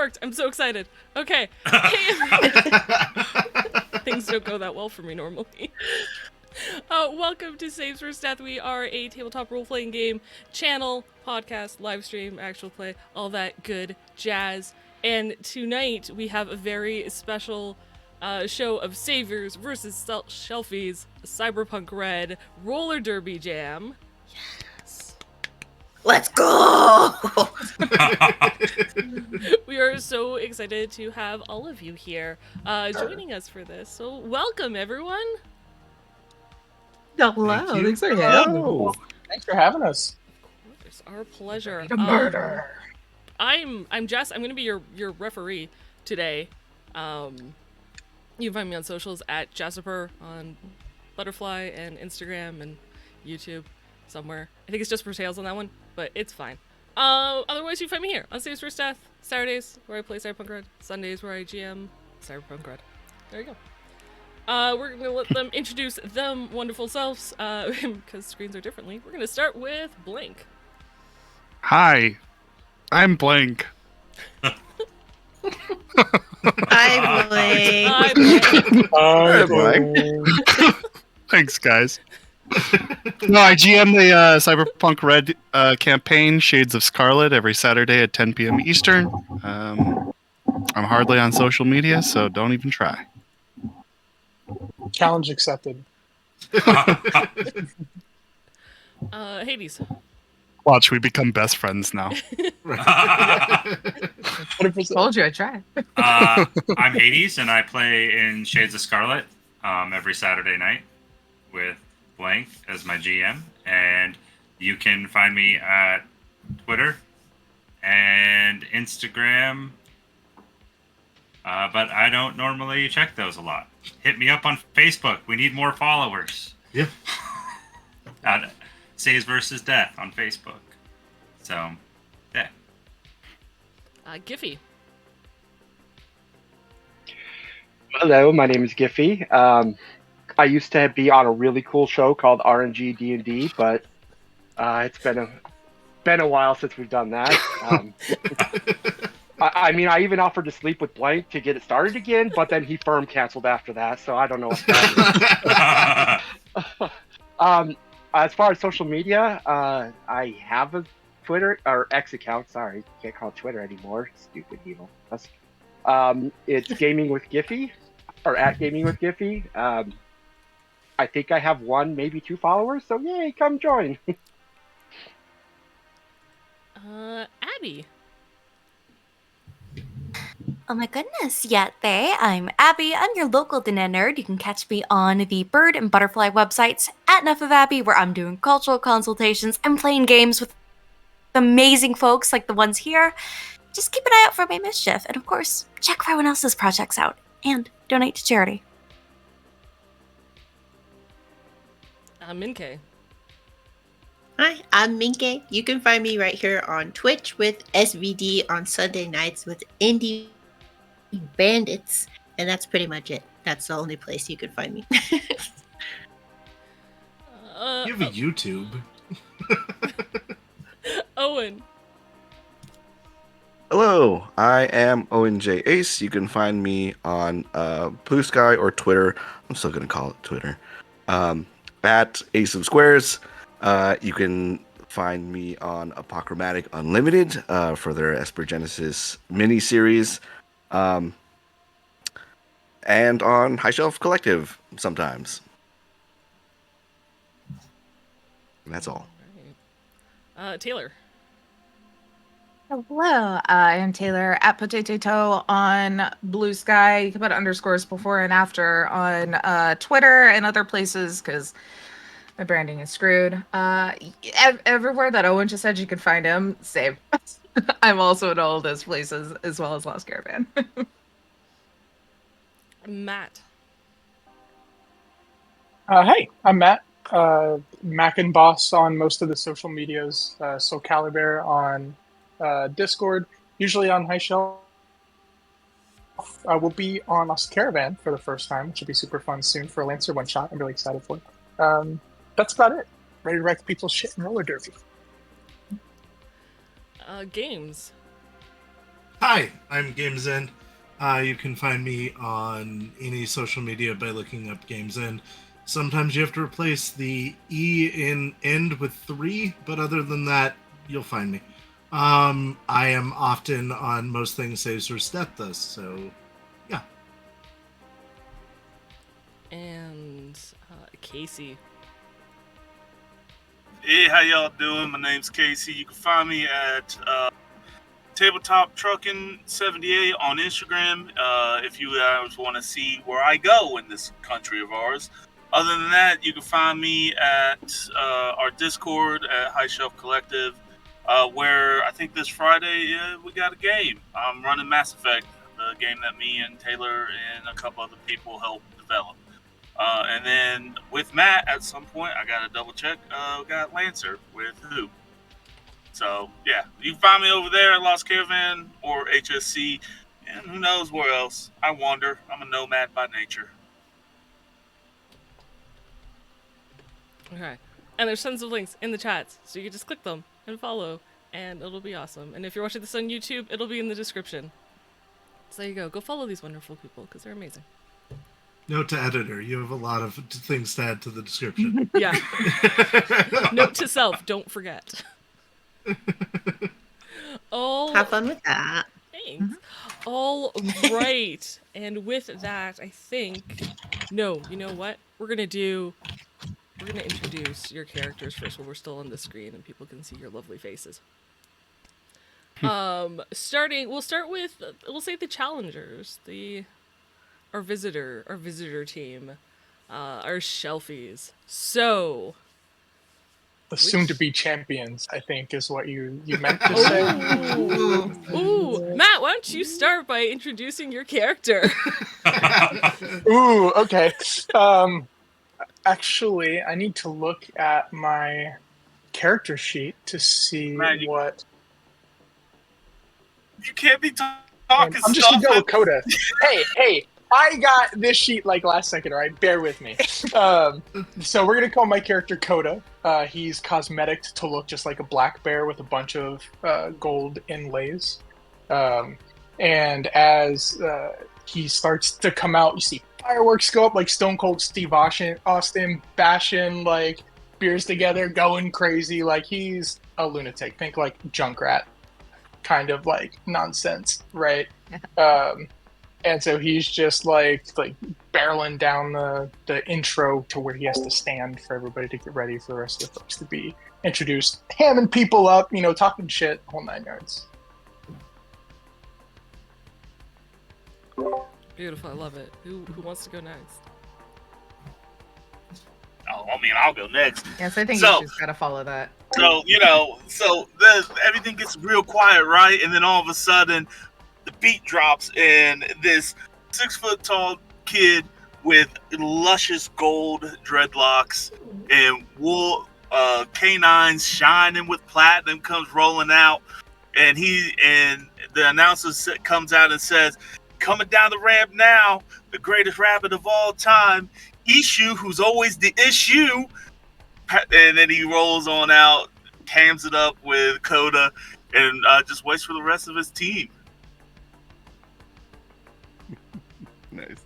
worked. I'm so excited. Okay. Things don't go that well for me normally. Welcome to Saves First Death. We are a tabletop role-playing game channel, podcast, live stream, actual play, all that good jazz. And tonight we have a very special show of Saviors versus Shelfies, Cyberpunk Red, roller derby jam. Yes. Let's go! We are so excited to have all of you here joining us for this. So welcome, everyone. Hello, thanks for having us. Thanks for having us. It's our pleasure. Murder. I'm Jess. I'm gonna be your referee today. You can find me on socials at Jasper on Butterfly and Instagram and YouTube somewhere. I think it's just for sales on that one, but it's fine. Otherwise, you can find me here on Saves First Death. Saturdays where I play Cyberpunk Red. Sundays where I GM Cyberpunk Red. There you go. We're gonna let them introduce them wonderful selves, because screens are differently. We're gonna start with Blank. Hi, I'm Blank. Hi, Blake. Hi, Blank. Hi, Blank. Thanks, guys. No, I GM the Cyberpunk Red campaign, Shades of Scarlet, every Saturday at 10 p.m. Eastern. I'm hardly on social media, so don't even try. Challenge accepted. Hades. Watch, we become best friends now. 100%. Told you I'd try. I'm Hades, and I play in Shades of Scarlet every Saturday night with Blank as my GM. And you can find me at Twitter and Instagram, but I don't normally check those a lot. Hit me up on Facebook. We need more followers. Yeah. At Saves versus Death on Facebook. So, yeah. Giffy. Hello, my name is Giffy. I used to be on a really cool show called RNG D&D, but it's been a while since we've done that. I mean, I even offered to sleep with Blank to get it started again, but then he firm canceled after that, so I don't know what's happening. As far as social media, I have a Twitter or X account. Sorry, can't call it Twitter anymore. Stupid evil. It's Gaming with Giffy, or at Gaming with Giffy. I think I have 1, maybe 2 followers. So yay, come join. Abby. Oh my goodness, I'm Abby. I'm your local Dana nerd. You can catch me on the Bird and Butterfly websites at Enough of Abby, where I'm doing cultural consultations and playing games with amazing folks like the ones here. Just keep an eye out for my mischief, and of course, check for everyone else's projects out, and donate to charity. Minke. Hi, I'm Minke. You can find me right here on Twitch with SVD on Sunday nights with Indie Bandits. And that's pretty much it. That's the only place you can find me. You have a YouTube. Owen. Hello, I am Owen J. Ace. You can find me on Blue Sky or Twitter. I'm still going to call it Twitter. At Ace of Squares. You can find me on Apochromatic Unlimited for their Esper Genesis mini-series. And on High Shelf Collective sometimes. And that's all. Taylor. Hello, I am Taylor at Potato Toe on Blue Sky. You can put underscores before and after on Twitter and other places because my branding is screwed. Everywhere that Owen just said you can find him, same. I'm also in all of those places as well as Lost Caravan. Matt. Hey, I'm Matt. Mac and Boss on most of the social medias. Soul Calibur on Discord, usually on High Shelf. We'll be on Lost Caravan for the first time, which will be super fun soon for a Lancer one shot. I'm really excited for it. That's about it. Ready to wreck people's shit in roller derby. Games. Hi, I'm Games End. You can find me on any social media by looking up Games End. Sometimes you have to replace the E in end with 3, but other than that, you'll find me. I am often on most things save source death thus, so yeah. And Casey. Hey, how y'all doing? My name's Casey. You can find me at Tabletop Trucking 78 on Instagram if you guys want to see where I go in this country of ours. Other than that, you can find me at our Discord at High Shelf Collective, where I think this Friday we got a game. I'm running Mass Effect, the game that me and Taylor and a couple other people helped develop. And then with Matt, at some point, I got to double check, got Lancer with who. So, yeah, you can find me over there at Lost Caravan or HSC, and who knows where else. I wander. I'm a nomad by nature. Okay. And there's tons of links in the chats, so you can just click them and follow, and it'll be awesome. And if you're watching this on YouTube, it'll be in the description. So there you go. Go follow these wonderful people, because they're amazing. Note to editor, you have a lot of things to add to the description. Yeah. Note to self, don't forget. Have fun with that. Thanks. All right. And with that, I think... No, you know what? We're going to introduce your characters first while we're still on the screen and people can see your lovely faces. We'll start with, we'll say the challengers, our visitor team, our Shelfies. So... The soon-to-be champions, I think, is what you meant to say. Ooh, Matt, why don't you start by introducing your character? Ooh, okay. Actually, I need to look at my character sheet to see what... You can't be talking I'm just going to go with Koda. Hey, I got this sheet like last second, all right? Bear with me. So we're going to call my character Koda. He's cosmetic to look just like a black bear with a bunch of gold inlays. And as he starts to come out, you see fireworks go up like Stone Cold Steve Austin bashing like beers together, going crazy. Like he's a lunatic. Think like Junkrat kind of like nonsense, right? And so he's just like barreling down the intro to where he has to stand for everybody to get ready for the rest of the folks to be introduced. Hamming people up, talking shit, whole 9 yards. Beautiful, I love it. Who wants to go next? Oh, I'll go next. Yes, I think you just gotta follow that. So, everything gets real quiet, right? And then all of a sudden, the beat drops and this 6-foot-tall kid with luscious gold dreadlocks and wool canines shining with platinum comes rolling out, and the announcer comes out and says, "Coming down the ramp now, the greatest rabbit of all time, Eshu, who's always the issue." And then he rolls on out, hams it up with Koda, and just waits for the rest of his team. Nice.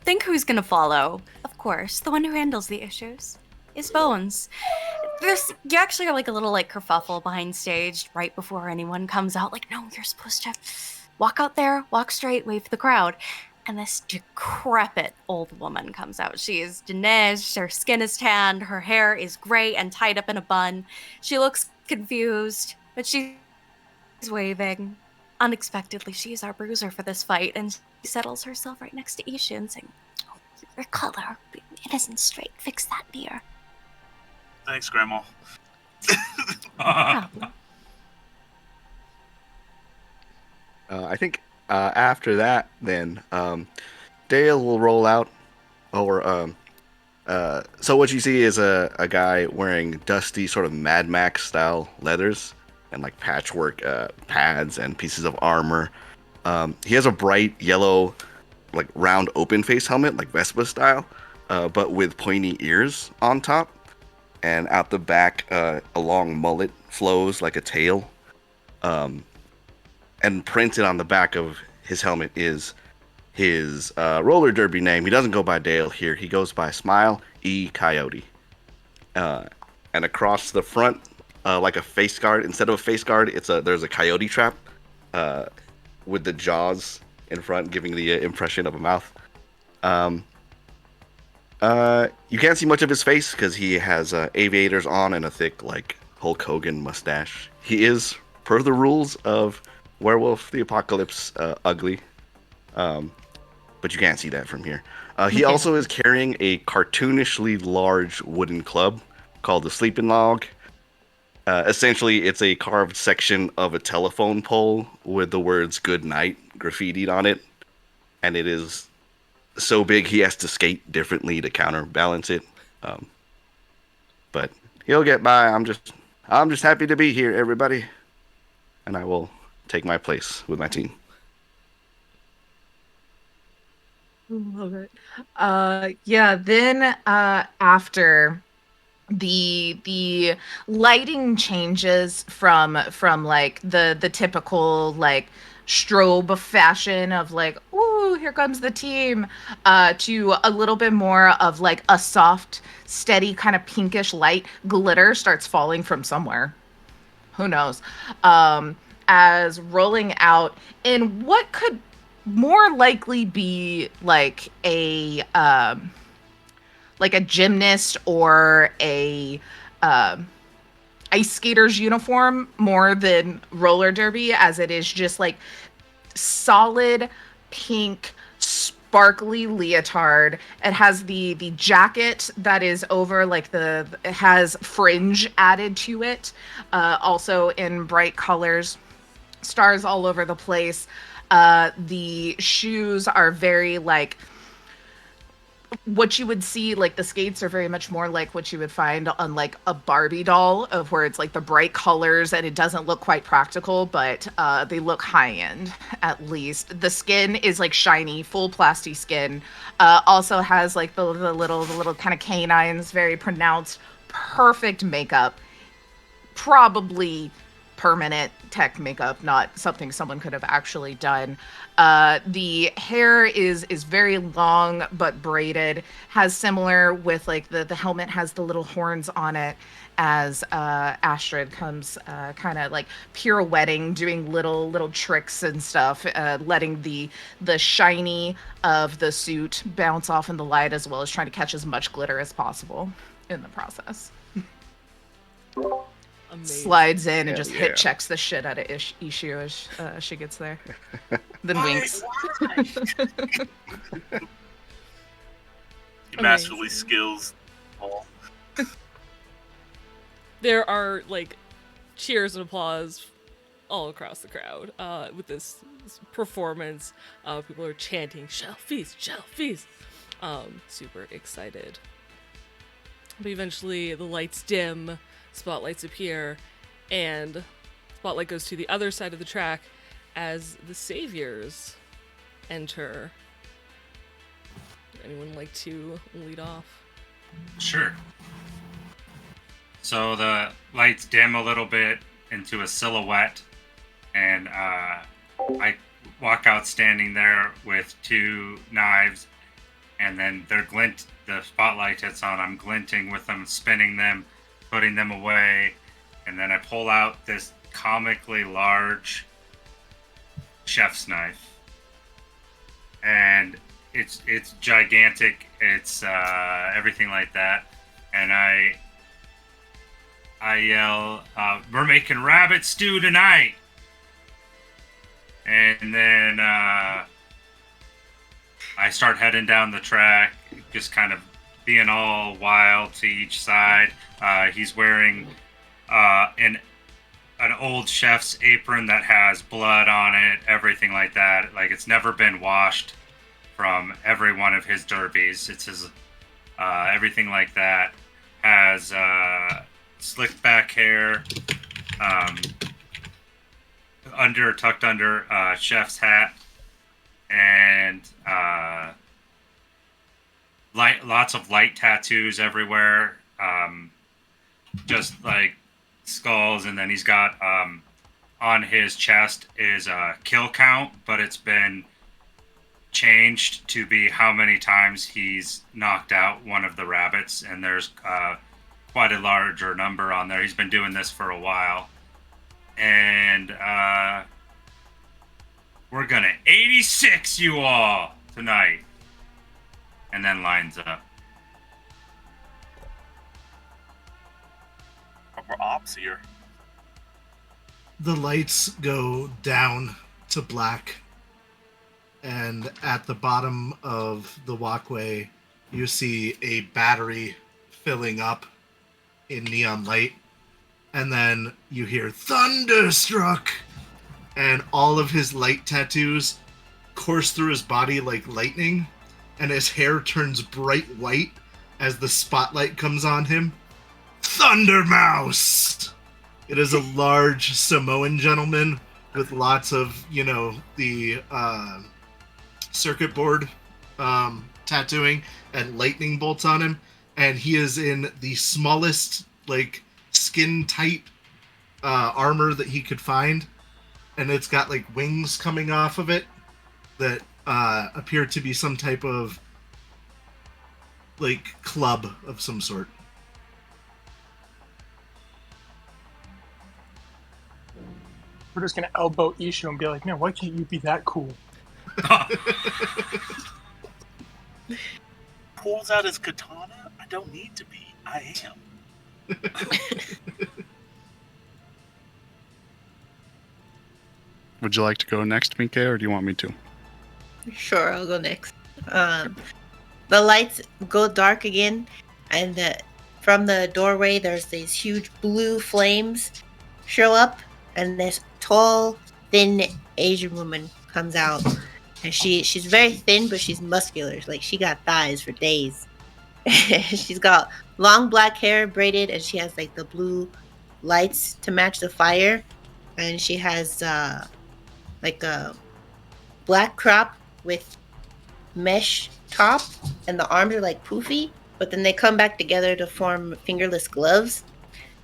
Think who's gonna follow? Of course, the one who handles the issues is Bones. You actually are like a little kerfuffle behind stage right before anyone comes out. Like, no, you're supposed to walk out there, walk straight, wave to the crowd. And this decrepit old woman comes out. She is Dinesh, her skin is tanned, her hair is gray and tied up in a bun. She looks confused, but she's waving. Unexpectedly, she is our bruiser for this fight, and she settles herself right next to Eshu and saying, "Oh, your color, it isn't straight. Fix that, dear." Thanks, Grandma. I think after that, then Dale will roll out. So what you see is a guy wearing dusty, sort of Mad Max style leathers and patchwork pads and pieces of armor. He has a bright yellow, round open face helmet, like Vespa style, but with pointy ears on top. And out the back, a long mullet flows like a tail. and printed on the back of his helmet is his roller derby name. He doesn't go by Dale here. He goes by Smile E Coyote. And across the front, like a face guard, instead of a face guard, there's a coyote trap with the jaws in front, giving the impression of a mouth. You can't see much of his face because he has aviators on and a thick, like, Hulk Hogan mustache. He is, per the rules of Werewolf the Apocalypse, ugly. But you can't see that from here. He also is carrying a cartoonishly large wooden club called the Sleeping Log. Essentially, it's a carved section of a telephone pole with the words "Good Night" graffitied on it, and it is so big he has to skate differently to counterbalance it. But he'll get by. I'm just happy to be here, everybody, and I will take my place with my team. Love it. Yeah, then after the lighting changes from like the typical like strobe fashion of like, ooh, here comes the team, to a little bit more of like a soft, steady kind of pinkish light. Glitter starts falling from somewhere. Who knows? As rolling out in what could more likely be like a gymnast or a ice skater's uniform more than roller derby, as it is just like solid pink sparkly leotard. It has the jacket that is over like it has fringe added to it, also in bright colors, stars all over the place. The shoes are very like what you would see, like the skates are very much more like what you would find on like a Barbie doll, of where it's like the bright colors and it doesn't look quite practical, but they look high end at least. The skin is like shiny, full plastic skin. Also has like the little kind of canines, very pronounced, perfect makeup. Probably permanent tech makeup, not something someone could have actually done. The hair is very long but braided, has similar with like the helmet has the little horns on it, as Astrid comes kind of like pirouetting, doing little tricks and stuff, letting the shiny of the suit bounce off in the light, as well as trying to catch as much glitter as possible in the process. Amazing. Slides in and just hit checks the shit out of Eshu as she gets there. Then winks. Masterly skills. Oh. There are like cheers and applause all across the crowd with this performance. People are chanting "Shelfies, Shelfies!" Super excited. But eventually the lights dim, spotlights appear, and spotlight goes to the other side of the track as the saviors enter. Anyone like to lead off? Sure. So the lights dim a little bit into a silhouette, and I walk out standing there with two knives, and then the spotlight hits on. I'm glinting with them, spinning them, putting them away, and then I pull out this comically large chef's knife, and it's gigantic. It's everything like that, and I yell, "We're making rabbit stew tonight!" And then I start heading down the track, just kind of being all wild to each side. He's wearing an old chef's apron that has blood on it, everything like that. Like, it's never been washed from every one of his derbies. It's his everything like that. Has slicked back hair, tucked under chef's hat, and lots of light tattoos everywhere, just like skulls. And then he's got on his chest is a kill count, but it's been changed to be how many times he's knocked out one of the rabbits, and there's quite a larger number on there. He's been doing this for a while, and we're gonna 86 you all tonight, and then lines up. We're ops here. The lights go down to black, and at the bottom of the walkway, you see a battery filling up in neon light, and then you hear "Thunderstruck," and all of his light tattoos course through his body like lightning, and his hair turns bright white as the spotlight comes on him. Thundermouse! It is a large Samoan gentleman with lots of, the circuit board tattooing and lightning bolts on him. And he is in the smallest, skin-tight armor that he could find. And it's got, wings coming off of it that appear to be some type of, club of some sort. We're just gonna elbow Eshu and be like, man, why can't you be that cool? Pulls out his katana. I don't need to be. I am. Would you like to go next, Mike, or do you want me to? Sure, I'll go next. The lights go dark again, and from the doorway, there's these huge blue flames show up, and this tall, thin Asian woman comes out. And she's very thin, but she's muscular. She got thighs for days. She's got long black hair braided, and she has the blue lights to match the fire. And she has a black crop with mesh top, and the arms are poofy, but then they come back together to form fingerless gloves.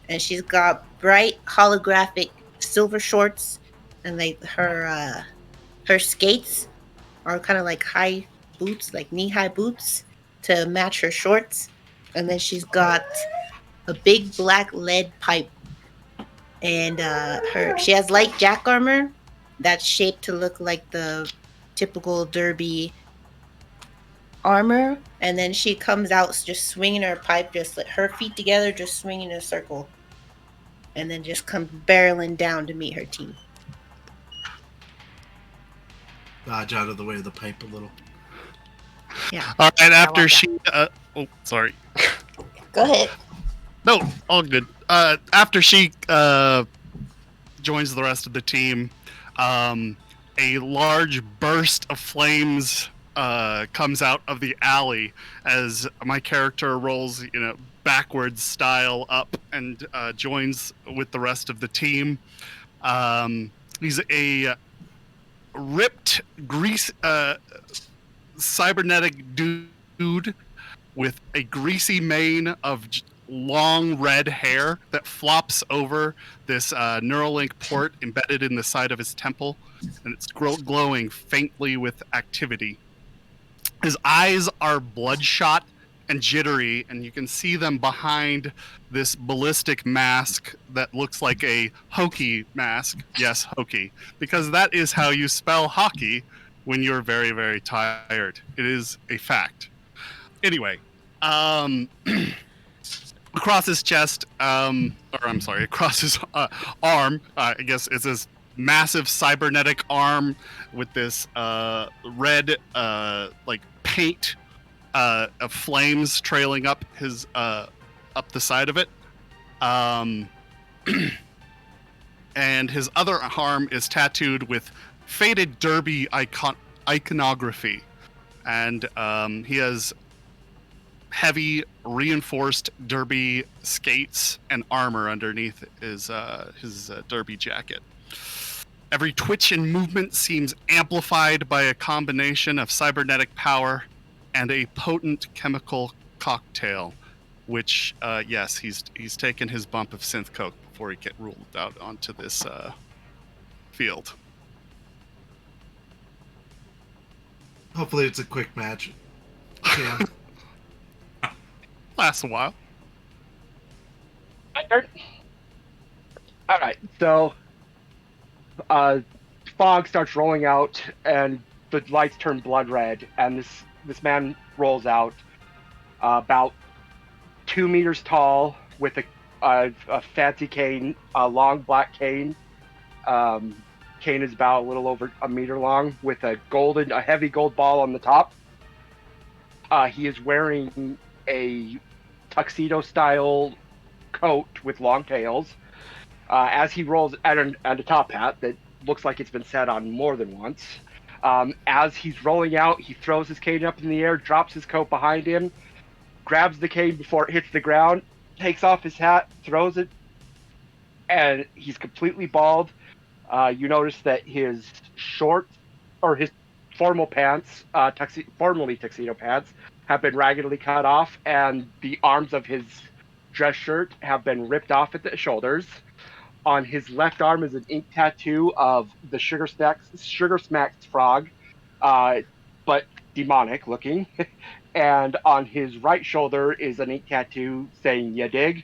And she's got bright holographic silver shorts, and her skates are kind of high boots, knee-high boots to match her shorts. And then she's got a big black lead pipe, and she has light jack armor that's shaped to look like the typical derby armor. And then she comes out just swinging her pipe, just her feet together, just swinging in a circle, and then just comes barreling down to meet her team. Dodge out of the way of the pipe a little. Yeah. All right, after she... oh, sorry. Go ahead. No, all good. After she joins the rest of the team, a large burst of flames comes out of the alley as my character rolls, backwards style up and joins with the rest of the team. He's a ripped, cybernetic dude with a greasy mane of long red hair that flops over this Neuralink port embedded in the side of his temple, and it's glowing faintly with activity. His eyes are bloodshot and jittery, and you can see them behind this ballistic mask that looks like a hokey mask. Yes, hokey, because that is how you spell hockey when you're very, very tired. It is a fact. Anyway, across his chest, across his arm, I guess it's this massive cybernetic arm with this red, paint of flames trailing up his up the side of it, and his other arm is tattooed with faded derby iconography, and he has heavy reinforced derby skates and armor underneath his derby jacket. Every twitch and movement seems amplified by a combination of cybernetic power and a potent chemical cocktail, which, yes, he's taken his bump of synth coke before he get ruled out onto this field. Hopefully it's a quick match. Yeah. Lasts a while. My turn. All right, so fog starts rolling out, and the lights turn blood red, and this man rolls out, about 2 meters tall, with a fancy cane, a long black cane. Cane is about a little over a meter long, with a heavy gold ball on the top. He is wearing a tuxedo-style coat with long tails. As he rolls, and a top hat that looks like it's been set on more than once. As he's rolling out, he throws his cane up in the air, drops his coat behind him, grabs the cane before it hits the ground, takes off his hat, throws it, and he's completely bald. You notice that his his formal pants, formerly tuxedo pants, have been raggedly cut off, and the arms of his dress shirt have been ripped off at the shoulders. On his left arm is an ink tattoo of the Sugar Smacks frog, but demonic looking. And on his right shoulder is an ink tattoo saying "Ya dig."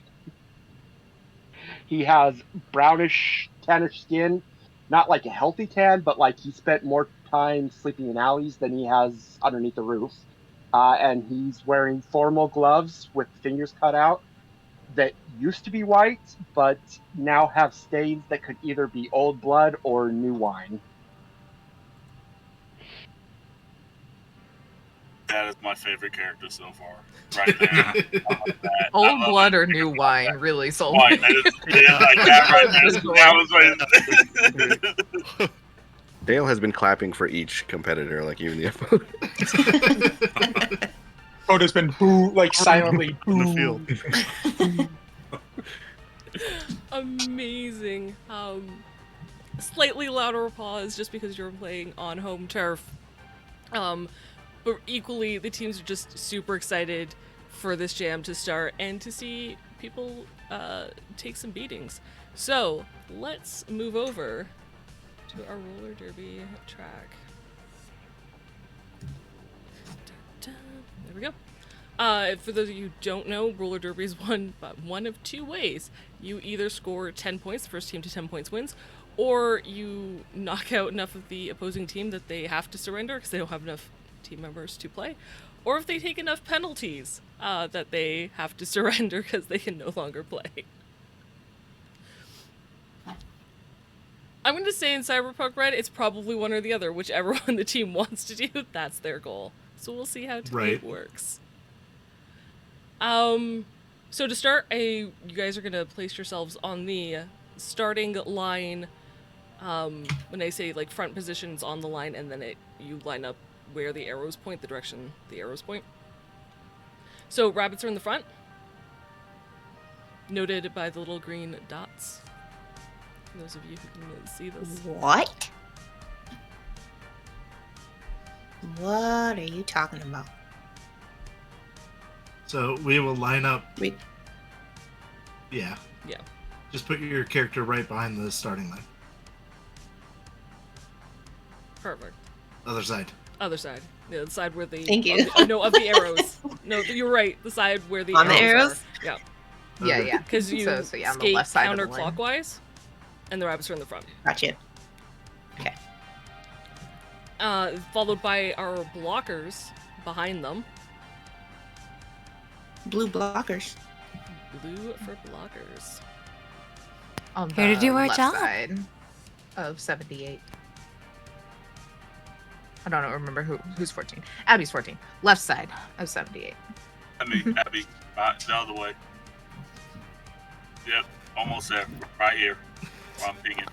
He has brownish, tannish skin, not like a healthy tan, but like he spent more time sleeping in alleys than he has underneath the roof. And he's wearing formal gloves with fingers cut out that used to be white, but now have stains that could either be old blood or new wine. That is my favorite character so far. Right there. Old blood or new wine really sold Wine, me. that was Dale has been clapping for each competitor, like even the opponent. Koda's been silently in the field. Amazing. Slightly louder applause just because you're playing on home turf. But equally, the teams are just super excited for this jam to start and to see people take some beatings. So let's move over to our roller derby track. There we go. For those of you who don't know, roller derby is won by one of two ways. You either score 10 points, first team to 10 points wins, or you knock out enough of the opposing team that they have to surrender because they don't have enough team members to play, or if they take enough penalties that they have to surrender because they can no longer play. I'm going to say in Cyberpunk Red, it's probably one or the other. Whichever one the team wants to do, that's their goal. So we'll see how tonight works. So to start, you guys are going to place yourselves on the starting line. When I say like front positions on the line, and then you line up where the arrows point, the direction the arrows point. So rabbits are in the front, noted by the little green dots. For those of you who can really see this. What? What are you talking about? So we will line up. Yeah. Yeah. Just put your character right behind the starting line. Perfect. Other side. Other side. Yeah, the side where the... Thank you. Of the arrows. No, you're right. The side where the on arrows the arrows? are. Yeah. Yeah, yeah. Because you on the skate left side of the line. counterclockwise, and the rabbits are in the front. Gotcha. Okay. Followed by our blockers behind them. Blue blockers. Blue for blockers. On the Here to do our left job. side of 78. I don't remember who's 14. Abby's 14. Left side of 78. I mean, Abby, the other way. Yep, almost there. Right here. Where I'm thinking.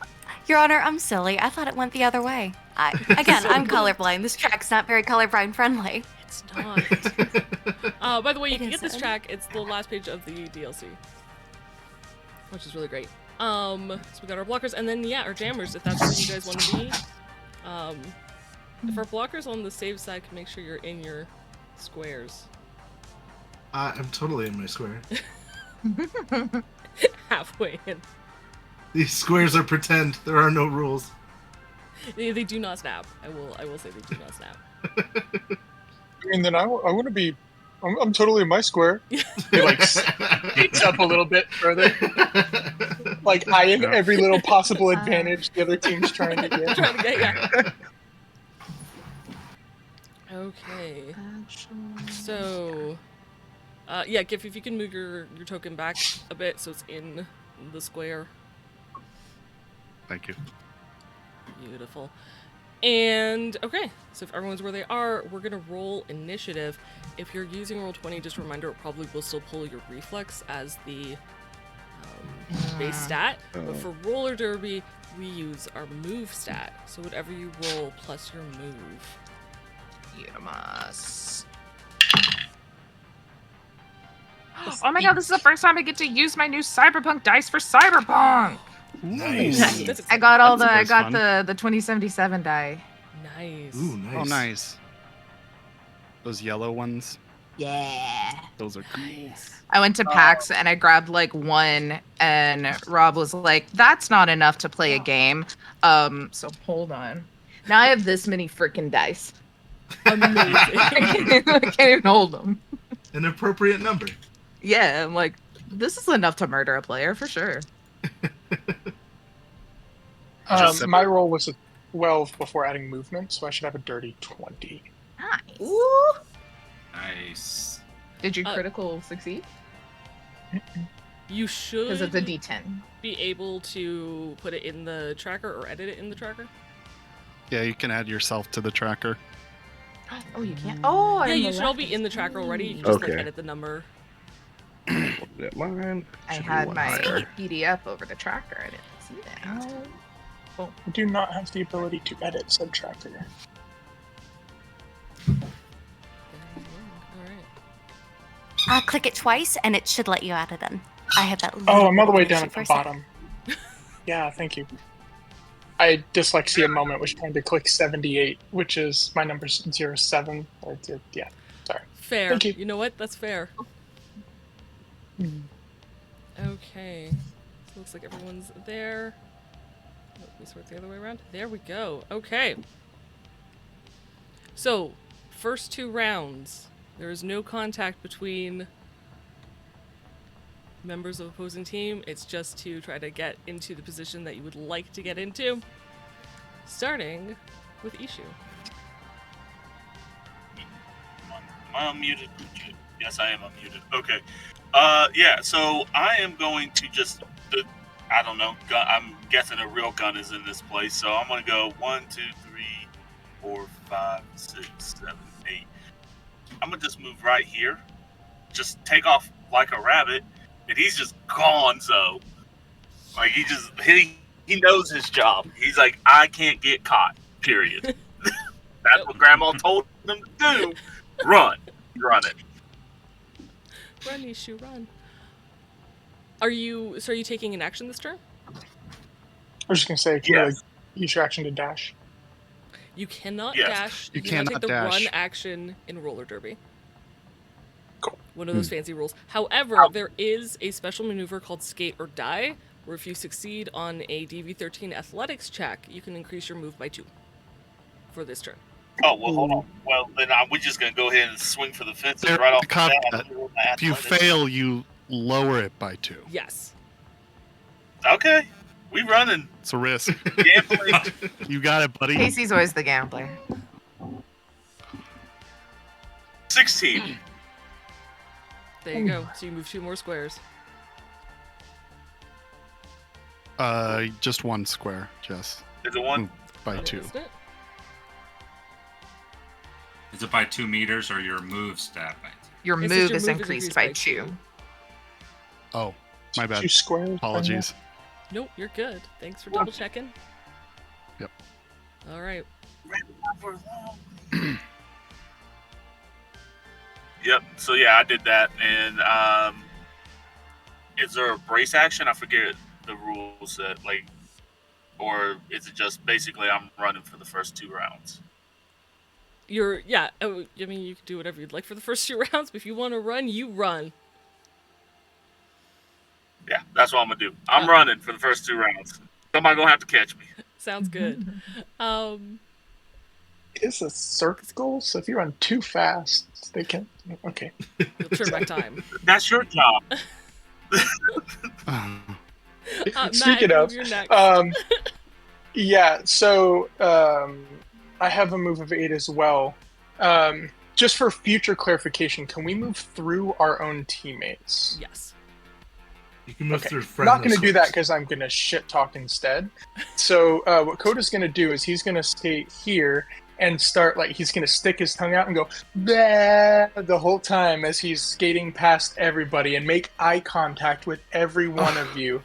Your Honor, I'm silly. I thought it went the other way. I'm colorblind. This track's not very colorblind friendly. It's not. By the way, you can get this isn't. track. It's the last page of the DLC, which is really great. So we got our blockers, and then our jammers, if that's where you guys want to be. If our blockers on the save side, can make sure you're in your squares. I'm totally in my square. Halfway in. These squares are pretend. There are no rules. They do not snap. I will say they do not snap. I mean, then I want to be. I'm totally in my square. He like skates up a little bit further, like eyeing every little possible advantage the other team's trying to get. Yeah. Okay. So, yeah, Gif, if you can move your token back a bit so it's in the square. Thank you. Beautiful. And, okay, so if everyone's where they are, we're going to roll initiative. If you're using Roll20, just a reminder, it probably will still pull your reflex as the base stat. But for roller derby, we use our move stat. So whatever you roll plus your move. Yuramas. Oh my god, this is the first time I get to use my new Cyberpunk dice for Cyberpunk! Nice. I got all That's fun. the 2077 die. Nice. Ooh, nice. Oh, nice. Those yellow ones. Yeah. Those are cool. I went to PAX and I grabbed like one, and Rob was like, "That's not enough to play a game." So hold on. Now I have this many freaking dice. Amazing. I can't even hold them. An appropriate number. Yeah, I'm like, this is enough to murder a player for sure. My roll was a 12 before adding movement, so I should have a dirty 20. Nice. Ooh. Nice. Did you critical succeed? You should Because it's a D10. be able to put it in the tracker or edit it in the tracker. Yeah, you can add yourself to the tracker. Oh, you can't. Oh, Yeah, I'm you should all be in the tracker already. You can just like Okay. edit the number. That mine. I should be had one my higher. PDF over the tracker. I didn't see that. I do not have the ability to edit said tracker. Alright. Click it twice, and it should let you add it in. I had that. Oh, I'm all the way little down issue at for the a second. bottom. Yeah, thank you. I dyslexia moment was trying to click 78, which is my number's 07. Yeah, sorry. Fair. Thank you. You know what? That's fair. Okay. So looks like everyone's there. Let me sort the other way around. There we go. Okay. So, first 2 rounds, there is no contact between members of opposing team. It's just to try to get into the position that you would like to get into. Starting with Eshu. Am I unmuted? Yes, I am unmuted. Okay. Yeah, so I am going to just, I don't know, I'm guessing a real gun is in this place, so I'm going to go 1, 2, 3, 4, 5, 6, 7, 8. I'm going to just move right here, just take off like a rabbit, and he's just gonzo. Like, he knows his job. He's like, I can't get caught, period. That's what Grandma told him to do. Run it. Run, Eshu, run. Are you taking an action this turn? I was just going to say, can you like, use your action to dash? You cannot Yes. dash. You cannot take cannot the dash. run action in roller derby. Cool. One of those fancy rules. However, there is a special maneuver called skate or die, where if you succeed on a DV13 athletics check, you can increase your move by 2 for this turn. Oh, well, hold on. Well, then we're just going to go ahead and swing for the fences There- right off the the bat. caveat, If you fail, you lower it by 2. Yes. Okay. We running. It's a risk. Gambling. You got it, buddy. Casey's always the gambler. 16. There you go. So you move 2 more squares. Just 1 square, Jess. Is it one? By 2. Isn't it? Is it by 2 meters or your move stat by 2? Your It says move your is move increased by 2. Oh, my bad. 2 squares. Apologies. Nope, you're good. Thanks for double checking. Yep. All right. Yep. So yeah, I did that. And is there a brace action? I forget the rules that like, or is it just basically I'm running for the first 2 rounds? Yeah. Oh, I mean, you can do whatever you'd like for the first 2 rounds, but if you want to run, you run. Yeah, that's what I'm gonna do. I'm running for the first 2 rounds. Somebody gonna have to catch me. Sounds good. It's a circle, so if you run too fast, they can. Okay. You'll turn back time. That's your job. Speaking Matt, of, you're next. yeah. So I have a move of 8 as well. Just for future clarification, can we move through our own teammates? Yes. You can move Okay. through I'm friendless not going to do that ones. because I'm going to shit talk instead. So what Coda's going to do is he's going to stay here and start, like, he's going to stick his tongue out and go "Bleh" the whole time as he's skating past everybody and make eye contact with every one of you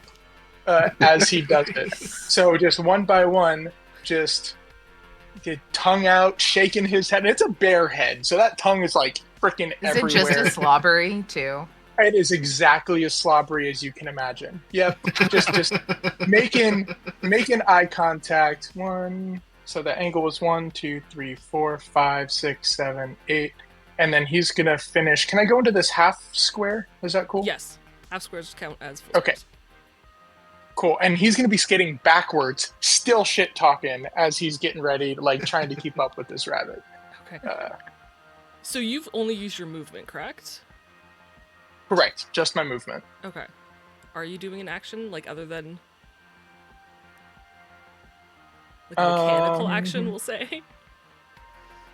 as he does it. So just one by one, just get tongue out, shaking his head. And it's a bear head, so that tongue is like freaking Is everywhere. it just as slobbery too? It is exactly as slobbery as you can imagine. Yep, just making eye contact. One, so the angle was 1, 2, 3, 4, 5, 6, 7, 8, and then he's gonna finish. Can I go into this half square? Is that cool? Yes. Half squares count as full Okay. squares. Cool. And he's gonna be skating backwards, still shit talking as he's getting ready, like trying to keep up with this rabbit. Okay. So you've only used your movement, correct? Correct. Just my movement. Okay. Are you doing an action, like, other than... like a mechanical action, we'll say?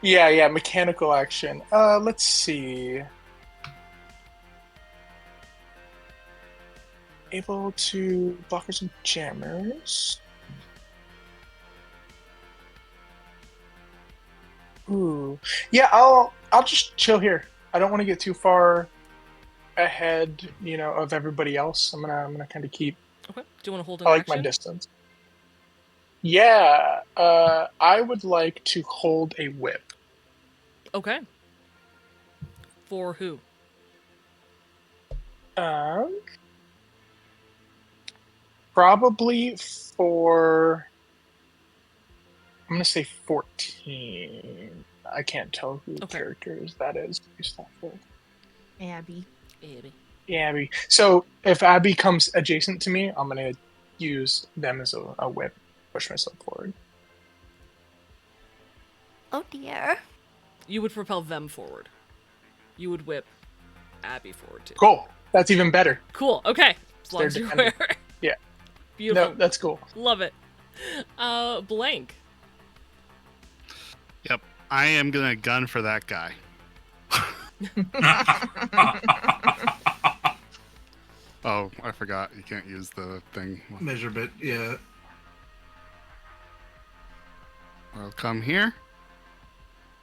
Yeah, mechanical action. Let's see. Able to blockers and jammers. Ooh. Yeah, I'll just chill here. I don't want to get too far ahead, of everybody else. I'm gonna kind of keep. Okay. Do you want to hold an I like action? my distance. Yeah, I would like to hold a whip. Okay. For who? Probably for. I'm gonna say 14. I can't tell who characters that is based off of. Abby. Abby. So if Abby comes adjacent to me, I'm gonna use them as a whip, push myself forward. Oh dear. You would propel them forward. You would whip Abby forward too. Cool. That's even better. Cool. Okay. As long They're as you're dependent. aware. Yeah. Beautiful. No, that's cool. Love it. Blank. Yep. I am gonna gun for that guy. Oh, I forgot. You can't use the thing. Measure bit, yeah. I'll come here.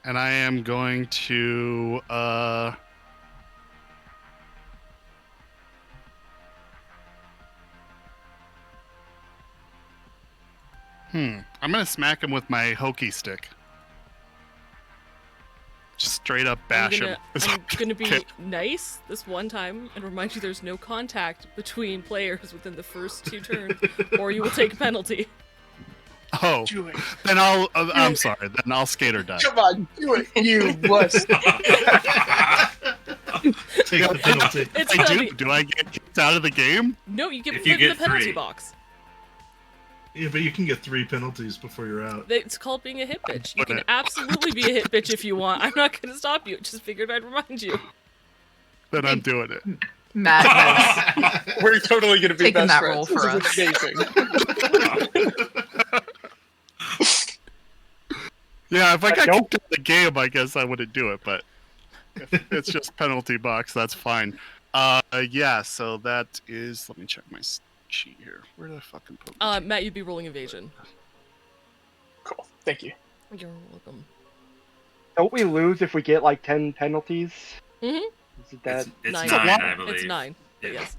And I am going to I'm gonna smack him with my hokey stick. Just straight up bash him. I'm gonna be nice this one time and remind you there's no contact between players within the first 2 turns, or you will take a penalty. Oh, then I'm sorry. Then I'll skate or die. Come on, do it, you wuss. Take the penalty. It's I penalty. do I get kicked out of the game? No, you get If put you in the get penalty 3. box. Yeah, but you can get 3 penalties before you're out. It's called being a hit bitch. You can absolutely be a hit bitch if you want. I'm not gonna stop you. Just figured I'd remind you. Then I'm doing it. Matt has We're totally gonna be taken best that friends. role for This us. is amazing. Yeah, if I got Nope. kicked out of the game, I guess I wouldn't do it. But if it's just penalty box, that's fine. Yeah. So that is. Let me check my sheet here. Where did I fucking put? Matt, you'd be rolling evasion. Cool. Thank you. You're welcome. Don't we lose if we get like 10 penalties? Mhm. Is it that? It's 9. 9, I believe. It's 9. But Yeah. yes.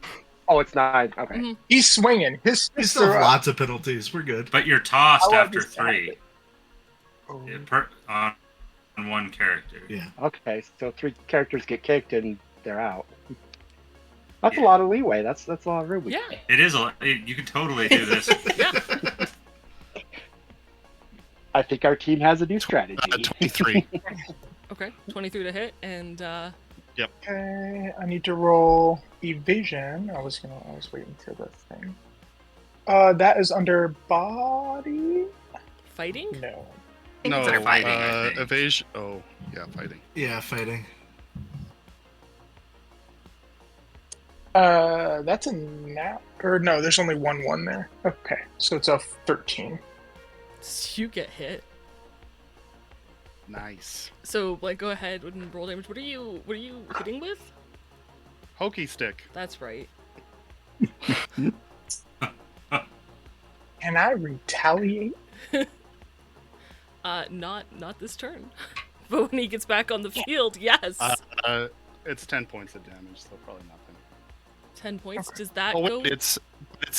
Oh, it's 9. Okay. Mhm. He's swinging. His We still have lots of penalties. We're good. But you're tossed I love after this 3. Oh. On one character. Yeah. Okay, so 3 characters get kicked and they're out. That's a Yeah. lot of leeway. That's a lot of room. Yeah. It is you can totally do this. Yeah. I think our team has a new strategy. 23. Okay. 23 to hit, and Okay, I need to roll evasion. I was waiting for the thing. That is under body. Fighting? No. think No, it's under fighting, I think. evasion. Oh, yeah, fighting. Yeah, fighting. That's a nat. Or no, there's only 1 there. Okay, so it's a 13. You get hit. Nice. So, like, go ahead and roll damage. What are you hitting with? Hokey stick. That's right. Can I retaliate? Not this turn. But when he gets back on the field, yes. It's 10 points of damage, so probably nothing. 10 points. Does that Oh, go? wait, it's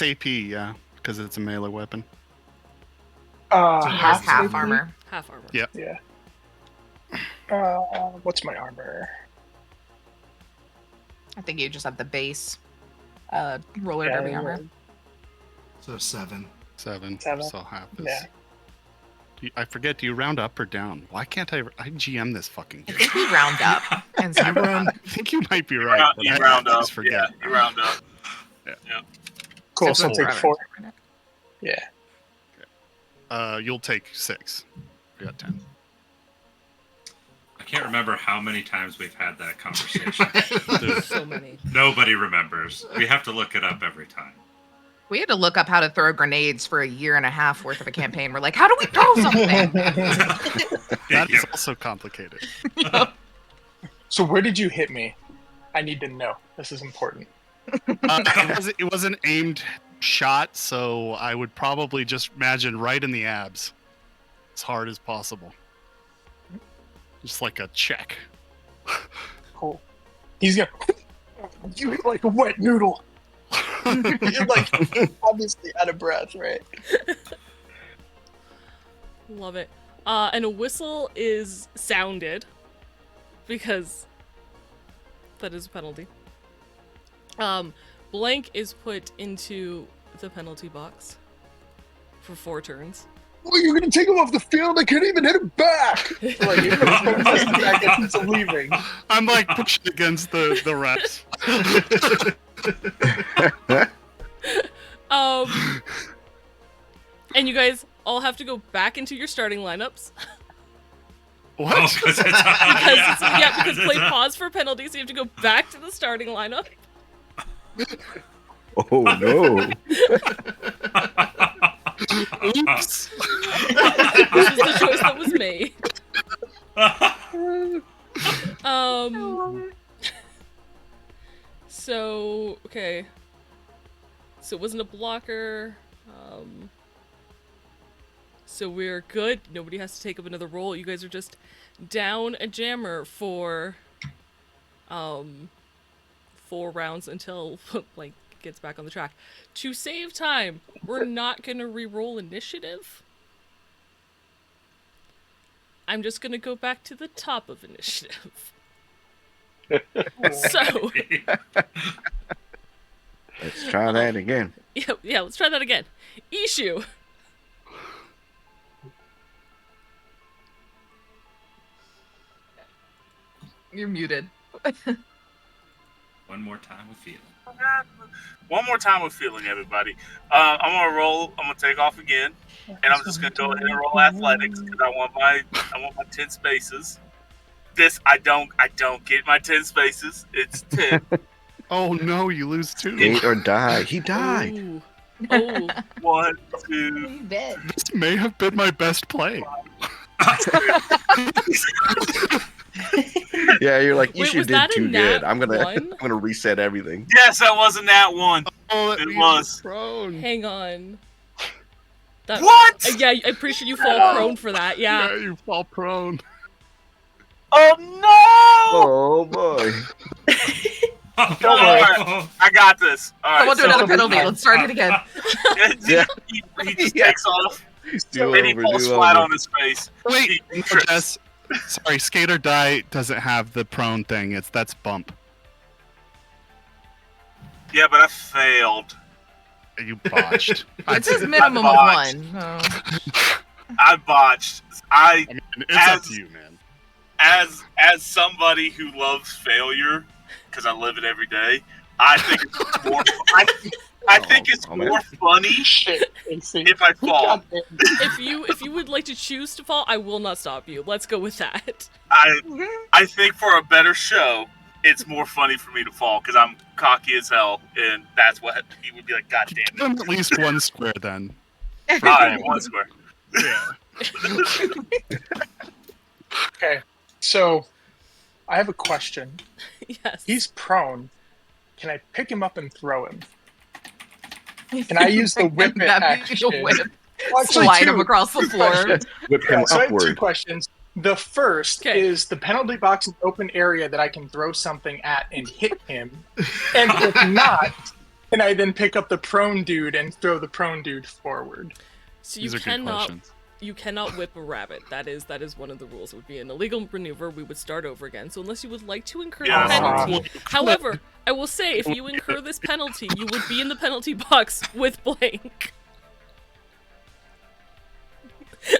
AP, yeah, because it's a melee weapon. So he has half AP? armor. Half armor. Yep. Yeah. What's my armor? I think you just have the base roller Yeah, derby armor. So 7. 7. Seven. So half is. Yeah. I forget, do you round up or down? Why can't I GM this fucking I game? think we round up. And You so round, I think you might be right. but You I round up. always forget. Yeah, you round up. Cool, so so take 4. forever. Yeah. You'll take 6. We got 10. I can't remember how many times we've had that conversation. Dude, So many. Nobody remembers. We have to look it up every time. We had to look up how to throw grenades for a year and a half worth of a campaign. We're like, how do we throw something? that is Yep. also complicated. So where did you hit me? I need to know. This is important. It was an aimed shot, so I would probably just imagine right in the abs. As hard as possible. Just like a check. Cool. He's gonna. You hit like a wet noodle. You're like obviously out of breath, right? Love it. And a whistle is sounded because that is a penalty. Blank is put into the penalty box for 4 turns. Well, you're gonna take him off the field. I can't even hit him back. Like you're gonna push him back as he's leaving. I'm like pushing against the reps. And you guys all have to go back into your starting lineups. What? Oh, Because play pause for penalties, so you have to go back to the starting lineup. Oh no! Oops. This was the choice that was made. So okay. So it wasn't a blocker. So we're good. Nobody has to take up another roll. You guys are just down a jammer for 4 rounds until like gets back on the track. To save time, we're not gonna re-roll initiative. I'm just gonna go back to the top of initiative. So Let's try that again. yeah, let's try that again. Eshu. You're muted. One more time with feeling. One more time with feeling, everybody. I'm gonna roll. I'm gonna take off again, and I'm just gonna go ahead and roll athletics because I want my 10 spaces. This I don't get my 10 spaces. It's 10. Oh no, you lose 2. Skate or die. He died. Ooh. Oh. 1, 2. This may have been my best play. Yeah, you're like, you Wait, should was did that a too nat good. I'm gonna one? reset everything. Yes, that wasn't that one. Oh, It was. prone. Hang on. That, What? Yeah, I'm pretty sure you fall prone for that. Yeah, Yeah. you fall prone. Oh no! Oh boy. Don't worry. I got this. All right. Someone do another penalty. Let's start it again. Yeah. He just takes off Do and he over, falls do flat over. on his face. Wait, He trips. Jess. Sorry, skate or die doesn't have the prone thing. That's bump. Yeah, but I failed. You botched. It says minimum of botched. 1. Oh. I botched. I mean, it's up to you, man. As somebody who loves failure, because I live it every day, I think it's more. I think it's more funny if I fall. If you would like to choose to fall, I will not stop you. Let's go with that. I think for a better show, it's more funny for me to fall because I'm cocky as hell, and that's what he would be like. God damn Give him at least one square then. it! All right, one square. Yeah. Okay, so I have a question. Yes. He's prone. Can I pick him up and throw him? Can I use the whip it action? Whip. Well, actually, Slide two him across the floor. questions. Whip him So I have two upward. questions. The first Okay. is the penalty box an open area that I can throw something at and hit him? And if not, can I then pick up the prone dude and throw the prone dude forward? So you These are good cannot questions. you cannot whip a rabbit. That is one of the rules. It would be an illegal maneuver. We would start over again. So unless you would like to incur Yeah, the penalty. well, However, I will say if you incur this penalty, you would be in the penalty box with blank.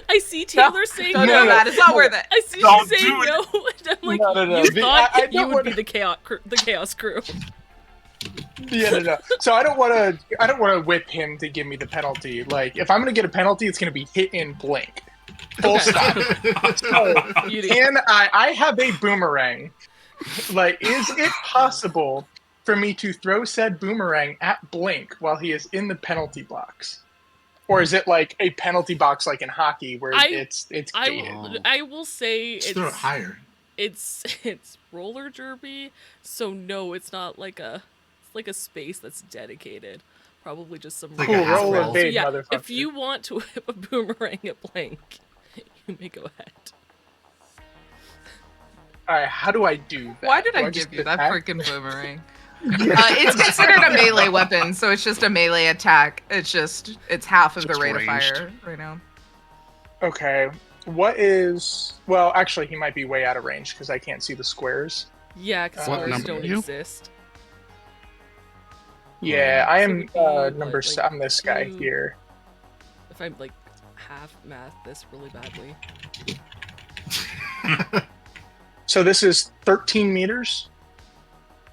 I see Taylor saying No, no. Matt, it's not worth it. I see Don't you saying do it. no, and I'm like, No. you thought I you don't would wanna- be the chaos crew. Yeah, no. So I don't want to whip him to give me the penalty. Like, if I'm gonna get a penalty, it's gonna be hit in blank. Full Okay. stop. So, Beauty. can I have a boomerang? Like, is it possible for me to throw said boomerang at Blink while he is in the penalty box? Or is it like a penalty box like in hockey where it's gated? I will say Just throw it higher. it's roller derby, so no, it's not like a space that's dedicated. Probably just some Like Cool, a half roll roll. and fade, yeah, motherfucker. if you want to whip a boomerang at Blank, you may go ahead. Alright, how do I do that? Why did Do I just give you that attack? freaking boomerang? It's considered a melee weapon, so it's just a melee attack. It's half of the Just rate of ranged. fire right now. Okay. What is... Well, actually, he might be way out of range because I can't see the squares. Yeah, because What squares number don't are you? exist. Yeah, I So am it'd be, number... like, I'm this guy two- here. If I like half math this really badly. So this is 13 meters?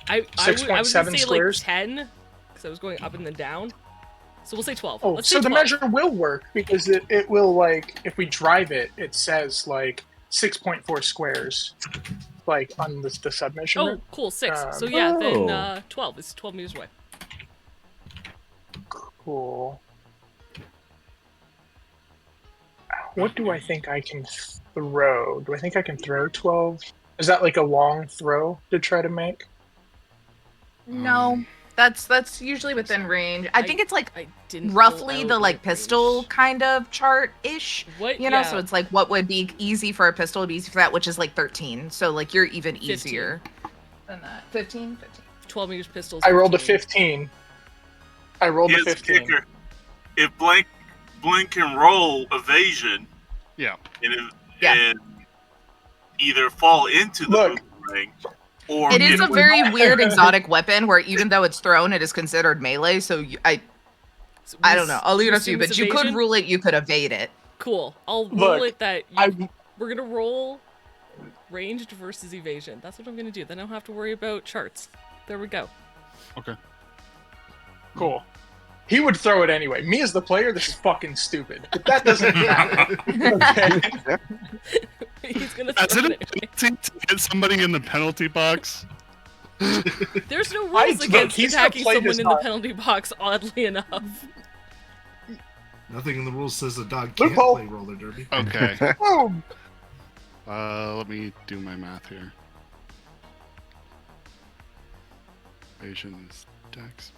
I was gonna 6.7 say squares? like 10, because I was going up and then down. So we'll say 12. Oh, Let's so say the 12. measure will work because it will, like, if we drive it, it says, like, 6.4 squares, like, on the Oh, submeasurement. cool, 6. So yeah, then Oh. 12. It's 12 meters away. Cool. What do I think I can throw? Do I think I can throw 12? Is that, like, a long throw to try to make? No, that's usually within range. I think it's like I didn't pull roughly out the like range. pistol kind of chart ish. What? You know, Yeah. so it's like what would be easy for a pistol would be easy for that, which is like 13. So like you're even 15. easier than that. 15? 12 meters pistols. I rolled a 15. I rolled a Here's the 15. kicker. If Blink can roll evasion Yeah. and either fall into the Look. boomerang, or It is get a very weird exotic weapon where even though it's thrown, it is considered melee. So I don't know. I'll leave it up to you, but you could rule it. You could evade it. Cool. I'll roll Look, it that we're gonna roll ranged versus evasion. That's what I'm gonna do. Then I don't have to worry about charts. There we go. Okay. Cool. He would throw it anyway. Me as the player, this is fucking stupid. But that doesn't matter. Okay. He's gonna That's throw it. it anyway. To get somebody in the penalty box. There's no I- rules look, against he's gonna attacking play someone this in the hard. penalty box, oddly enough. Nothing in the rules says a dog can't Loophole. play roller derby. Okay. Boom. Let me do my math here. Evasion is dex.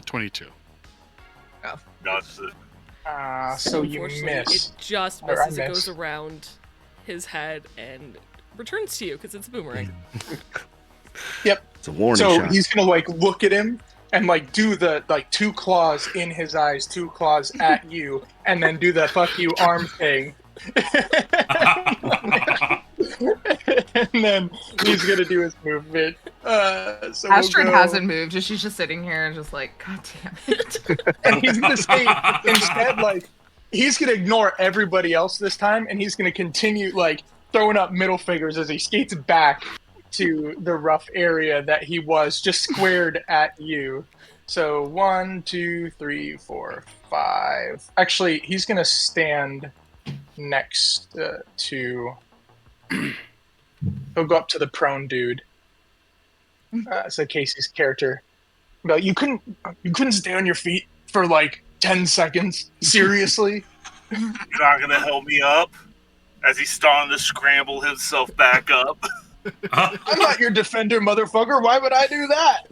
22. That's it. So you Unfortunately, miss. It just Or I misses. It miss. goes around his head and returns to you because it's a boomerang. Yep. It's a warning So shot. he's gonna like look at him and like do the like 2 claws in his eyes, 2 claws at you, and then do the fuck you arm thing. And then he's gonna do his movement. So we'll Astrid go- hasn't moved. She's just sitting here and just like, God damn it. And he's gonna say instead, like, he's gonna ignore everybody else this time, and he's gonna continue like throwing up middle fingers as he skates back to the rough area that he was, just squared at you. So 1, 2, 3, 4, 5. Actually, he's gonna stand next to. He'll go up to the prone dude. So Casey's character. But you couldn't stay on your feet for like 10 seconds. Seriously? You're not gonna help me up as he's starting to scramble himself back up. I'm not your defender, motherfucker. Why would I do that?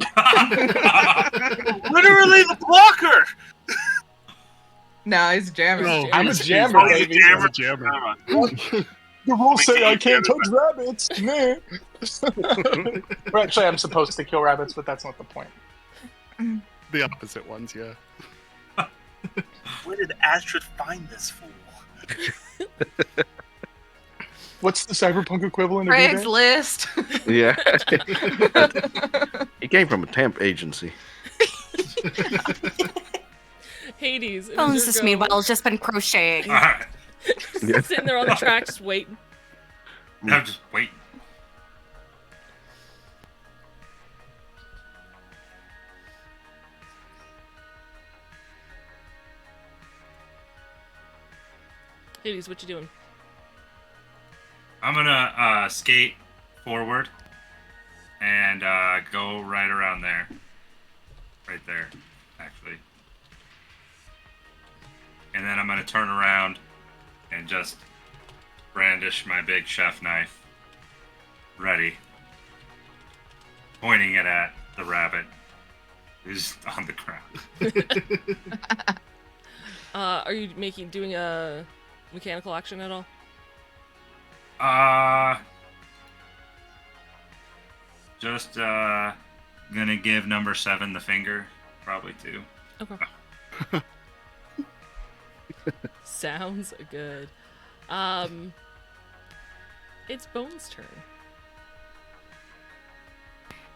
Literally the blocker. No, he's jamming. No, I'm a he's- jammer, Oh, he's baby. jammer. Jammer. The rules say I Wait, can't yeah, touch rabbits. Meh. Well, actually, I'm supposed to kill rabbits, but that's not the point. The opposite ones, yeah. Where did Astrid find this fool? What's the cyberpunk equivalent of eBay? Craigslist. Yeah. He came from a temp agency. Hades. it was Bones, your this go. meanwhile, has just been crocheting. Alright. Sitting there on the track, just waiting. I'm just waiting. Hades, what you doing? I'm gonna skate forward and go right around there. Right there, actually. And then I'm gonna turn around and just brandish my big chef knife. Ready. Pointing it at the rabbit who's on the ground. Are you doing a mechanical action at all? Just gonna give number 7 the finger, probably too. Okay. Sounds good. It's Bones' turn.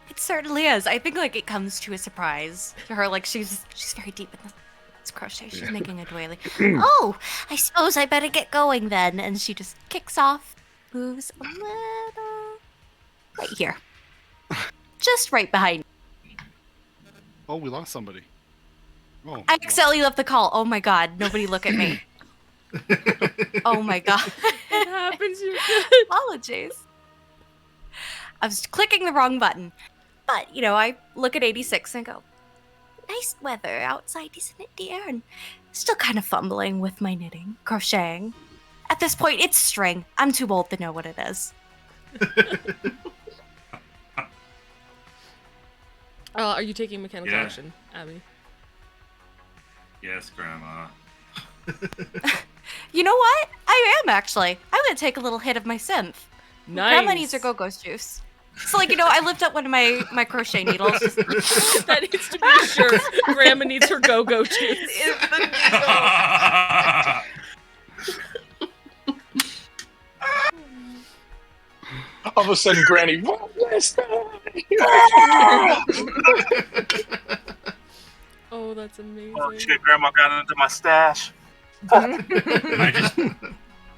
It certainly is. I think like it comes to a surprise to her. Like she's very deep in this crochet. She's making a doily. Oh, I suppose I better get going then. And she just kicks off, moves a little right here, just right behind. Oh, we lost somebody. Oh, I accidentally left the call. Oh my god! Nobody look at me. Oh my god. It happens. You're good. Apologies. I was clicking the wrong button. But, you know, I look at 86 and go, nice weather outside, isn't it, dear? And still kind of fumbling with my knitting, crocheting. At this point, it's string. I'm too old to know what it is. Are you taking mechanical Yeah. action, Abby? Yes, Grandma. You know what? I am, actually. I'm going to take a little hit of my synth. Nice. Grandma needs her go-go juice. So, like, you know, I lift up one of my crochet needles. Just... That needs to be a shirt. Grandma needs her go-go juice. Is the needle. All of a sudden, Granny. "What was that?" Oh, that's amazing. Oh shit, Grandma got into my stash.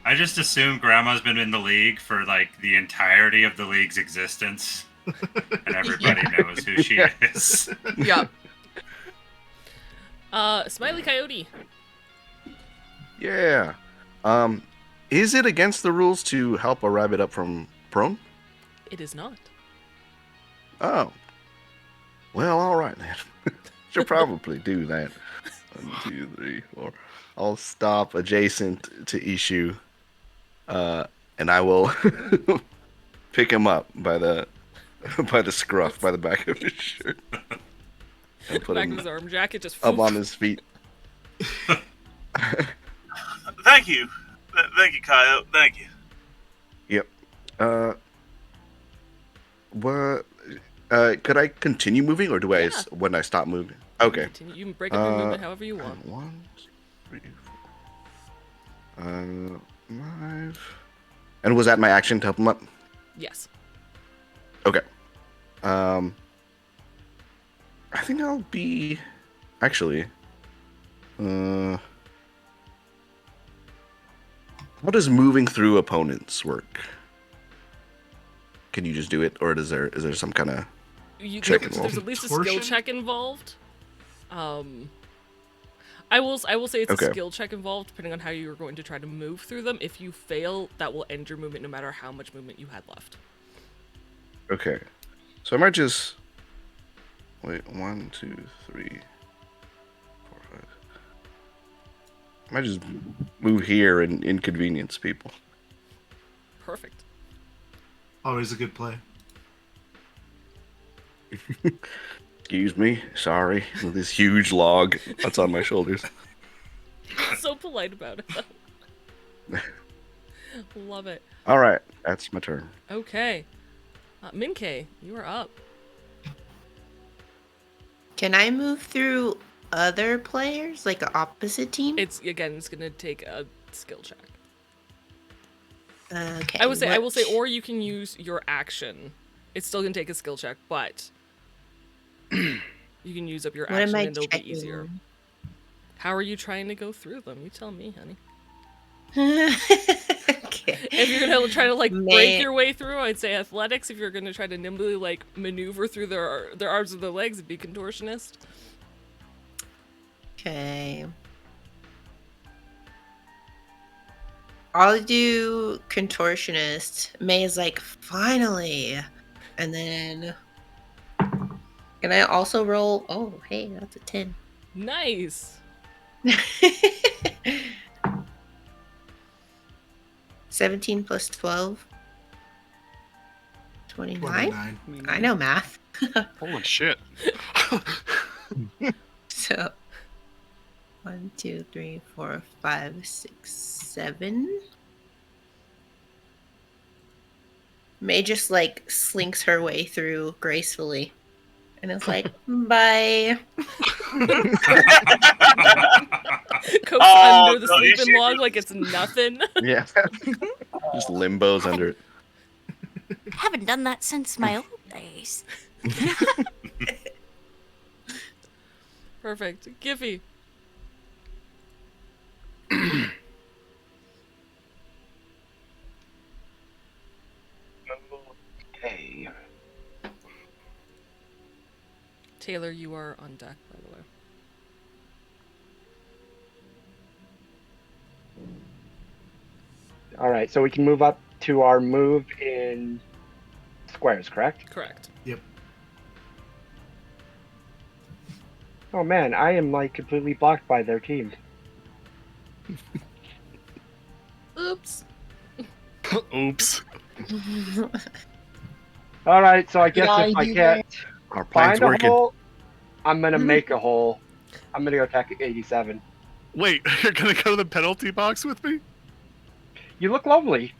I just assume Grandma's been in the league for like the entirety of the league's existence, and everybody knows who she is. Yup. Smiley Coyote. Yeah. Is it against the rules to help a rabbit up from prone? It is not. Oh. Well, all right then. Should probably do that. 1, 2, 3, 4. I'll stop adjacent to Eshu, and I will pick him up by the scruff, by the back of his shirt, and put Back him of his arm jacket just up on his feet. Thank you. Thank you, Coyote. Thank you. Yep. What? Could I continue moving, or do I Yeah. when I stop moving? Okay. Continue. You can break up your movement however you want. 1, 2, 3, 4. 5. And was that my action to help him up? Yes. Okay. I think I'll be actually. How does moving through opponents work? can you just do it, or is there some kind of There's involved? at least a skill Torsion? check involved. I will say it's Okay. a skill check involved, depending on how you're going to try to move through them. If you fail, that will end your movement, no matter how much movement you had left. Okay, so I might just wait. 1, 2, 3, 4, 5. I might just move here and inconvenience people. Perfect. Always a good play. Excuse me, sorry. With this huge log that's on my shoulders. So polite about it. Love it. All right, that's my turn. Okay. Minkei, you are up. Can I move through other players, like an opposite team? It's gonna take a skill check. Okay. I will say, which- or you can use your action. It's still gonna take a skill check, but you can use up your What am action I and it'll be checking? easier. How are you trying to go through them? You tell me, honey. Okay. If you're gonna try to break Man. your way through, I'd say athletics. If you're gonna try to nimbly maneuver through their arms or their legs, it'd be contortionist. Okay. I'll do contortionist. May is like, finally. And then can I also roll? Oh, hey, that's a 10. Nice. 17 plus 12. 29? 29. I know math. Holy shit. So 1, 2, 3, 4, 5, 6, 7. May just slinks her way through gracefully. And it's like, bye. Coats Oh, under the no, you sleeping should- log like it's nothing. Yeah. Just limbos under it. I haven't done that since my old days. Perfect. Giffy. Okay. Taylor, you are on deck, by the way. All right, so we can move up to our move in squares, correct? Correct. Yep. Oh man, I am completely blocked by their team. Oops. Oops. All right, so I guess Did if I I do can't Our plan's find a working. hole, I'm gonna make a hole. I'm gonna go attack 87. Wait, you're gonna go to the penalty box with me? You look lovely.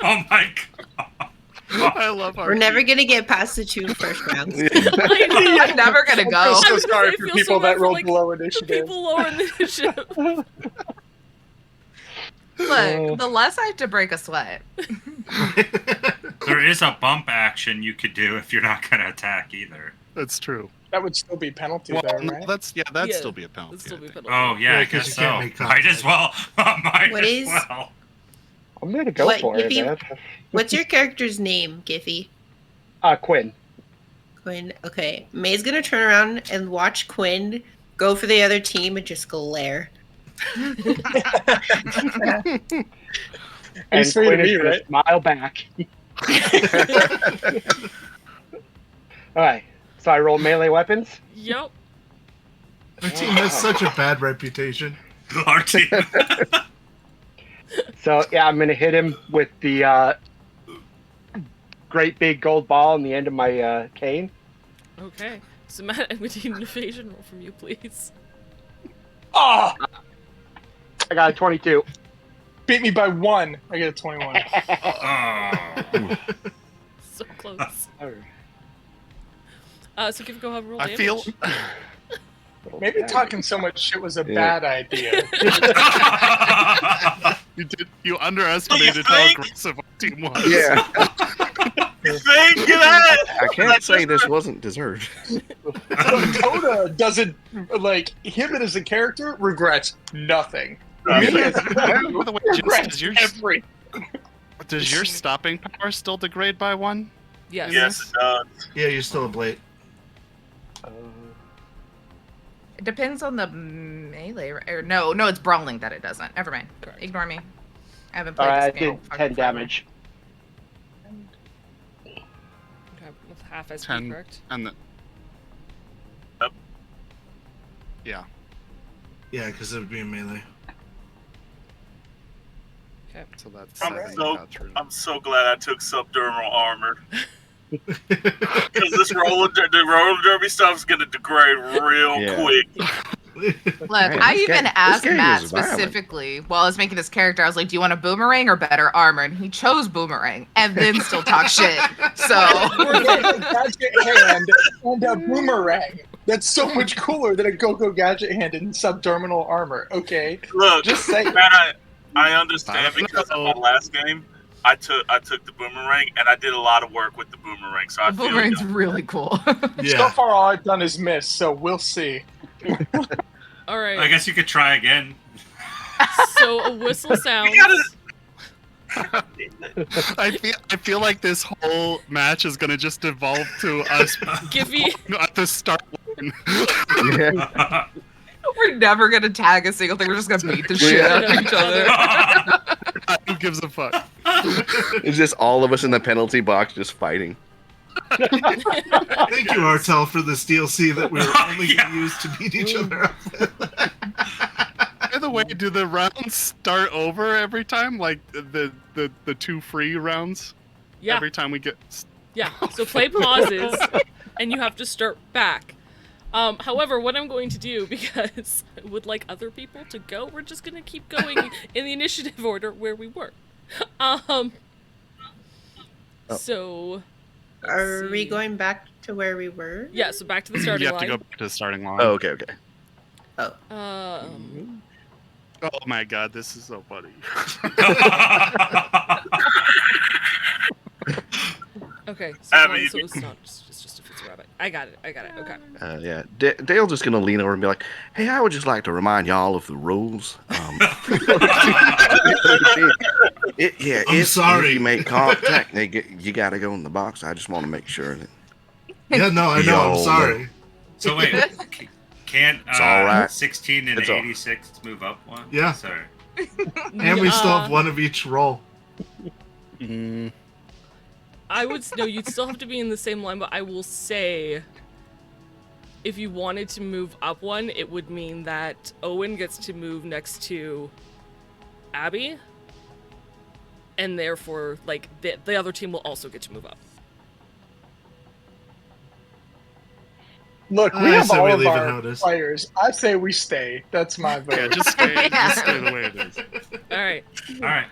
Oh my god. I love our We're never team. going to get past the 2 first rounds. I'm never gonna I go. feel so was gonna sorry say, for feel people so bad that for, rolled below For initiative. people lower in the initiative. Look, the less I have to break a sweat. There is a bump action you could do if you're not gonna attack either. That's true. That would still be penalty Well, there, right? that'd Yeah, still be a penalty. It'd still I be think. penalty. Oh yeah, I 'cause guess you can't so. make Might as well. Might What as is- well. I'm gonna go What, for it, if you- man. What's your character's name, Giffy? Quinn. Quinn. Okay. May's going to turn around and watch Quinn go for the other team and just glare. And He's free Quinn to is be, gonna right? smile back. All right, so I roll melee weapons. Yep. Our team has such a bad reputation. Our team. So yeah, I'm gonna hit him with the great big gold ball on the end of my cane. Okay. So Matt, I would need an evasion roll from you, please. Ah, I got a 22. beat me by 1. I get a 21. Oh. So close. So give go ahead and roll I damage. feel Maybe talking so much shit was a Yeah. bad idea. you underestimated how think? aggressive our team was. Yeah. Thank you, that. I can't say this wasn't deserved. Coda doesn't, him as a character regrets nothing. Me as By the way, just regrets as you're every. Does your stopping power still degrade by 1? Yes. Yes, it does. Yeah, you're still a blade. It depends on the melee. Or no, it's brawling that it doesn't. Never mind. Correct. Ignore me. I haven't All played right, I this game. did 10 damage. Okay, with half SP, 10. correct? And the... Yep. Yeah. Yeah, because it would be a melee. Okay. So that's I'm 7. so- got through. I'm so glad I took subdermal armor. Because the roller derby stuff's gonna degrade real Yeah. quick. Look, Man, I this even game- asked this game Matt is violent. specifically while I was making this character. I was like, "Do you want a boomerang or better armor?" And he chose boomerang, and then still talk shit. So Gadget hand and a boomerang. That's so much cooler than a Go-Go Gadget hand in subdermal armor. Okay, Look, just say. man, I understand I because of know. my last game. I took the boomerang and I did a lot of work with the boomerang. So I the feel boomerang's you. really cool. So Yeah. far, all I've done is miss. So we'll see. All right. I guess you could try again. So a whistle sounds. I feel like this whole match is gonna just evolve to us Giphy. at the start line. Yeah. We're never gonna tag a single thing. We're just gonna beat the shit out of each other. Who gives a fuck? It's just all of us in the penalty box just fighting. Thank you, Artel, for this DLC that we were only Yeah. going to use to beat each other up. By the way, do the rounds start over every time? Like the 2 free rounds? Yeah. Every time we get... Yeah. So play pauses, and you have to start back. However, what I'm going to do, because I would like other people to go, we're just going to keep going in the initiative order where we were. So... Are we see. going back to where we were? Yeah, so back to the You starting have to line. go back to the starting line. Oh, okay. Oh my god, this is so funny. Okay, so, Abby, so it's not just a Fitz rabbit. I got it. Okay. Yeah. Dale's just gonna lean over and be like, "Hey, I would just like to remind y'all of the rules. I'm sorry. If you make contact, you gotta go in the box. I just want to make sure that Yeah, no, I know. I'm sorry. So wait, can't It's all right. 16 and It's all- 86 move up one? Yeah. Sorry. And we still have one of each roll. I would no. You'd still have to be in the same line, but I will say, if you wanted to move up one, it would mean that Owen gets to move next to Abby, and therefore, like the other team will also get to move up. Look, we I have say all we of leave it our how it is. players. I say we stay. That's my vote. Yeah, just stay the way it is. All right. All right.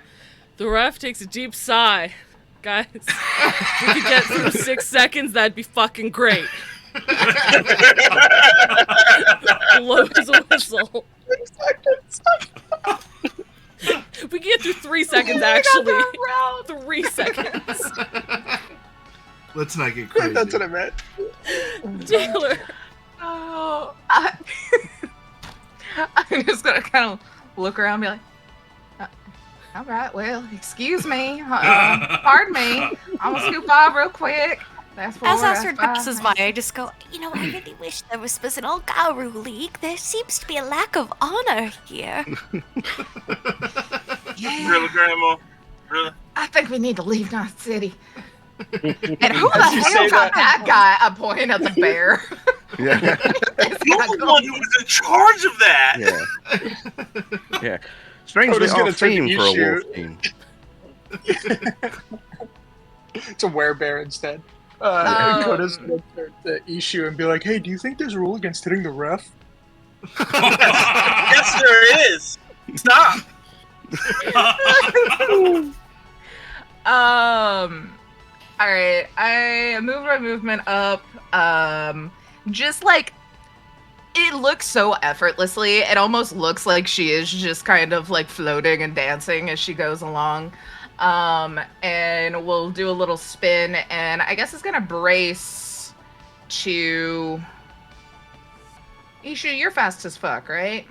The ref takes a deep sigh. Guys, if we could get through 6 seconds, that'd be fucking great. Blows a whistle. If we can get through 3 seconds, actually. 3 seconds. Let's not get crazy. That's what I meant. Taylor. Oh, I'm just gonna kind of look around and be like, all right, well, excuse me. Pardon me. I'm gonna scoop by real quick. That's As Astrid passes by, I just go, I really wish there was an Olgaru League. There seems to be a lack of honor here. Yeah, Really, Grandma? Really? I think we need to leave Night City. And who the As you hell say got that- that guy? I point at the bear. Yeah. You're the one who was in charge of that! Yeah. Yeah. Strangely Coda's gonna off turn to theme for a Eshu. wolf team. It's a werebear instead. Koda's gonna turn to Eshu and be like, "Hey, do you think there's a rule against hitting the ref?" Yes, there is! Stop! All right. I move my movement up. Just like it looks so effortlessly. It almost looks like she is just kind of like floating and dancing as she goes along. And we'll do a little spin, and I guess it's gonna brace to. Eshu, you're fast as fuck, right?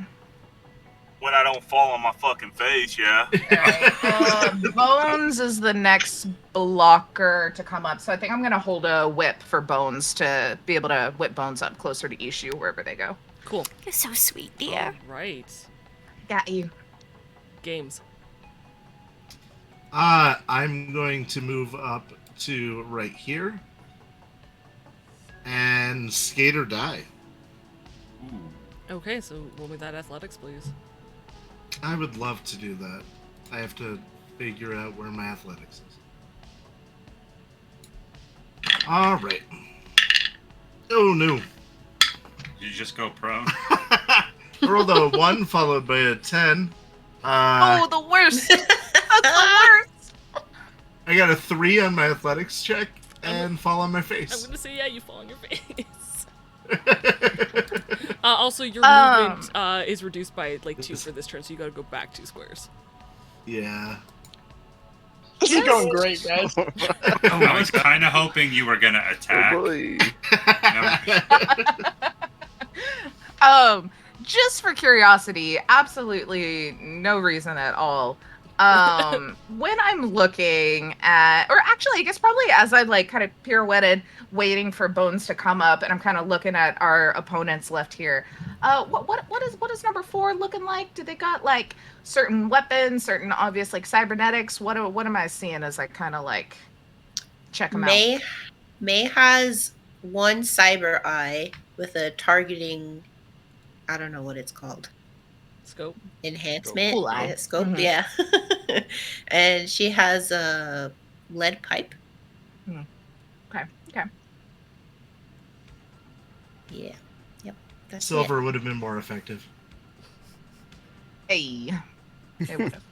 when I don't fall on my fucking face, yeah. Bones is the next blocker to come up, so I think I'm gonna hold a whip for Bones to be able to whip Bones up closer to Eshu wherever they go. Cool. You're so sweet, dear. All right. Got you. Games. I'm going to move up to right here and skate or die. Okay, so roll me that athletics, please. I would love to do that. I have to figure out where my athletics is. All right. Oh no. You just go prone. I rolled a 1 followed by a 10. Oh, the worst. That's the worst. I got a 3 on my athletics check and fall on my I'm face. gonna say, yeah, you fall on your face. Also, your movement is reduced by like 2 for this turn, so you gotta go back 2 squares. Yeah. This is going great, guys. I was kind of hoping you were gonna attack. Just for curiosity, absolutely no reason at all. When I'm looking at, or actually, I guess probably as I like kind of pirouetted, waiting for Bones to come up, and I'm kind of looking at our opponents left here. What is number 4 looking like? Do they got like certain weapons, certain obvious like cybernetics? What am I seeing as I kind of like check them out? May has one cyber eye with a targeting. I don't know what it's called. Scope. Enhancement. Cool eye. Scope. Mhm. Yeah. And she has a lead pipe. Okay. Yeah. Yep. That's Silver would have been more effective. Hey. It would have.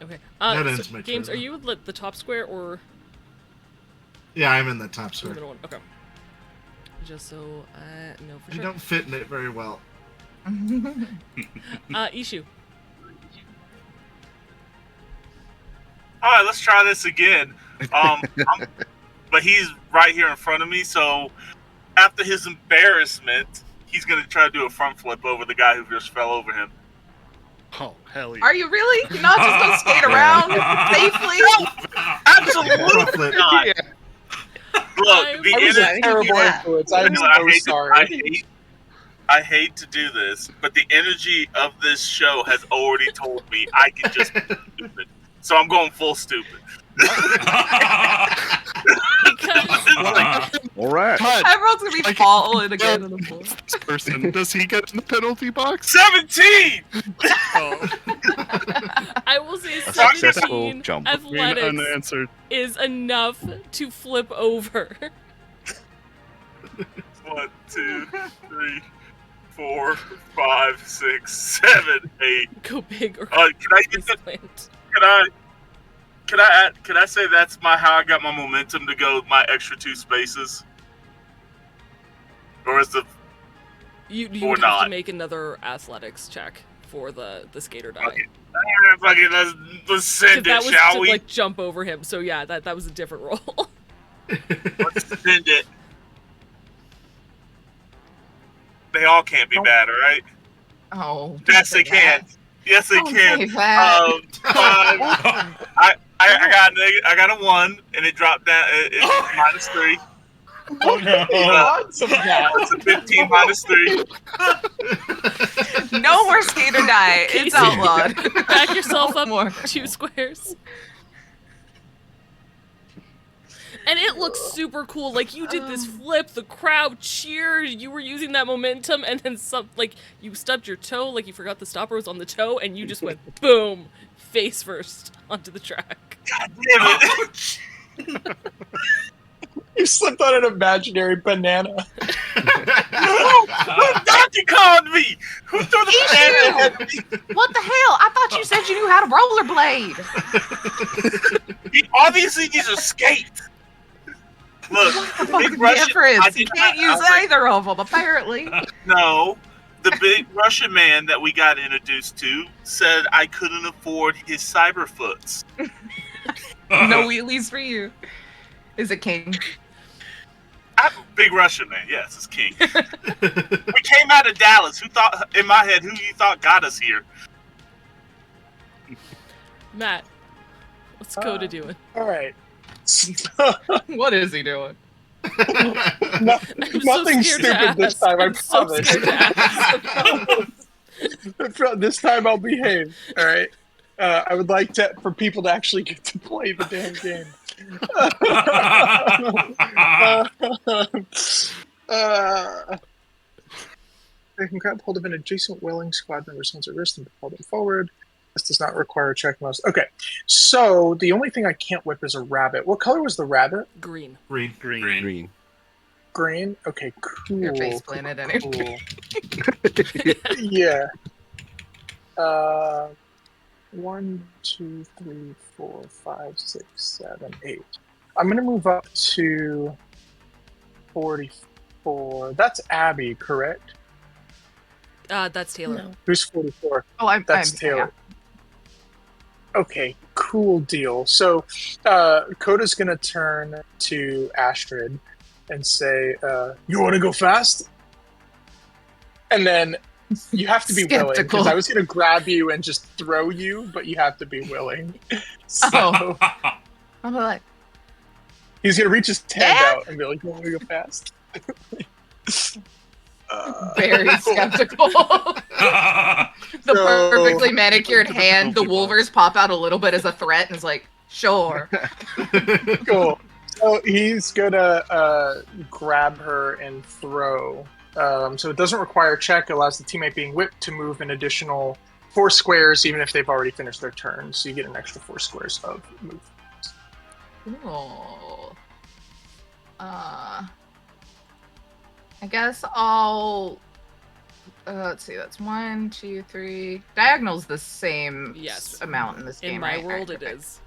Okay. That So, ends my Games, turn. are you at the top square or Yeah, I'm in the top the square. middle one? Okay. Just so I know for I sure. don't fit in it very well. Eshu. All right, let's try this again. But he's right here in front of me, so after his embarrassment, he's gonna try to do a front flip over the guy who just fell over him. Oh, hell yeah. Are you really? You're not just gonna skate around safely? Absolutely not. Look, the I was a energy. terrible influence. I'm so sorry. I hate to do this, but the energy of this show has already told me I can just be stupid. So I'm going full stupid. All right. But Everyone's gonna be falling again in the floor. this person, does he get in the penalty box? 17! Oh, I will say A successful 17 jump. athletics unanswered. is enough to flip over. 1, 2, 3, 4, 5, 6, 7, 8. Go big or Can I get the, plant. Can I say that's how I got my momentum to go my extra 2 spaces? Or is the You or would have not? to make another athletics check for the skater die. Okay. Fucking let's send That it, was shall to we? like jump over him. So yeah, that was a different roll. Let's send it. They all can't be bad, all right? Oh. Yes, they can. Yes, they Don't can. say that. I got a 1, and it dropped down. It's -3. Oh no! It's a 15 -3. No more skater die. It's outlawed. Back yourself No up more. 2 squares. And it looks super cool. Like you did this flip, the crowd cheered. You were using that momentum, and then you stubbed your toe, like you forgot the stopper was on the toe, and you just went boom, face first onto the track. God damn it! You slipped on an imaginary banana. Who Donkey Konged me? Who threw the banana at me? What the hell? I thought you said you knew how to rollerblade. He obviously needs to skate. Look, the big Russian. Difference. You can't use either of them, apparently. No, the big Russian man that we got introduced to said I couldn't afford his cyberfoots. No wheelies for you. Is it King? I'm a big Russian man. Yes, it's King. We came out of Dallas. Who thought, in my head, who you thought got us here? Matt, what's Coda doing? All right. What is he doing? Nothing stupid this time, I so promise. scared to ask. This time I'll behave. All right. I would like for people to actually get to play the damn game. They can grab hold of an adjacent willing squad member's hands or wrist and pull them forward. This does not require a check most. Okay, so the only thing I can't whip is a rabbit. What color was the rabbit? Green. Green. Green. Okay, cool. Your face planted anyway. Cool. Yeah. 1, 2, 3, 4, 5, 6, 7, 8. I'm gonna move up to 44. That's Abby, correct? That's Taylor. No. Who's 44? Oh, That's I'm Taylor. Okay, cool deal. So, Koda's gonna turn to Astrid and say, "You want to go fast?" And then you have to be willing, because I was gonna grab you and just throw you, but you have to be willing. So I'm like, he's gonna reach his hand out and be like, "You want to go fast?" very skeptical. The perfectly manicured hand, the Wolvers pop out a little bit as a threat, and is like, sure. Cool. So he's gonna grab her and throw. So it doesn't require a check. It allows the teammate being whipped to move an additional 4 squares, even if they've already finished their turn. So you get an extra 4 squares of move. Cool. I guess I'll. Let's see. That's 1, 2, 3. Diagonal's the same amount in this game. In my right? world, Okay. it is.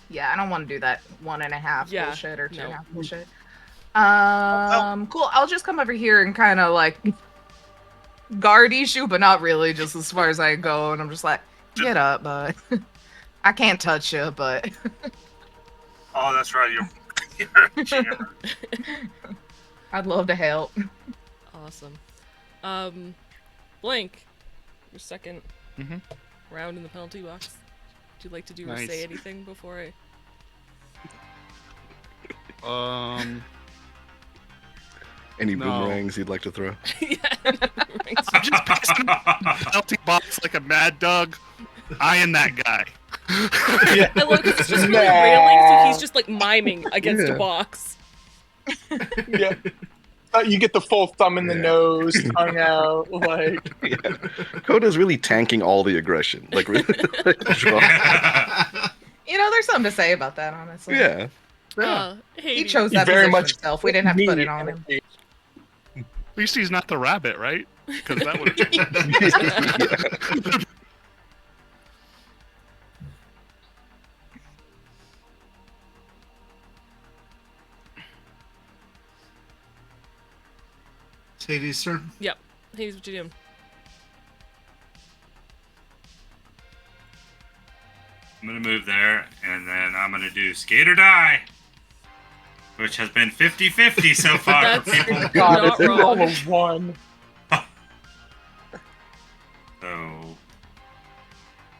Yeah, I don't want to do that 1.5 Yeah, bullshit or 2.5 no. bullshit. Cool. I'll just come over here and kind of like guard Eshu, but not really. Just as far as I go, and I'm just like, get up, bud. I can't touch you, but. Oh, that's right. You're I'd love to help. Awesome. Blank, your second round in the penalty box. Would you like to do or say anything before I? Any boomerangs you'd like to throw? I'm just pissing penalty box like a mad dog, eyeing that guy. I love because it's just really railing, so he's just like miming against a box. Yeah. You get the full thumb in the nose, tongue out, like. Yeah. Koda's really tanking all the aggression. Like, really. You know, there's something to say about that, honestly. Yeah. He chose that very position much himself. We didn't have to put it on him. At least he's not the rabbit, right? Because that would. Hades' turn. Yep. Hades, what you doing? I'm gonna move there, and then I'm gonna do skate or die, which has been 50-50 so far for people. God, Not it's wrong. all of one. So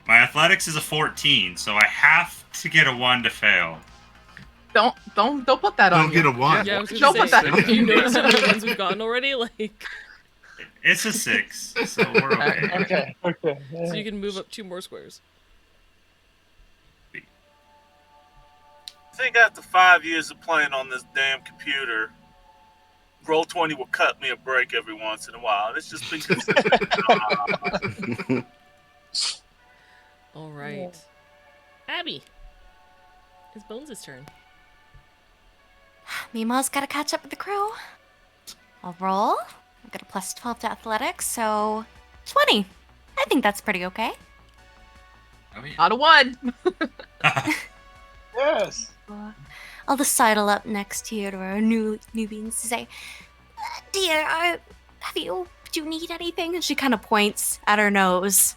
my athletics is a 14, so I have to get a 1 to fail. Don't put that on. Don't get a 1. Yeah, I was gonna Don't say, put that on. you notice some of the ones we've gotten already? Like, It's a 6, so we're okay. Okay. so you can move up 2 more squares. I think after 5 years of playing on this damn computer, Roll20 will cut me a break every once in a while. It's just been consistent. All right. Abby. It's Bones' turn. Mima's gotta catch up with the crew. I'll roll. I got a plus 12 to athletics, so 20. I think that's pretty okay. Oh, yeah. Not a 1. Yes. I'll just sidle up next to you to our newbies to say, dear, do you need anything? And she kind of points at her nose.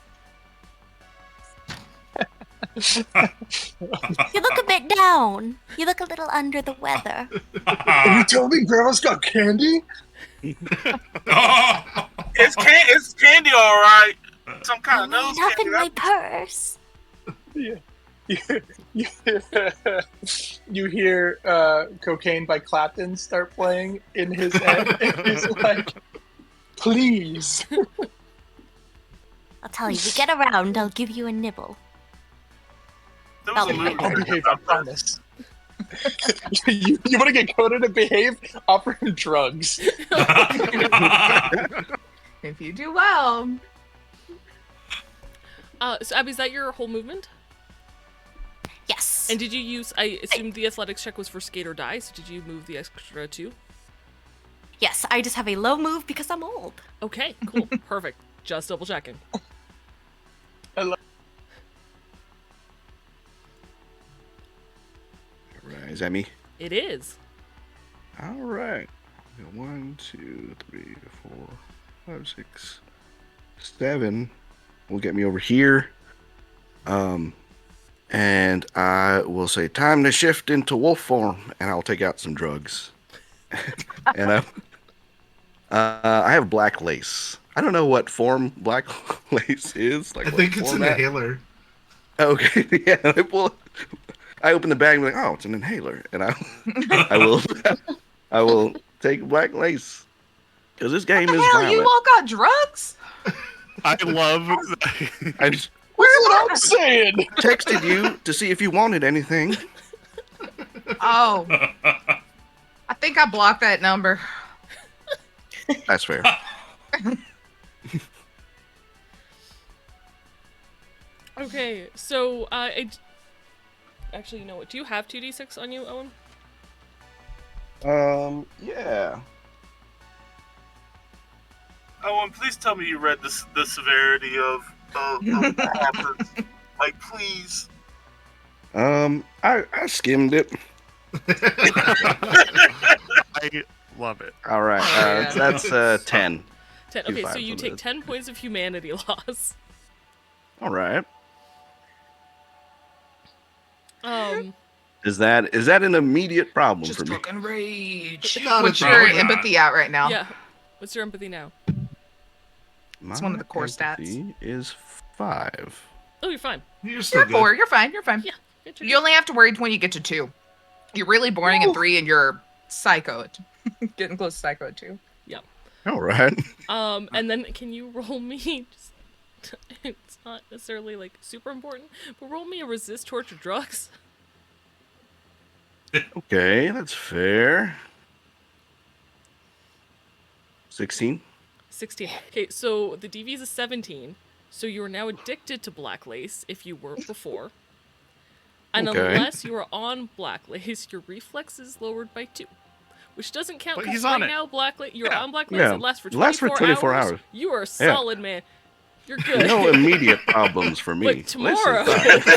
You look a bit down. You look a little under the weather. Are you telling me Grandma's got candy? It's candy, all right. Some kind of nose Up candy. in my purse. Yeah. You hear Cocaine by Clapton start playing in his head, and he's like, please. I'll tell you, we get around, I'll give you a nibble. There was a I'll movie. I'll behave, I promise. You want to get Coda to behave? Offer him drugs. If you do well. So Abby, is that your whole movement? Yes. And did you use? I assumed the athletics check was for skate or die. So did you move the extra 2? Yes, I just have a low move because I'm old. Okay, cool, perfect. Just double checking. Right, is that me? It is. All right. 1, 2, 3, 4, 5, 6, 7 will get me over here. And I will say, time to shift into wolf form, and I'll take out some drugs. And I have black lace. I don't know what form black lace is. Like, I what think it's an format. inhaler. Okay, yeah. I open the bag and be like, oh, it's an inhaler, and I will take black lace because this game What the is hell? violent. You all got drugs? I love. I just What's what I'm saying? texted you to see if you wanted anything. Oh. I think I blocked that number. That's fair. Okay, so actually, you know what? Do you have 2d6 on you, Owen? Yeah. Owen, please tell me you read the severity of what happens. Like, please. I skimmed it. I love it. All right, Yeah. that's 10. 10. Two Okay, so fives you on take this. 10 points of humanity loss. All right. Is that an immediate problem Just for me? fucking rage. Not What's a your problem. empathy at right now? Yeah. What's your empathy now? It's one of the core stats. empathy is 5. Oh, you're fine. You're still You're good. 4. You're fine. You're fine. Yeah. Good to You only have to worry when you get to 2. You're really boring at 3, and you're psycho. Getting close to psycho at 2. All right. And then can you roll me? Just, it's not necessarily like super important, but roll me a resist torture drugs. Okay, that's fair. 16. 16. Okay, so the DV is a 17, so you are now addicted to black lace if you weren't before. And Okay. unless you are on black lace, your reflex is lowered by 2. Which doesn't count But 'cause he's right on it. now you're Yeah. on black lace, Yeah. it lasts for It lasts for 24 24 hours. You are solid, man. You're good. No immediate problems for me. But tomorrow This is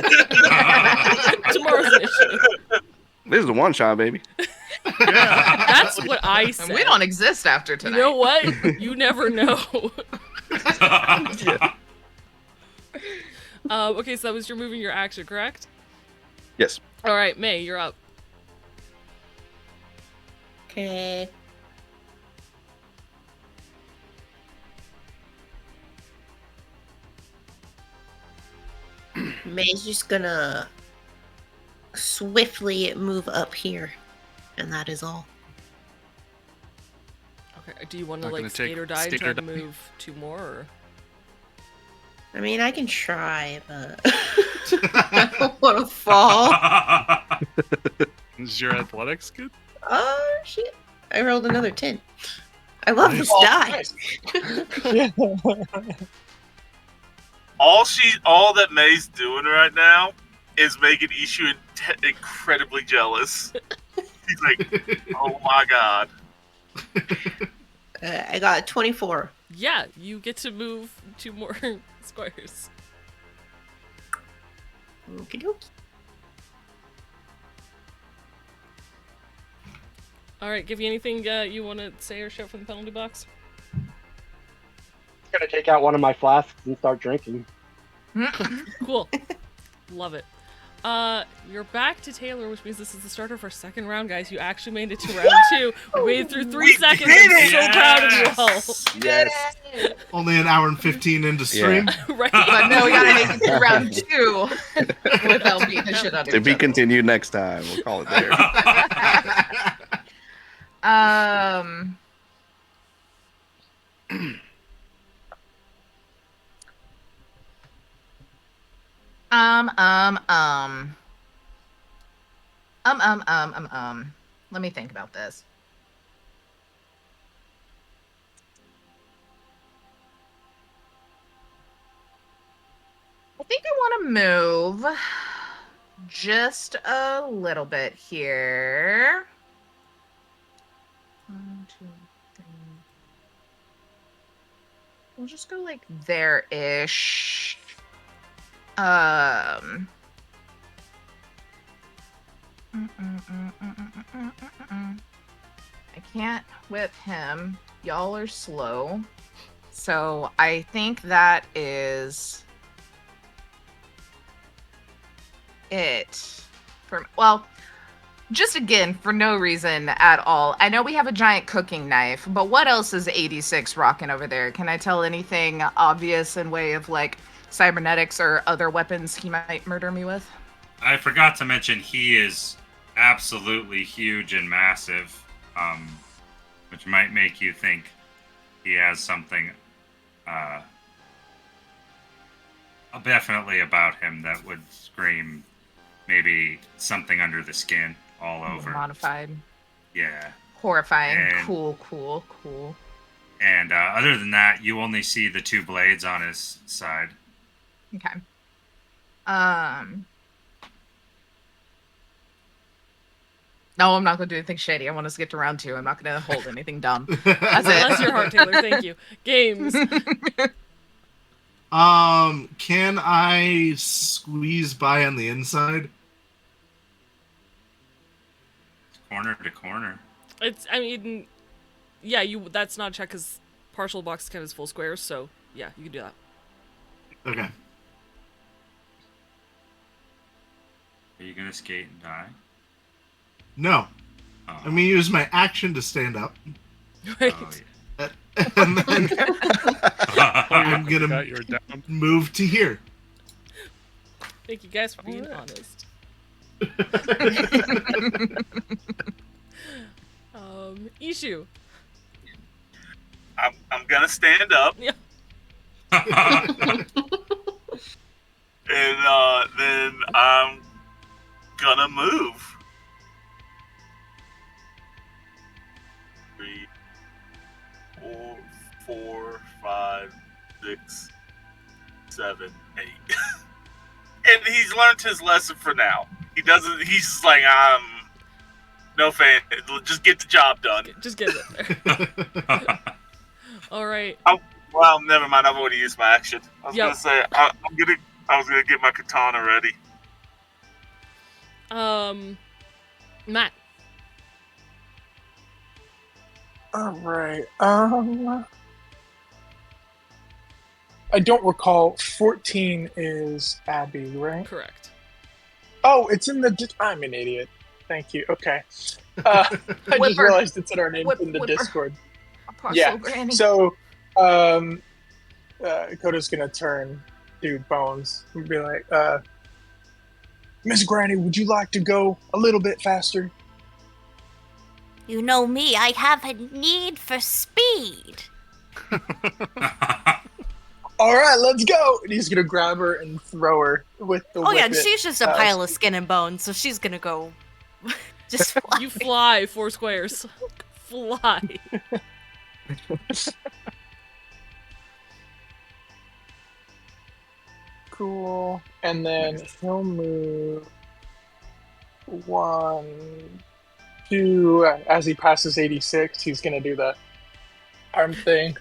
fine. tomorrow's an issue. This is the one shot, baby. That's what I said. And we don't exist after You tonight. know what? You never know. Okay, so that was your moving your action, correct? Yes. All right, May, you're up. Okay. May's just gonna swiftly move up here, and that is all. Okay, do you want to Not like gonna skate take or die and skate try or to die. move 2 more? Or? I mean, I can try, but I don't want to fall. Is your athletics good? Oh shit! I rolled another 10. I love this Oh, die. nice. Yeah. All that May's doing right now is making Eshu incredibly jealous. He's like, oh my god. I got 24. Yeah, you get to move 2 more squares. Okie dokie. All right, give you anything you want to say or shout from the penalty box? I'm gonna take out one of my flasks and start drinking. Cool. Love it. You're back to Taylor, which means this is the start of our second round, guys. You actually made it to round 2. We made it through 3 seconds. I'm so proud of you all. Yes. Only an hour and 15 into stream. Right. But no, we gotta make it to round 2 without beating the shit out of To each be other. continued next time. We'll call it there. Let me think about this. I think I want to move just a little bit here. 1, 2, 3. We'll just go like there-ish. I can't whip him. Y'all are slow. So I think that is it. Well, just again, for no reason at all. I know we have a giant cooking knife, but what else is 86 rocking over there? Can I tell anything obvious in way of like cybernetics or other weapons he might murder me with? I forgot to mention he is absolutely huge and massive, which might make you think he has something definitely about him that would scream maybe something under the skin all over. Modified. Yeah. Horrifying. And- Cool. And other than that, you only see the 2 blades on his side. Okay. No, I'm not going to do anything shady. I want us to get to round 2. I'm not going to hold anything dumb. That's Bless it. your heart, Taylor. Thank you. Games. Can I squeeze by on the inside? Corner to corner. I mean, yeah, that's not a check because partial box count is full squares, so yeah, you can do that. Okay. Are you going to skate and die? No. Oh. I'm going to use my action to stand up. Right. Oh, And then I'm going Forgot to you were down. move to here. Thank you guys for being honest. Eshu. I'm gonna stand up. Yeah. And then I'm gonna move. 3, 4, 5, 6, 7, 8. And he's learned his lesson for now. He doesn't. He's just like, no fan. Just get the job done. Just get it there. All right. Well, never mind. I've already used my action. I was Yep. gonna say I was gonna get my katana ready. Matt. All right. I don't recall. 14 is Abby, right? Correct. Oh, it's in the. I'm an idiot. Thank you. Okay. I just Whipper. realized it's in our name in the Whipper. Discord. Partial Yeah. granny. So, Koda's gonna turn to Bones and be like, Miss Granny, would you like to go a little bit faster? You know me, I have a need for speed. All right, let's go. And he's gonna grab her and throw her with the. Oh yeah, whip and it. she's just a pile of skin and bones, so she's gonna go just fly. You fly 4 squares. Fly. Cool. And then he'll move 1, 2. As he passes 86, he's gonna do the arm thing.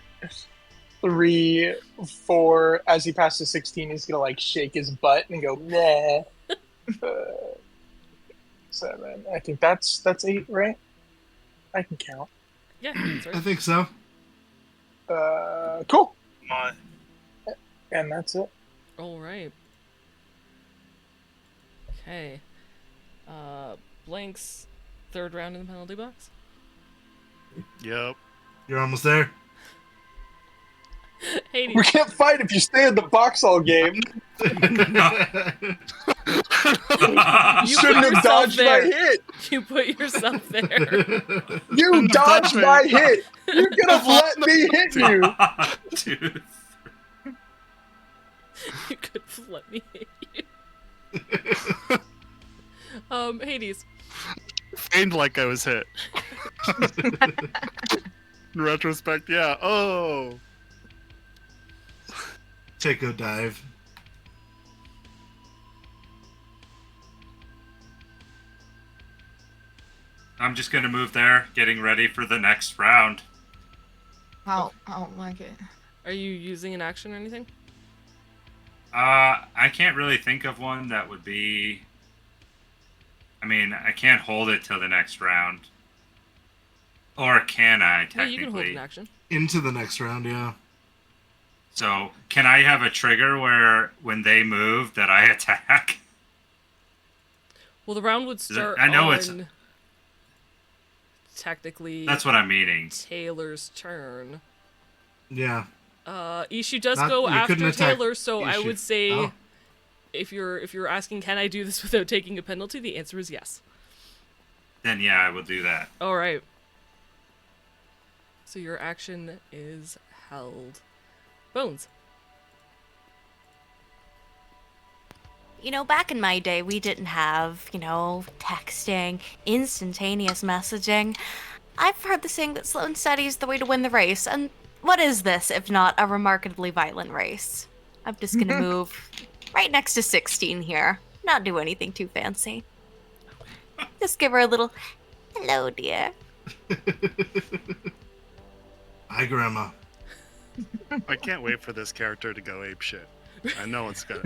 3, 4. As he passes 16, he's gonna like shake his butt and go meh. 7. I think that's 8, right? I can count. Yeah, that's I right. think so. Cool. My And that's it. All right. Okay. Blank's third round in the penalty box. Yep. You're almost there. Hades. We can't fight if you stay in the box all game. You Shouldn't put have yourself dodged there. my hit. You put yourself there. You dodged my hit. You could have let me hit you. Dude. You could have let me hit you. Hades. Feigned like I was hit. In retrospect, yeah. Oh. Take a dive. I'm just gonna move there, getting ready for the next round. I don't like it. Are you using an action or anything? I can't really think of one that would be. I mean, I can't hold it till the next round. Or can I, Yeah, technically? you can hold an action. Into the next round, yeah. So, can I have a trigger where when they move that I attack? Well, the round would start I know on it's- technically That's what I'm meaning. Taylor's turn. Yeah. Ishu does Not- go you after couldn't attack Taylor, so I Ishu. would say Oh. if you're asking can I do this without taking a penalty, the answer is yes. Then yeah, I will do that. All right. So your action is held. Bones. You know, back in my day, we didn't have, texting, instantaneous messaging. I've heard the saying that slow and steady is the way to win the race, and what is this if not a remarkably violent race? I'm just gonna move right next to 16 here. Not do anything too fancy. Just give her a little, hello, dear. Hi, Grandma. I can't wait for this character to go ape shit. I know it's gonna.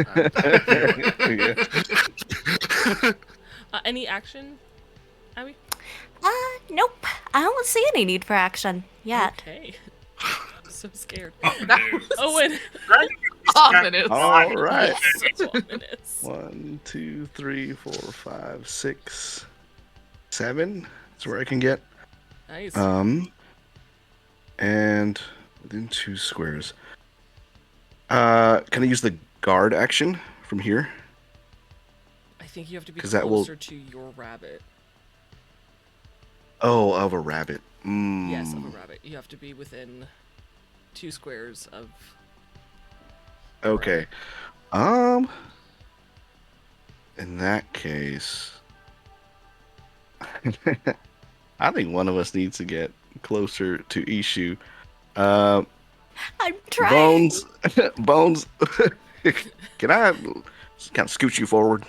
Any action, Abby? Nope. I don't see any need for action yet. Okay. I'm so scared. Dude. Owen. Ominous. All right. So ominous. 1, 2, 3, 4, 5, 6, 7. That's where I can get. Nice. And within 2 squares. Can I use the guard action from here? I think you have to be 'cause that will- closer to your rabbit. Oh, of a rabbit. Yes, of a rabbit. You have to be within 2 squares of. Okay. In that case, I think one of us needs to get closer to Eshu. I'm trying. Bones. Can I kind of scoot you forward?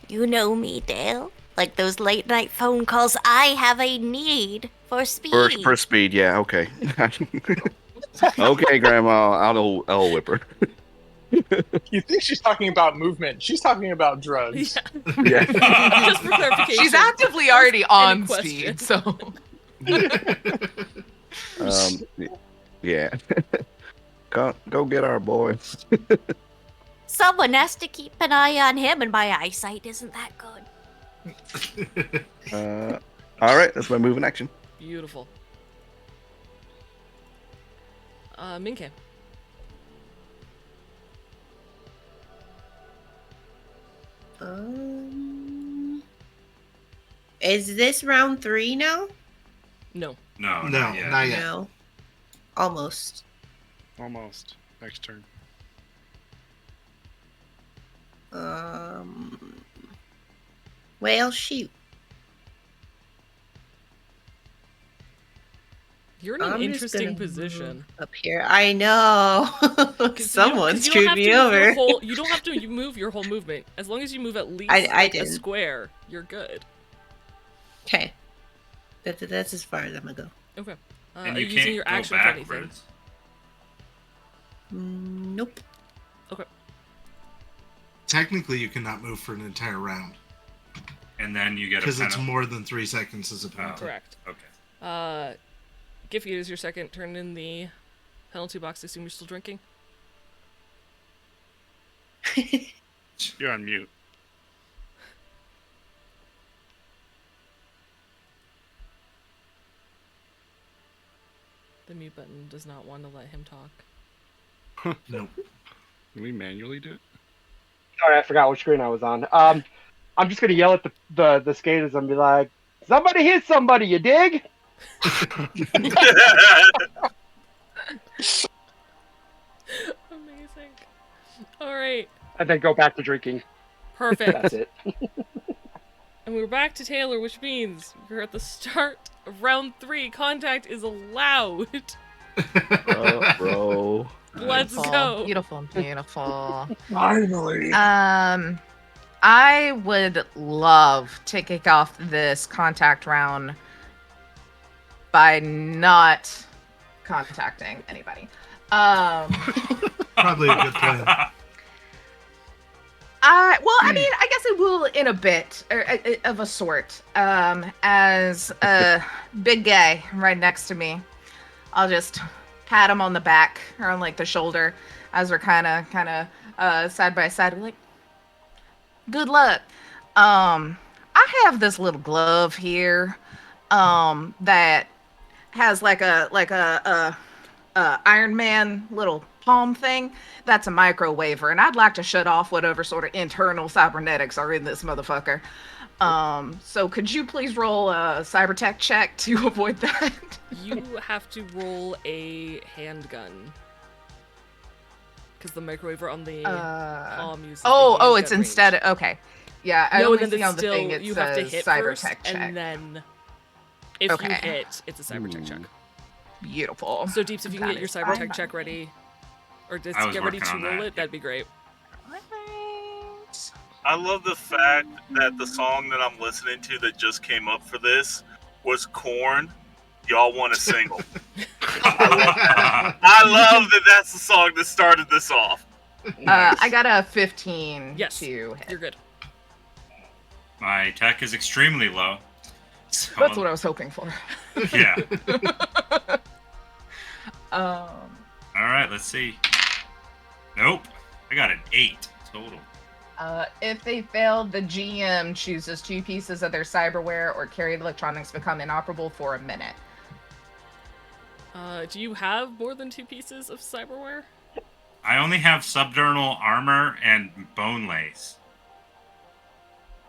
You know me, Dale. Like those late night phone calls, I have a need for speed. For speed, yeah. Okay. Okay, Grandma. I'll whip her. You think she's talking about movement? She's talking about drugs. Yeah. Just for clarification. She's actively already on question. speed, so. Yeah. Go get our boy. Someone has to keep an eye on him, and my eyesight isn't that good. All right, that's my move in action. Beautiful. Minke. Is this round 3 now? No. No, No, not yet. not yet. No. Almost. Almost. Next turn. Well, shoot. You're in an I'm just interesting gonna position. move up here. I know. 'Cause Someone you don't screwed have me to move your over. whole- you don't have to move your whole movement. As long as you move at least I like, a didn't. square, you're good. Okay. That's as far as I'm gonna go. Okay. And are you you using can't your go action for anything? backwards. Nope. Okay. Technically, you cannot move for an entire round And then you get a because it's penalty. more than 3 seconds as a penalty. Correct. Okay. Giffy, it is your second turn in the penalty box. I assume you're still drinking? You're on mute. The mute button does not want to let him talk. No. Can we manually do it? Sorry, I forgot which screen I was on. I'm just gonna yell at the skaters and be like, "Somebody hit somebody, you dig?" Amazing. All right. And then go back to drinking. Perfect. That's it. And we're back to Taylor, which means we're at the start of round 3. Contact is allowed. Bro. Let's Beautiful, go. Beautiful, beautiful. Finally. I would love to kick off this contact round by not contacting anybody. Probably a good plan. I mean, I guess I will in a bit of a sort. As a big guy right next to me, I'll just pat him on the back or on like the shoulder as we're kind of side by side. We're like, good luck. I have this little glove here, that has like a Iron Man little palm thing. That's a microwaver, and I'd like to shut off whatever sort of internal cybernetics are in this motherfucker. So could you please roll a cybertech check to avoid that? You have to roll a handgun. Because the microwaver on the palm uses Oh, the it's handgun instead range. of, okay. Yeah, I No, only and then see on it's the still, thing it you have to says hit cybertech first, check. and then if you Okay. hit, it's a cybertech check. Beautiful. So, Deeps, if you can That get your is cybertech fine. check ready, or just I was get ready working to on roll that. it, that'd be great. I love the fact that the song that I'm listening to that just came up for this was Korn. Y'all want a single? I love that. That's the song that started this off. I got a 15 Yes, to hit. you're good. My tech is extremely low. So, That's what I was hoping for. yeah. Um, All right, let's see. Nope. I got an 8 total. if they fail, the GM chooses 2 pieces of their cyberware or carried electronics become inoperable for a minute. Do you have more than 2 pieces of cyberware? I only have subdermal armor and bone lace.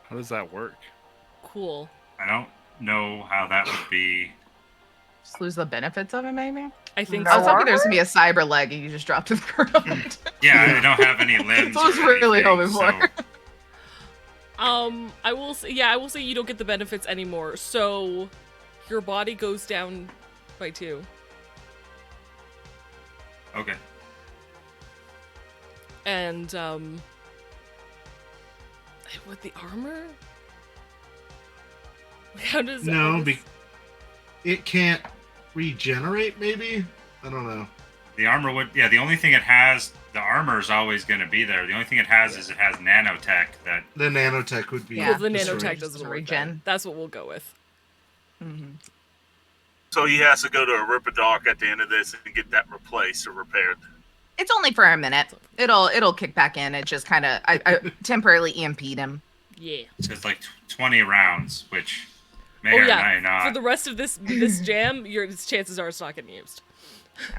How does that work? Cool. I don't know how that would be. Just lose the benefits of it, maybe? I think I was so. hoping there's gonna be a cyber leg and you just dropped to the ground. Yeah, I don't have any limbs. That's what I was or really anything, hoping for. I will say you don't get the benefits anymore. So your body goes down by 2. Okay. And with the armor? How does No, it can't regenerate, maybe? I don't know. The armor would, yeah, the only thing it has, the armor is always going to be there. The only thing it has is it has nanotech that. The nanotech would be. Yeah. Well, the destroyed. nanotech doesn't work. Regen. Then. That's what we'll go with. Mhm. So he has to go to a Ripperdoc at the end of this and get that replaced or repaired. It's only for a minute. It'll kick back in. It just kind of I temporarily EMP'd him. Yeah. So it's like 20 rounds, which may Oh or yeah. may not. For the rest of this jam, your chances are it's not getting used.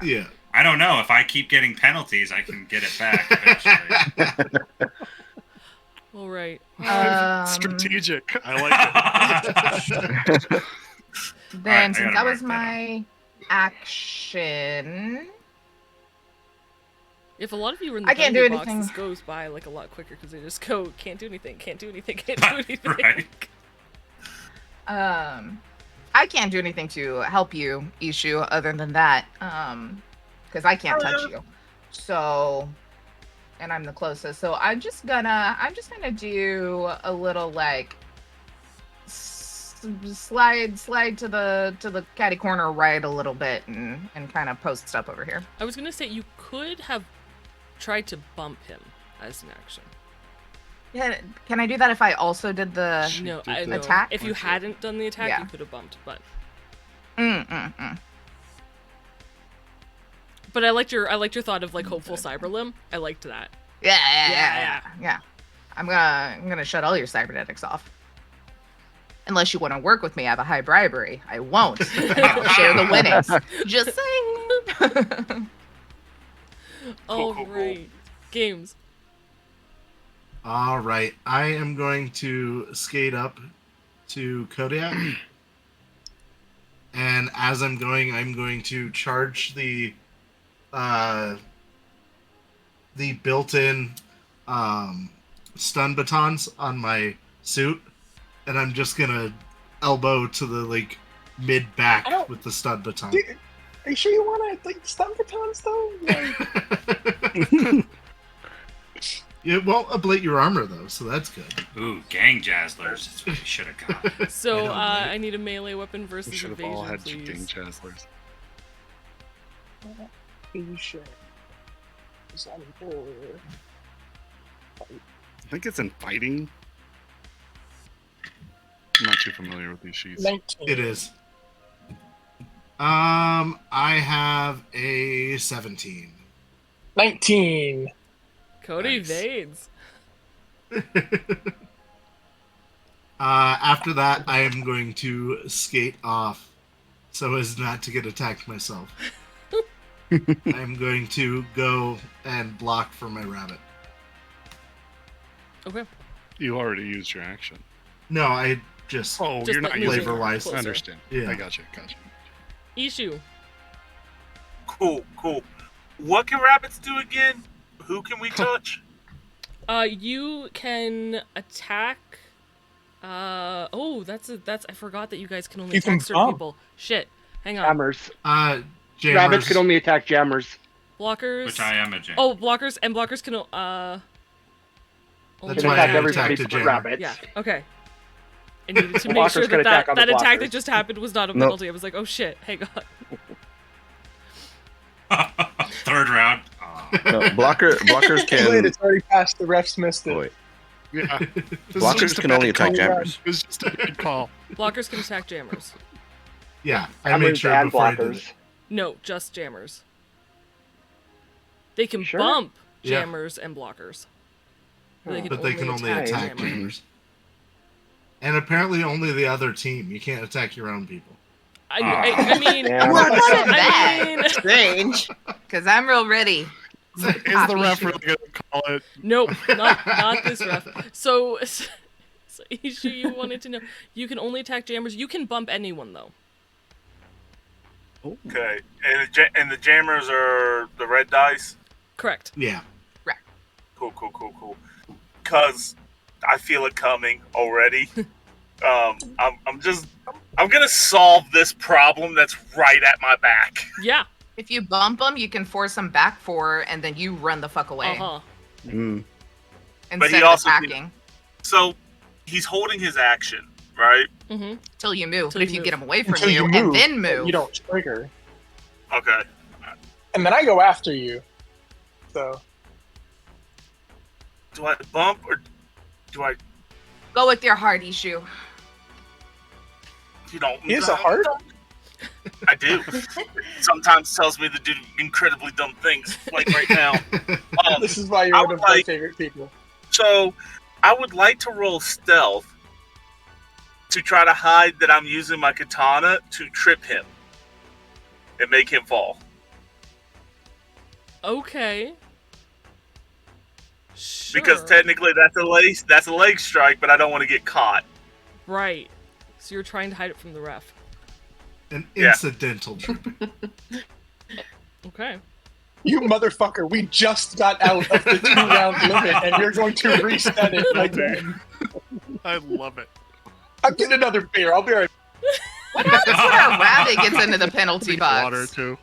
Yeah. I don't know. If I keep getting penalties, I can get it back eventually. All right. Strategic. I like it. Then Alright, I since gotta that was mark that my action, If a lot of you are in the I can't do penalty box, anything. this goes by like a lot quicker because they just go, can't do anything, can't do anything, can't do anything. Right. I can't do anything to help you, Eshu, other than that, because I can't touch you. So, and I'm the closest. So I'm just gonna do a little like slide to the catty corner right a little bit and kind of post up over here. I was gonna say you could have tried to bump him as an action. Yeah, can I do that if I also did the No, did I the know. attack? If you hadn't done the attack, Yeah. you could have bumped, but Mm. I liked your thought of like hopeful cyber limb. I liked that. Yeah. I'm gonna shut all your cybernetics off. Unless you want to work with me, I have a high bribery. I won't. I'll share the winnings. Just saying. All cool. right. Games. All right, I am going to skate up to Koda, and as I'm going to charge the built-in stun batons on my suit, and I'm just gonna elbow to the mid back with the stun baton. Dude, are you sure you want to stun batons though? Like... It won't ablate your armor though, so that's good. Ooh, gang jazzlers. That's what we should have got. So I I need a melee weapon versus We should have evasion, all had please. gang chancellors. Are you sure? Is that important? I think it's in fighting. I'm not too familiar with these sheets. 19. It is. I have a 17. 19. Cody Nice. evades. After that, I am going to skate off so as not to get attacked myself. I'm going to go and block for my rabbit. Okay. You already used your action. No, I just... Oh, Just you're not moving using flavor-wise. I closer. understand. Yeah. I got you. Eshu. Cool. What can rabbits do again? Who can we touch? You can attack. That's I forgot that you guys can only You can attack certain bump. people. Shit. Hang on. Jammers. Jammers. Rabbits can only attack jammers. Blockers. Which I am a jam. Oh, blockers can only That's Can why attack I everybody attacked a but jammer. rabbits. Yeah. Okay. I needed to make Blockers sure can that attack on the attack that blockers. just happened was not a Nope. penalty. I was like, oh shit, hang on. Third round. No, blockers Too late, can. it's already passed. The refs missed it. Wait, Yeah. This is blockers just a can only bad call. attack jammers. It was just a good call. Blockers can attack jammers. Yeah, I Jammers made sure and before I did blockers. it. No, just jammers. They can Sure? bump Yeah. jammers and blockers. But they can only attack attack jammers. jammers. And apparently only the other team. You can't attack your own people. I mean, Yeah. Well, I not that. mean, Strange. Because I'm real ready. Is the ref really going to call it? nope, not this ref. So Ishu, you wanted to know. You can only attack jammers. You can bump anyone though. Okay, and the jammers are the red dice. Correct. Yeah. Cool. Cause I feel it coming already. I'm gonna solve this problem that's right at my back. Yeah. If you bump them, you can force them back 4, and then you run the fuck away Uh-huh. Mm. But instead he of also attacking So he's holding his action, right? Mm-hmm. till you move. Till But if you you move. get them away from Until you and move, then move, You don't trigger. Okay. And then I go after you. So, Do I bump or do I? go with your heart issue. You know, he has a heart? I do. Sometimes tells me to do incredibly dumb things, like right now. This is why you're I one would of my like- favorite people. So I would like to roll stealth to try to hide that I'm using my katana to trip him and make him fall. Okay. Sure. Because technically that's a leg strike, but I don't want to get caught. Right. So you're trying to hide it from the ref. An Yeah. incidental trip. Okay. You motherfucker, we just got out of the 2-round limit and you're going to reset it again. I love it. I'm getting another beer. I'll be right What happens when our rabbit gets into the penalty box? Water too.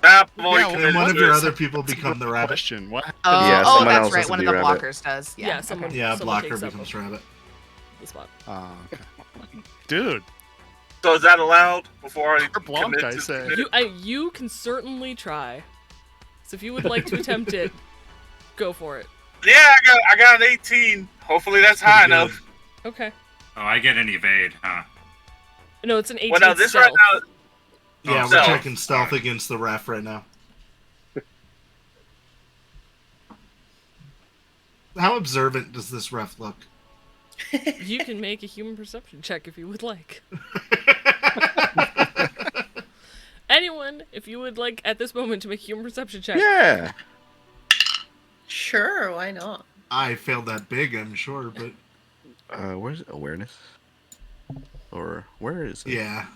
I've already Yeah, committed And one of to your this. other people become the rabbit. Question. What? Oh, Yeah, oh, someone that's else right. has to One of be the rabbit. blockers does. Yeah. Yeah, someone. okay. Yeah, someone blocker takes up becomes rabbit. the spot. Okay. Dude, So is that allowed before I Blanc, commit I to say. You can certainly try. So if you would like to attempt it, go for it. Yeah, I got an 18. Hopefully that's high Pretty good. enough. Okay. Oh, I get an evade, huh? No, it's an 18 Well, now this stealth. right now. Yeah, we're stealth. checking stealth against the ref right now. How observant does this ref look? You can make a human perception check if you would like. Anyone, if you would like at this moment to make a human perception check. Yeah. Sure, why not? I failed that big, I'm sure, but Where's awareness? Or where is it? yeah,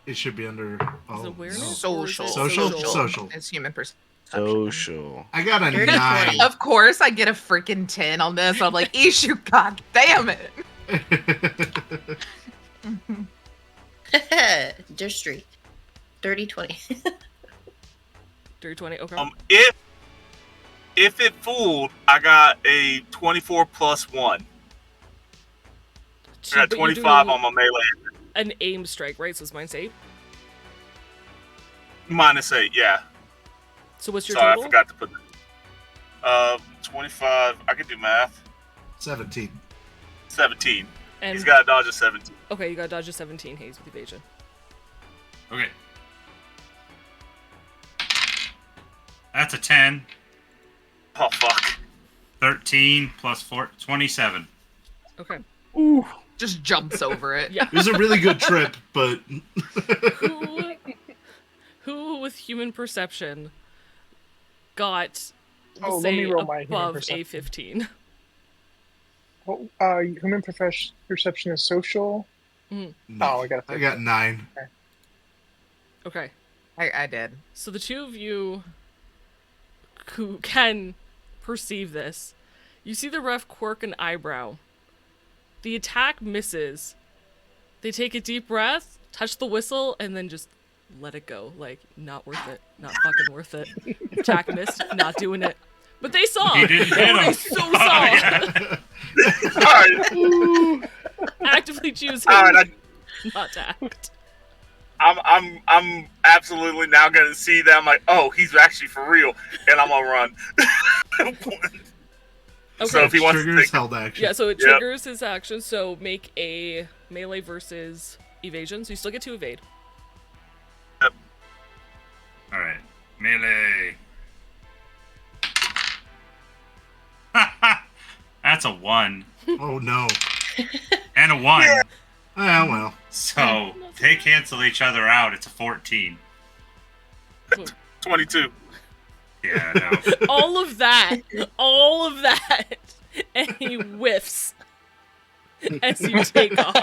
it should be under. Is it awareness? No. or is it Social. It's human perception. Social. I got a Dirty 9. 20. Of course, I get a freaking 10 on this. I'm like, Eshu, god damn it. Just street. 30-20. Dirty 20, okay. If it fooled, I got a 24 plus 1. I got But you're 25 doing on my melee. an aim strike, right? So it's minus 8. -8, yeah. So what's your Sorry, total? I forgot to put that. 25. I can do math. 17. 17. And He's got to dodge a 17. okay, you got dodge a 17 haze with evasion. Okay. That's a 10. Oh, fuck. 13 plus 4, 27. Okay. Just jumps over it. Yeah. It was a really good trip, but Who with human perception got Oh, let say me roll my human above perception. a 15? Oh, human perception is social. Mhm. Oh, I got. I got 9. Okay. I did. So the two of you who can perceive this, you see the ref quirk an eyebrow. The attack misses. They take a deep breath, touch the whistle, and then just let it go. Like, not worth it. Not fucking worth it. Attack missed, not doing it. But they saw. You didn't hit They him. so saw. Alright. Actively choose Alright, not to act. I'm absolutely now gonna see that. I'm like, oh, he's actually for real, and I'm gonna run. Okay. So if he wants to Triggers take, held action. Yeah, so it Yep. triggers his action, so make a melee versus evasion, so you still get to evade. Alright. Melee. That's a 1. Oh no. And a 1. Ah, well. So they cancel each other out. It's a 14. 22. Yeah, no. all of that, and he whiffs as you take off.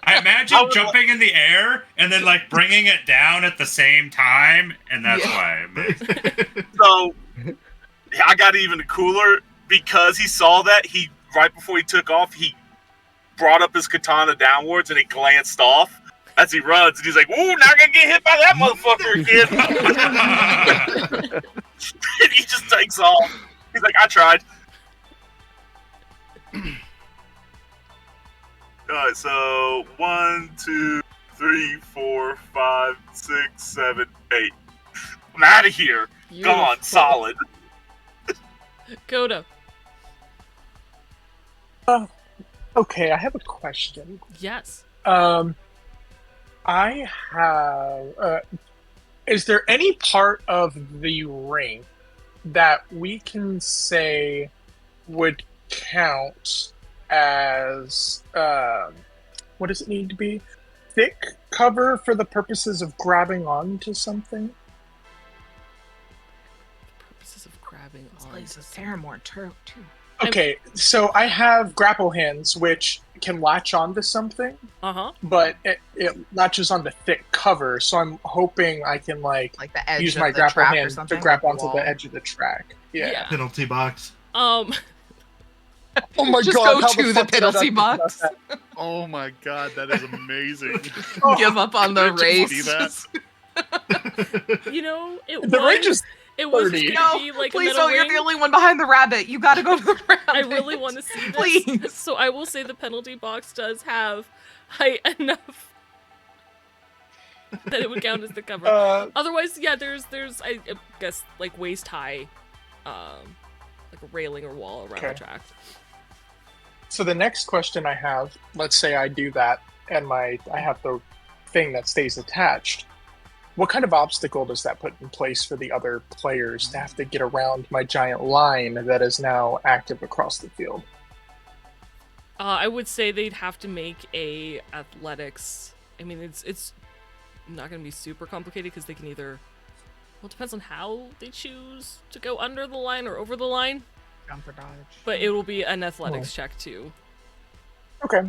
I imagine jumping in the air and then like bringing it down at the same time, and that's why. So I got even cooler because he saw that. He right before he took off, he brought up his katana downwards and it glanced off as he runs, and he's like, "Ooh, not gonna get hit by that motherfucker again!" And he just takes off. He's like, "I tried." Alright, so 1, 2, 3, 4, 5, 6, 7, 8. I'm out of here. Beautiful. Gone, solid. Koda. Okay, I have a question. Yes. I have. Is there any part of the ring that we can say would count as what does it need to be? Thick cover for the purposes of grabbing onto something? Purposes of grabbing This on. place is Paramore too. Okay, so I have grapple hands which can latch onto something, but it latches onto thick cover, so I'm hoping I can like the edge use of my the grapple track or hand to something, grab like onto wall. the edge of the track. Yeah. Penalty box. Oh my Just god! go how to the fuck did I penalty not think box. about that? Oh my god, that is amazing. Give up on the Did you race. see that? You know, it The was. range is It was 30. gonna be like Please a metal don't. You're ring. the only one behind the rabbit. You gotta go to the rabbit. I really want to see this. Please. So I will say the penalty box does have height enough that it would count as the cover. Otherwise, yeah, there's I guess like waist high, like a railing or wall around the Okay. track. So the next question I have, let's say I do that, and I have the thing that stays attached. what kind of obstacle does that put in place for the other players to have to get around my giant line that is now active across the field? I would say they'd have to make a athletics. I mean, it's not going to be super complicated because they can either. Well, it depends on how they choose to go under the line or over the line. Jump or dodge. But it will be an athletics check too. Okay.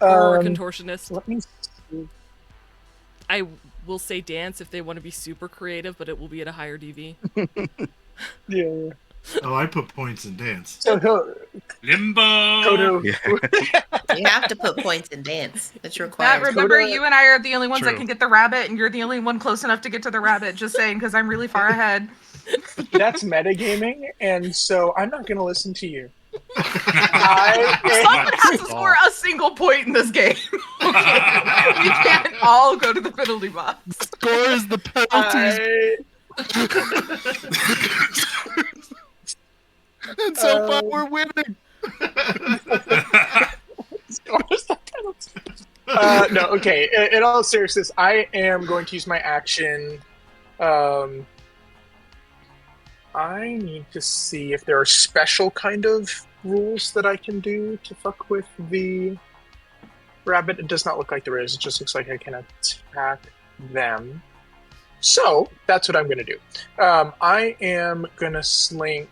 Or a contortionist. Let me see. I will say dance if they want to be super creative, but it will be at a higher DV. Yeah. Oh, I put points in dance. So he'll Limbo. Koda. You have to put points in dance. It's Matt, required. remember, Koda- you and I are the only ones that True. can get the rabbit, and you're the only one close enough to get to the rabbit. Just saying, because I'm really far ahead. That's metagaming, and so I'm not going to listen to you. Someone has to score a single point in this game. We can't all go to the penalty box. Scores the penalties. And so far, we're winning. No, okay. In all seriousness, I am going to use my action. I need to see if there are special kind of rules that I can do to fuck with the rabbit. It does not look like there is. It just looks like I can attack them. So that's what I'm going to do. I am going to slink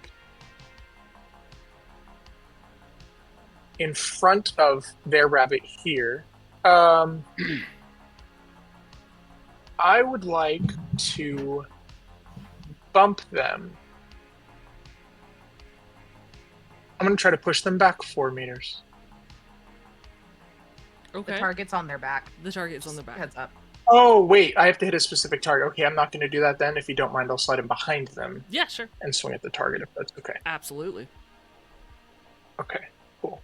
in front of their rabbit here. I would like to bump them. I'm going to try to push them back 4 meters. Okay. The target's on their back. The target is on the back. Heads up. Oh, wait, I have to hit a specific target. Okay, I'm not going to do that then. If you don't mind, I'll slide in behind them Yeah, sure. and swing at the target if that's okay. Absolutely. Okay, cool.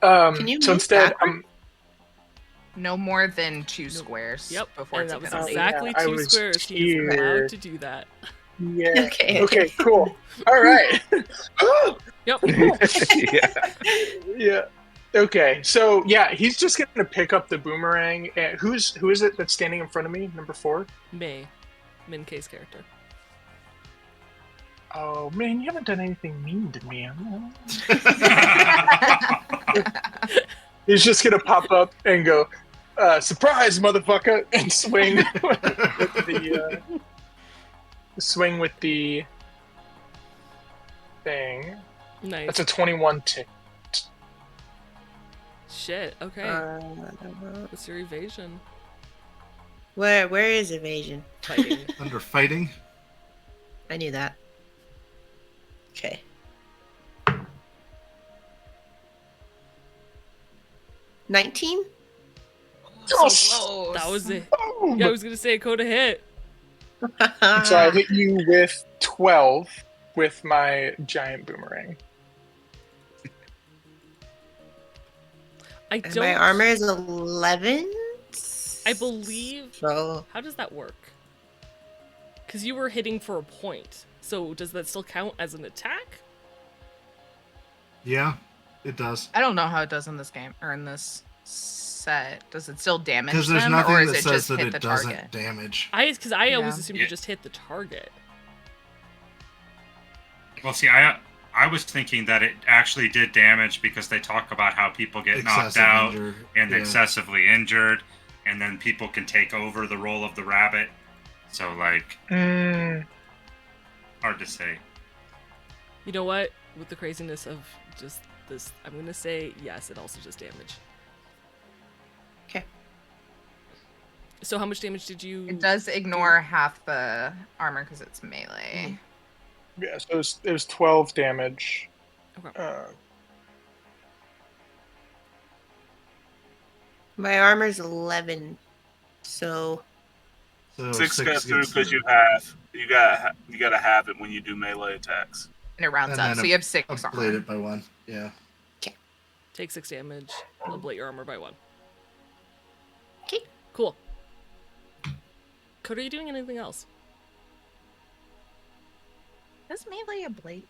Can you so move instead, backward? No more than 2 squares. Yep. Before And it's that a was penalty. exactly I 2 was squares. He's here. allowed to do that. Yeah. Okay. Okay, cool. All right. Yep. Yeah. Okay, so yeah, he's just gonna pick up the boomerang. And who is it that's standing in front of me? Number 4. May. Min K's character. Oh man, you haven't done anything mean to me. He's just gonna pop up and go, "Surprise, motherfucker!" and swing with the thing. Nice. That's a 21 tick. Shit. Okay. What's your evasion? Where is evasion? Fighting. Under fighting. I knew that. Okay. $19? Oh, That was it. Yeah, I was gonna say Coda hit. So I hit you with 12 with my giant boomerang. I And don't. my armor is 11? I believe. So How does that work? Because you were hitting for a point. So does that still count as an attack? Yeah, it does. I don't know how it does in this game or in this set. Does it still damage Because there's them, nothing or is that it says just that hit it the doesn't target? damage. Because I always Yeah. assumed you just hit the target. Well, see, I was thinking that it actually did damage because they talk about how people get knocked Excessive out injured, and yeah. excessively injured, and then people can take over the role of the rabbit. So, like, hard to say. You know what? With the craziness of just this, I'm gonna say yes. It also does damage. Okay. So how much damage did you? It does ignore half the armor because it's melee. Yeah, so it was 12 damage. Okay. my armor's 11. So So 6 goes through gets because through. you gotta have it when you do melee attacks. And it rounds And up, then so you have 6 Ablate armor. it by 1. Yeah. Take 6 damage. Ablate your armor by 1. Okay. Cool. Coda, are you doing anything else? Does melee ablate?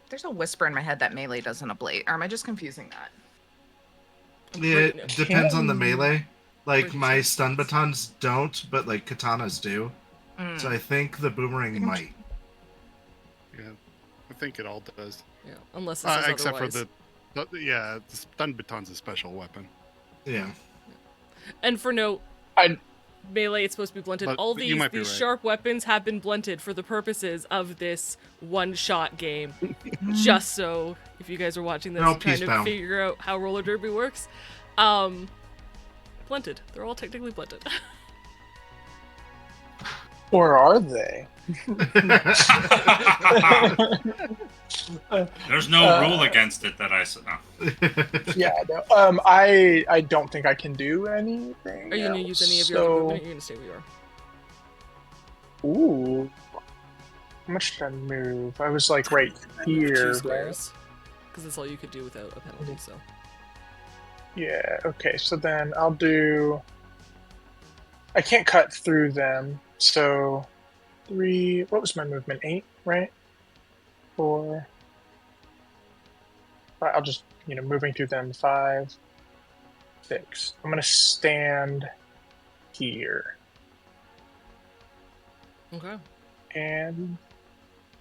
There's a whisper in my head that melee doesn't ablate. Or am I just confusing that? Yeah, it depends on the melee. Like, my stun batons don't, but, like, katanas do. Mm. So I think the boomerang might. Yeah, I think it all does. Yeah, unless it says except otherwise. for the stun baton's a special weapon. Yeah. And for note, melee, it's supposed to be blunted. But All you might be these right. sharp weapons have been blunted for the purposes of this one-shot game. Just so, if you guys are watching this They're all and trying to peace-bound. figure out how roller derby works, blunted. They're all technically blunted. Or are they? There's no rule against it that I saw. Yeah, no, I don't think I can do anything. Are you going to use any of your so... other movement, or are you going to stay where you are? Ooh. How much did I move? I was like right here. 2 right? squares. Because that's all you could do without a penalty, so. Yeah, okay, so then I'll do... I can't cut through them, so 3... What was my movement? 8, right? 4... I'll just, moving through them. 5, 6. I'm going to stand here. Okay. And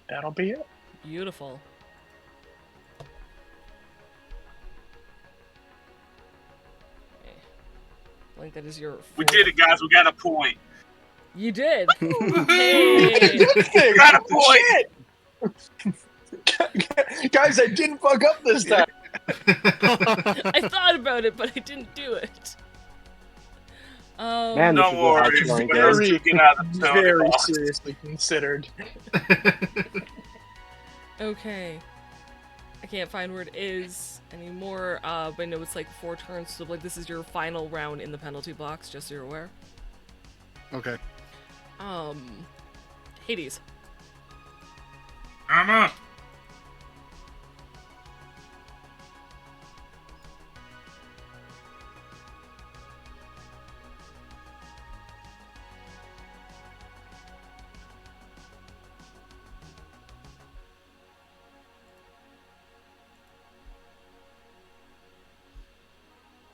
that'll be it. Beautiful. Like that is your. We did it, guys. We got a point. You did. Hey. Got a point. Guys, I didn't fuck up this time. I thought about it, but I didn't do it. Man, this Don't is a worry. hard scoring game. Very, Get out of the penalty very box. seriously considered. Okay. I can't find where it is anymore, but I know it's like 4 turns, so like this is your final round in the penalty box, just so you're aware. Okay. Hades. I'm up.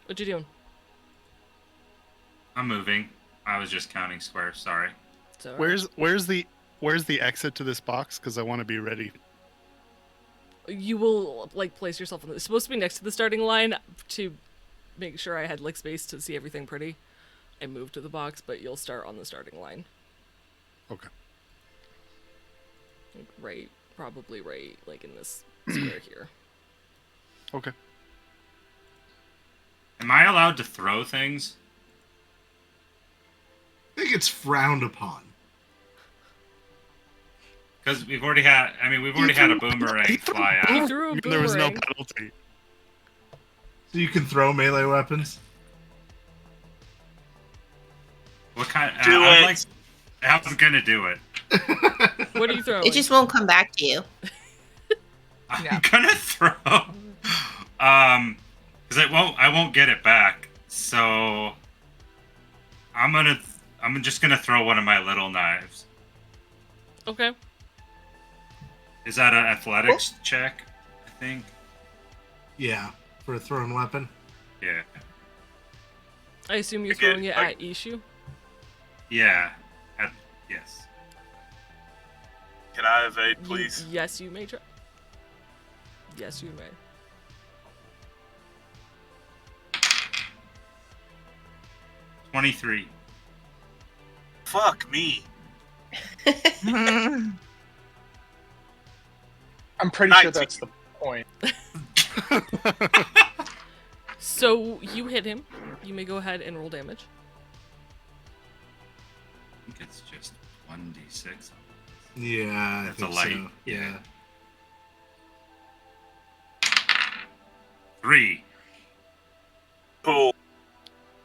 What you doing? I'm moving. I was just counting squares. Sorry. It's all right. Where's the exit to this box? Because I want to be ready. You will like place yourself on the. It's supposed to be next to the starting line to make sure I had like space to see everything pretty. I moved to the box, but you'll start on the starting line. Okay. Like, right, probably right, like in this square here. Okay. Am I allowed to throw things? I think it's frowned upon. Because we've already had. I mean, we've already had a boomerang fly He out. threw a There was no boomerang. penalty. So you can throw melee weapons? What kind? Do I'd it. like. I was gonna do it. What are you throwing? It just won't come back to you. I'm Yeah. gonna throw. Because I won't get it back. So I'm just gonna throw one of my little knives. Okay. Is that an athletics check? I think. Yeah, for a thrown weapon. Yeah. I assume you're Okay, throwing it at Eshu? Yeah. Yes. Can I evade, please? Yes, you may try. Yes, you may. $23. Fuck me. I'm pretty sure 19. that's the point. So you hit him. You may go ahead and roll damage. I think it's just 1d6. Yeah, I That's a think light, so. yeah. 3. Cool.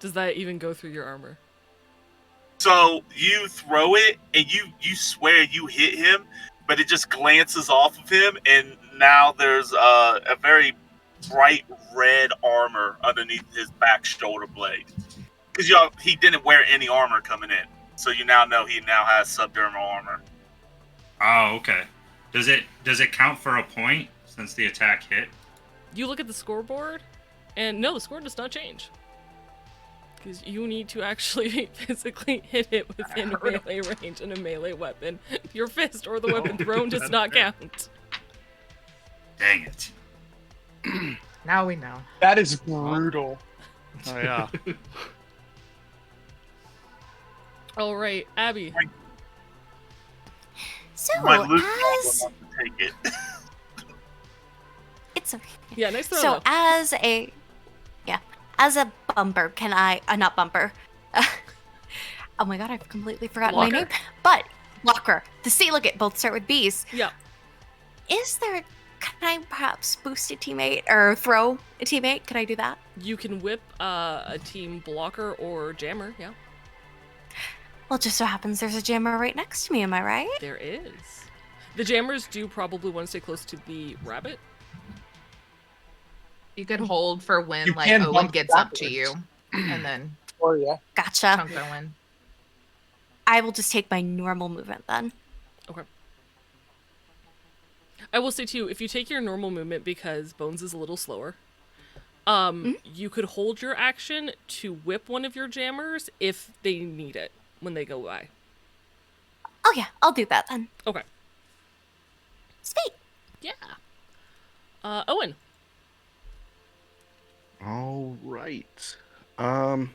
Does that even go through your armor? So you throw it, and you swear you hit him, but it just glances off of him, and now there's a very bright red armor underneath his back shoulder blade. Because he didn't wear any armor coming in, so you now know he now has subdermal armor. Oh, okay. Does it count for a point since the attack hit? You look at the scoreboard, and no, the score does not change. Because you need to actually physically hit it within melee range and a melee weapon. Your fist or the weapon thrown does not count. Dang it. Now we know. That is brutal. Oh yeah. All right, Abby. So, My loot as will not take it. it's okay. Yeah, nice throw. So though. as a bumper, can I not bumper? Oh my god, I've completely forgotten my name. But blocker. Look at both start with B's. Yeah. Can I perhaps boost a teammate or throw a teammate? Could I do that? You can whip a team blocker or jammer, yeah. Well, it just so happens there's a jammer right next to me, am I right? There is. The jammers do probably want to stay close to the rabbit. You could hold for when You like can Owen bump gets up to backwards. you, and then Oh yeah. Gotcha. chunk Owen. I will just take my normal movement then. Okay. I will say too, if you take your normal movement because Bones is a little slower, you could hold your action to whip one of your jammers if they need it when they go by. Oh yeah, I'll do that then. Okay. Sweet. Yeah. Owen. All right. I'm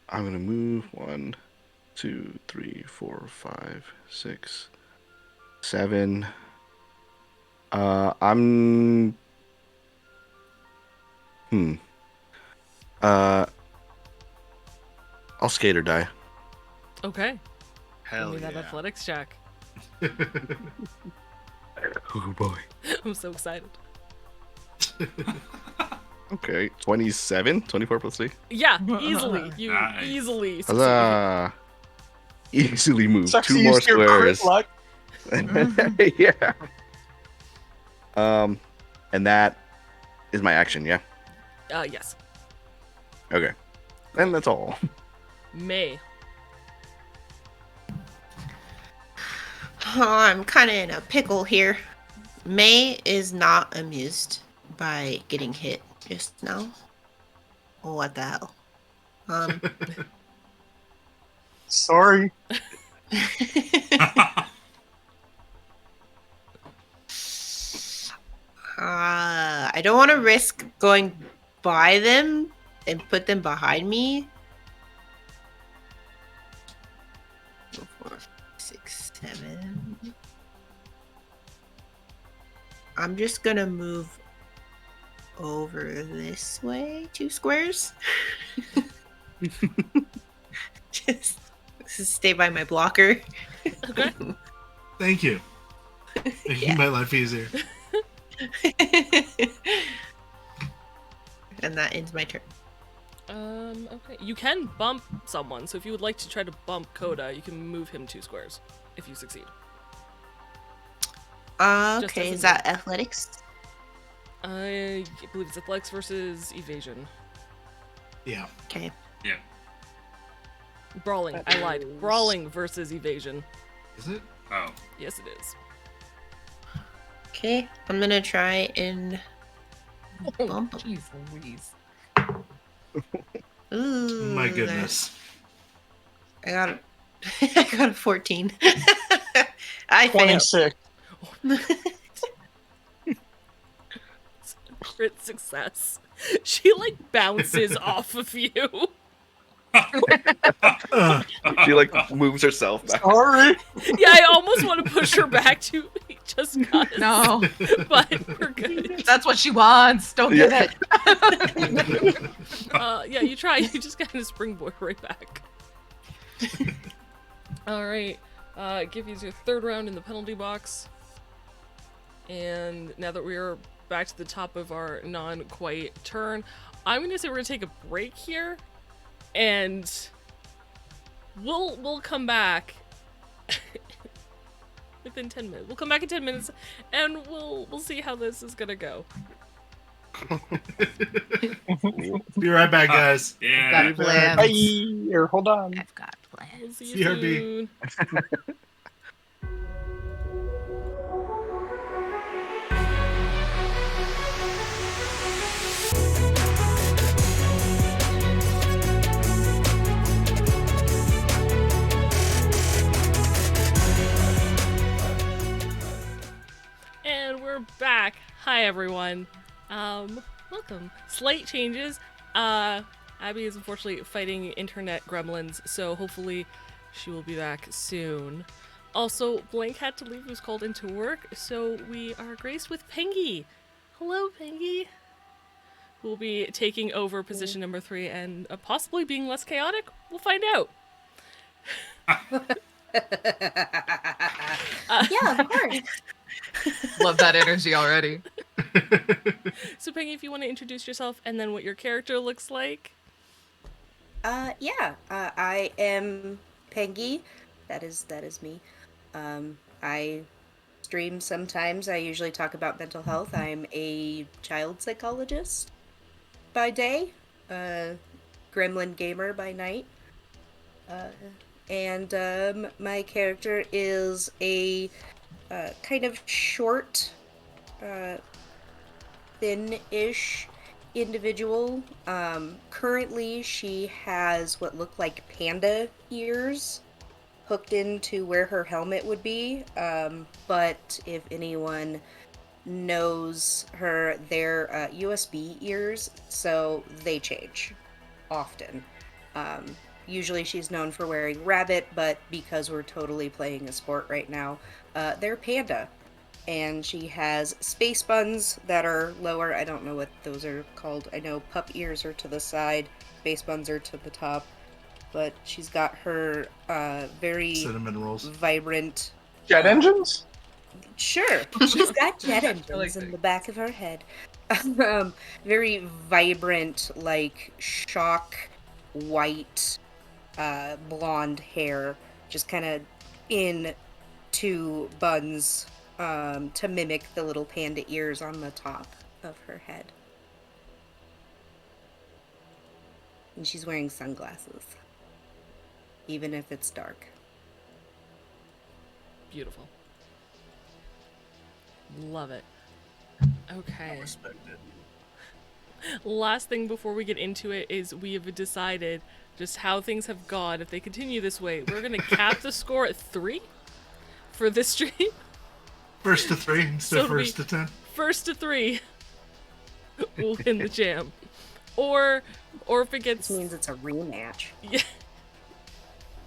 gonna move 1, 2, 3, 4, 5, 6, 7. I'll skate or die. Okay. Hell Give me that yeah. athletics check. Oh boy. I'm so excited. Okay, 27, 24 plus 3. Yeah, easily. You Nice. easily succeed. Huzzah! Easily move Sucks 2 to more use your crit squares. luck. Yeah. And that is my action, yeah? Yes. Okay. And that's all. May. Oh, I'm kind of in a pickle here. May is not amused by getting hit just now. What the hell? Sorry. I don't want to risk going by them and put them behind me. 4, 6, 7. I'm just gonna move over this way 2 squares. just stay by my blocker. Okay. Thank you. Making my life easier. And that ends my turn. Okay. You can bump someone, so if you would like to try to bump Coda, you can move him 2 squares if you succeed. Just Okay, as is a that athletics? I believe it's athletics versus evasion. Yeah. Okay. Yeah. Brawling. I lied. Brawling versus evasion. Is it? Oh. Yes, it is. Okay, I'm gonna try and bump him. Jeez Louise. Ooh, My goodness. I got a, I got a 14. I failed. 26. Crit success. She like bounces off of you. She like moves herself back. Sorry. Yeah, I almost want to push her back to just cause. No, But we're good. that's what she wants. Don't get Yeah. it. Yeah, you try. You just kind of springboard right back. All right. Give you your 3rd round in the penalty box. And now that we are back to the top of our non-quite turn, I'm gonna say we're gonna take a break here, and we'll come back within 10 minutes. We'll come back in 10 minutes, and we'll see how this is gonna go. Be right back, guys. Yeah. Got plans. Bye. Or hold on. I've got plans. We'll see you CRB. soon. Hi everyone. Welcome. Slight changes. Abby is unfortunately fighting internet gremlins, so hopefully she will be back soon. Also, Blank had to leave, he was called into work, so we are graced with Pengy. Hello, Pengy. Who will be taking over position number 3 and possibly being less chaotic? We'll find out. Yeah, of course. Love that energy already. So, Pengy, if you want to introduce yourself and then what your character looks like. I am Pengy. That is me. I stream sometimes. I usually talk about mental health. I'm a child psychologist by day, gremlin gamer by night. And my character is a kind of short, thin-ish individual. Currently, she has what look like panda ears hooked into where her helmet would be. But if anyone knows her, they're USB ears, so they change often. Usually she's known for wearing rabbit, but because we're totally playing a sport right now, they're panda. And she has space buns that are lower. I don't know what those are called. I know pup ears are to the side, space buns are to the top. But she's got her very Cinnamon rolls. vibrant... Jet engines? Sure. She's got jet engines in the back of her head. Very vibrant, like, shock white, blonde hair. Just kind of in two buns to mimic the little panda ears on the top of her head. And she's wearing sunglasses, even if it's dark. Beautiful. Love it. Okay. I respect it. Last thing before we get into it is we have decided just how things have gone. If they continue this way, we're going to cap the score at 3 for this stream. First to 3 instead of first to 10. First to 3 will win the jam. Or if it gets... This means it's a rematch. Yeah.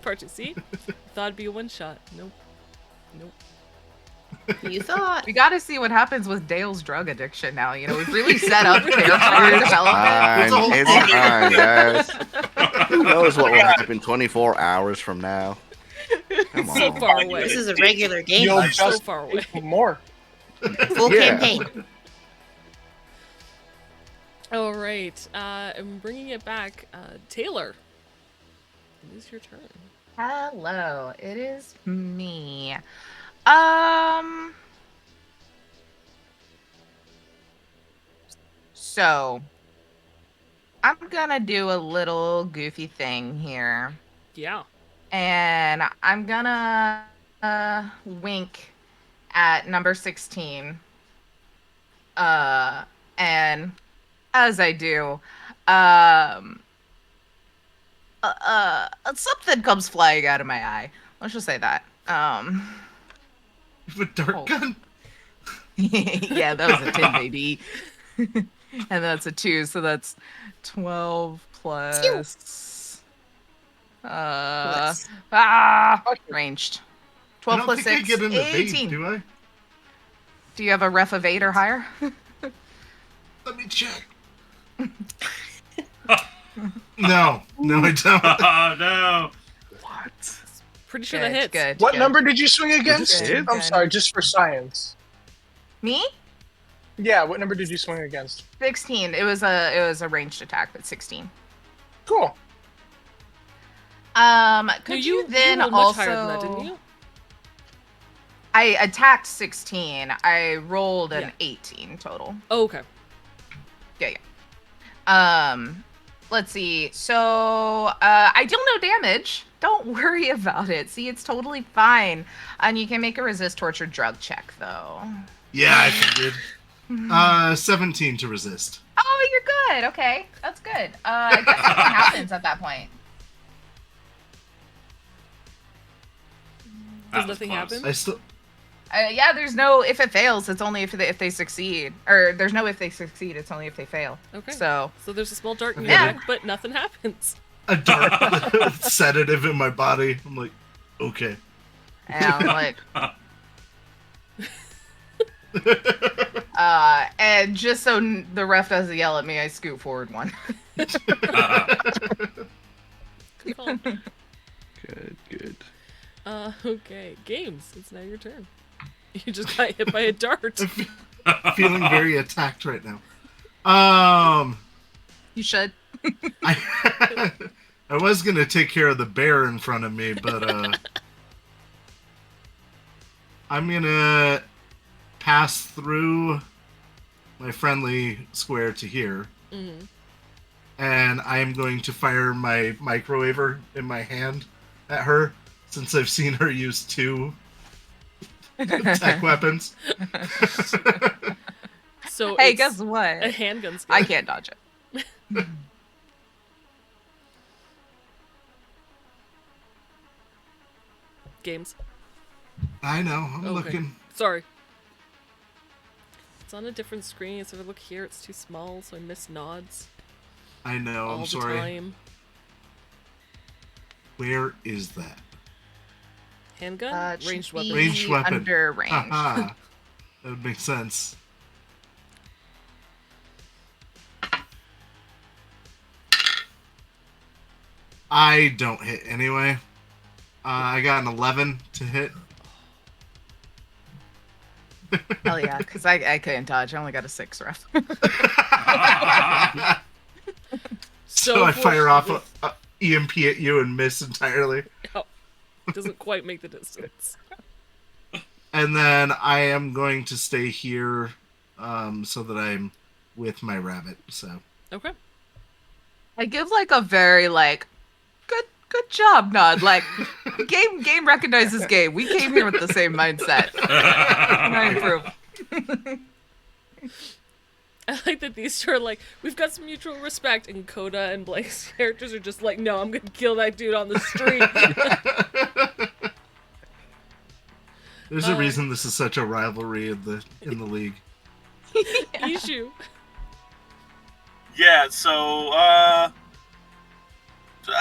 Part 2. See? Thought it'd be a one-shot. Nope. You thought. We got to see what happens with Dale's drug addiction now. You know, we've really set up character development. It's fine, guys. Who knows what will happen 24 hours from now? Come on. So far away. This is a regular game. You'll So just far away. more. Full Yeah. campaign. All right. I'm bringing it back. Taylor, it is your turn. Hello, it is me. So I'm gonna do a little goofy thing here, Yeah. and I'm gonna wink at number 16. And as I do, something comes flying out of my eye. Let's just say that. With dart gun? Yeah, that was a 10, baby. And that's a 2, so that's 12 plus... ranged. 12 I don't plus think 6, I get an 18. evade, do I? Do you have a ref of 8 or higher? Let me check. No, I don't. Oh no! What? Pretty sure that hits. Good. What number did you swing against? Good. I'm sorry, just for science. Me? Yeah, what number did you swing against? 16. It was a ranged attack, but 16. Cool. Could you then rolled also? much higher than that, didn't you? I attacked 16. I rolled an 18 total. Oh, okay. Yeah. Let's see. So, I deal no damage. Don't worry about it. See, it's totally fine. And you can make a resist torture drug check, though. Yeah, I figured. 17 to resist. Oh, you're good. Okay, that's good. I guess nothing happens at that point. Does nothing happen? I still. Yeah, there's no if it fails. It's only if they succeed, or there's no if they succeed. It's only if they fail. Okay. So there's a small dart in your Yeah. neck, but nothing happens. A dark sedative in my body. I'm like, okay. and I'm like, and just so the ref doesn't yell at me, I scoot forward one. Good call. Good. Okay, games. It's now your turn. You just got hit by a dart. Feeling very attacked right now. You should. I was gonna take care of the bear in front of me, but I'm gonna pass through my friendly square to here, and I'm going to fire my microwaver in my hand at her, since I've seen her use 2 tech weapons. So Hey, it's guess what? a handgun skill. I can't dodge it. Games. I know. I'm Okay. looking. Sorry. It's on a different screen, so if I look here, it's too small, so I miss nods I know. all I'm the sorry. time. Where is that? Handgun? It should Ranged be weapon. Ranged weapon. Under range. Haha. That would make sense. I don't hit anyway. I got an 11 to hit. Hell yeah, because I couldn't dodge. I only got a 6 ref. So I fire off a EMP at you and miss entirely. Oh, doesn't quite make the distance. And then I am going to stay here so that I'm with my rabbit. So Okay. I give like a very like good job nod. Like game recognizes game. We came here with the same mindset. I approve. I like that these two are like, we've got some mutual respect, and Koda and Blake's characters are just like, no, I'm gonna kill that dude on the street. there's a reason this is such a rivalry in the league. Eshu. Yeah, so,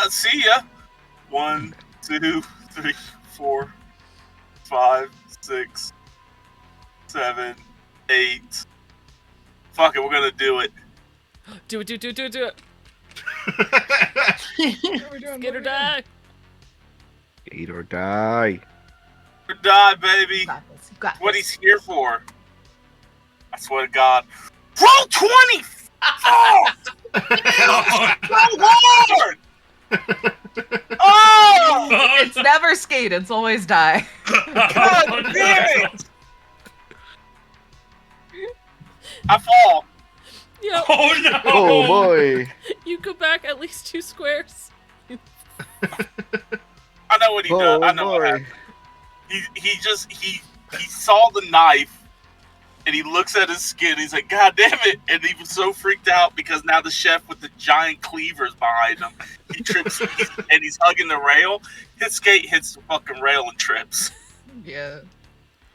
see ya. 1, 2, 3, 4, 5, 6, 7, 8. Fuck it, we're gonna do it. Do it. Get or die. Eat or die. Or die, baby. You got this. You got What this. he's here for. I swear to God. Roll 20! Oh! So hard! Oh! It's never skate. It's always die. God damn it! I fall. Yeah. Oh no! Oh boy. You go back at least 2 squares. I know what he does. I know what boy. happened. He saw the knife and he looks at his skin. He's like, God damn it! And he was so freaked out because now the chef with the giant cleavers behind him. He trips and he's hugging the rail. His skate hits the fucking rail and trips. Yeah.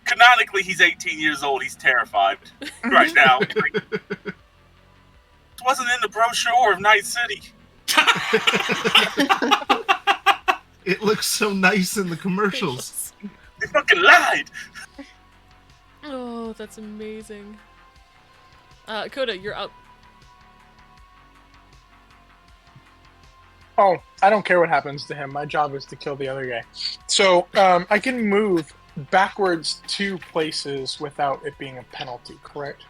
Canonically, he's 18 years old. He's terrified right now. It wasn't in the brochure of Night City. It looks so nice in the commercials. They fucking lied. Oh, that's amazing. Koda, you're up. Oh, I don't care what happens to him. My job is to kill the other guy. So I can move backwards 2 places without it being a penalty, correct?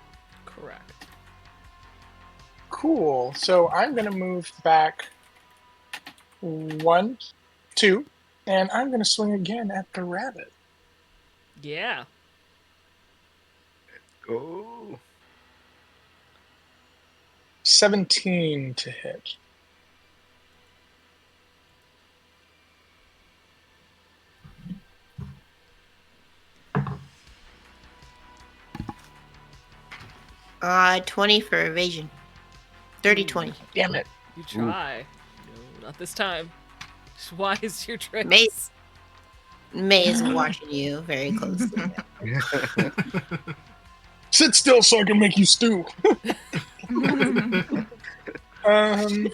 Correct. Cool. So I'm going to move back 1, 2, and I'm going to swing again at the rabbit. Yeah. Go. 17 to hit. Uh, 20 for evasion. 30-20. Damn it. You try. No, not this time. Just wise your tricks. Mace. May is watching you very closely. Sit still so I can make you stew. Alright,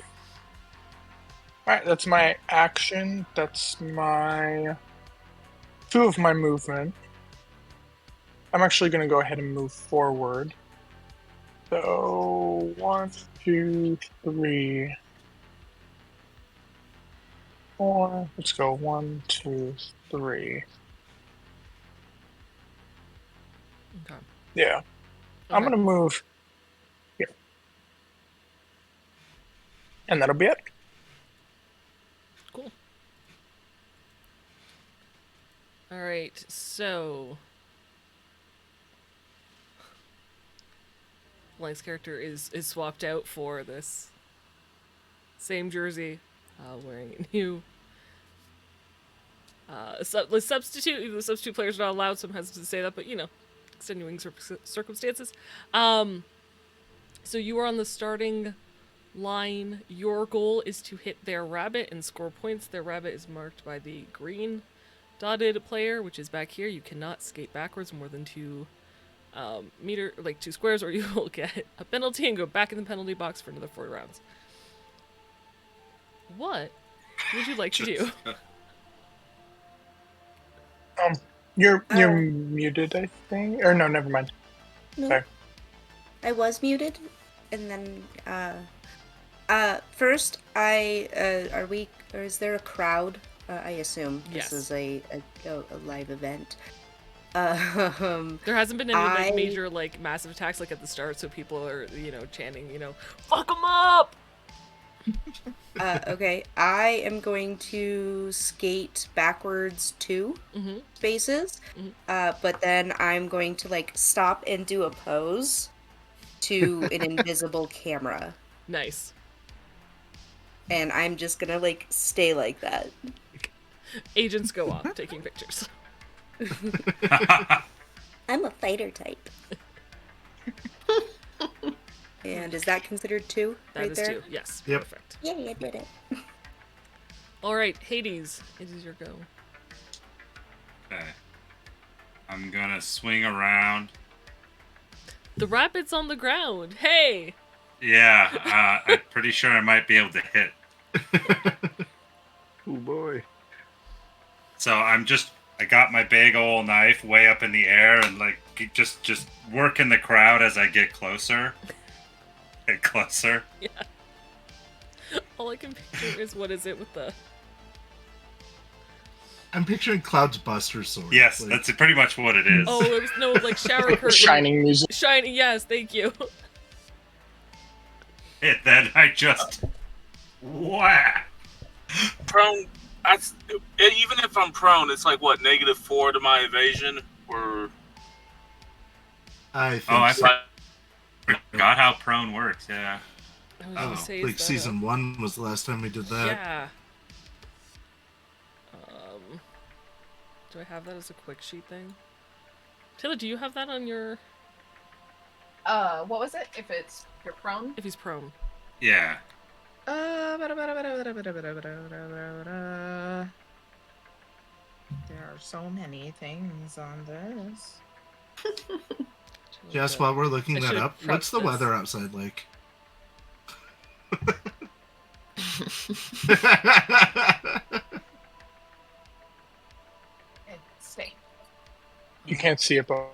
that's my action. That's my 2 of my movement. I'm actually going to go ahead and move forward. So 1, 2, 3, 4. Let's go 1, 2, 3. Okay. Yeah. I'm Okay. going to move here. And that'll be it. Cool. All right, so Blank's character is swapped out for this same jersey, wearing a new the substitute players are not allowed. Some hesitant to say that, but extenuating circumstances. So you are on the starting line. Your goal is to hit their rabbit and score points. Their rabbit is marked by the green dotted player, which is back here. You cannot skate backwards more than 2 2 squares, or you will get a penalty and go back in the penalty box for another 4 rounds. What would you like to do? You're muted, I think. Or no, never mind. No. Sorry. I was muted, and then first is there a crowd? I assume Yes. this is a live event. There hasn't been any major massive attacks at the start, so people are chanting fuck them up. Okay, I am going to skate backwards 2 spaces, but then I'm going to stop and do a pose to an invisible camera. Nice. And I'm just gonna stay like that. Agents go off taking pictures. I'm a fighter type. And is that considered 2 That right is there? 2, yes. Yep. Perfect. Yay, I did it. Alright, Hades, it is your go. Okay. I'm gonna swing around. The rabbit's on the ground. Hey! Yeah, I'm pretty sure I might be able to hit. Oh boy. So I got my big old knife way up in the air and just working the crowd as I get closer. Get closer. Yeah. All I can picture is what is it with the... I'm picturing Cloud's Buster sword. Yes, that's pretty much what it is. Oh, it was no shower curtain. Shining music. Shining, yes, thank you. And then I just whack. Prone. Even if I'm prone, it's what, -4 to my evasion, or I think I so. forgot how prone works. Yeah. I was gonna say, is that season 1 was the last time we did that. Yeah. Do I have that as a quick sheet thing? Taylor, do you have that on your... What was it? If you're prone? If he's prone. Yeah. There are so many things on this. Just while we're looking I that should up, prep what's the this. weather outside like? Stay. You can't see it, but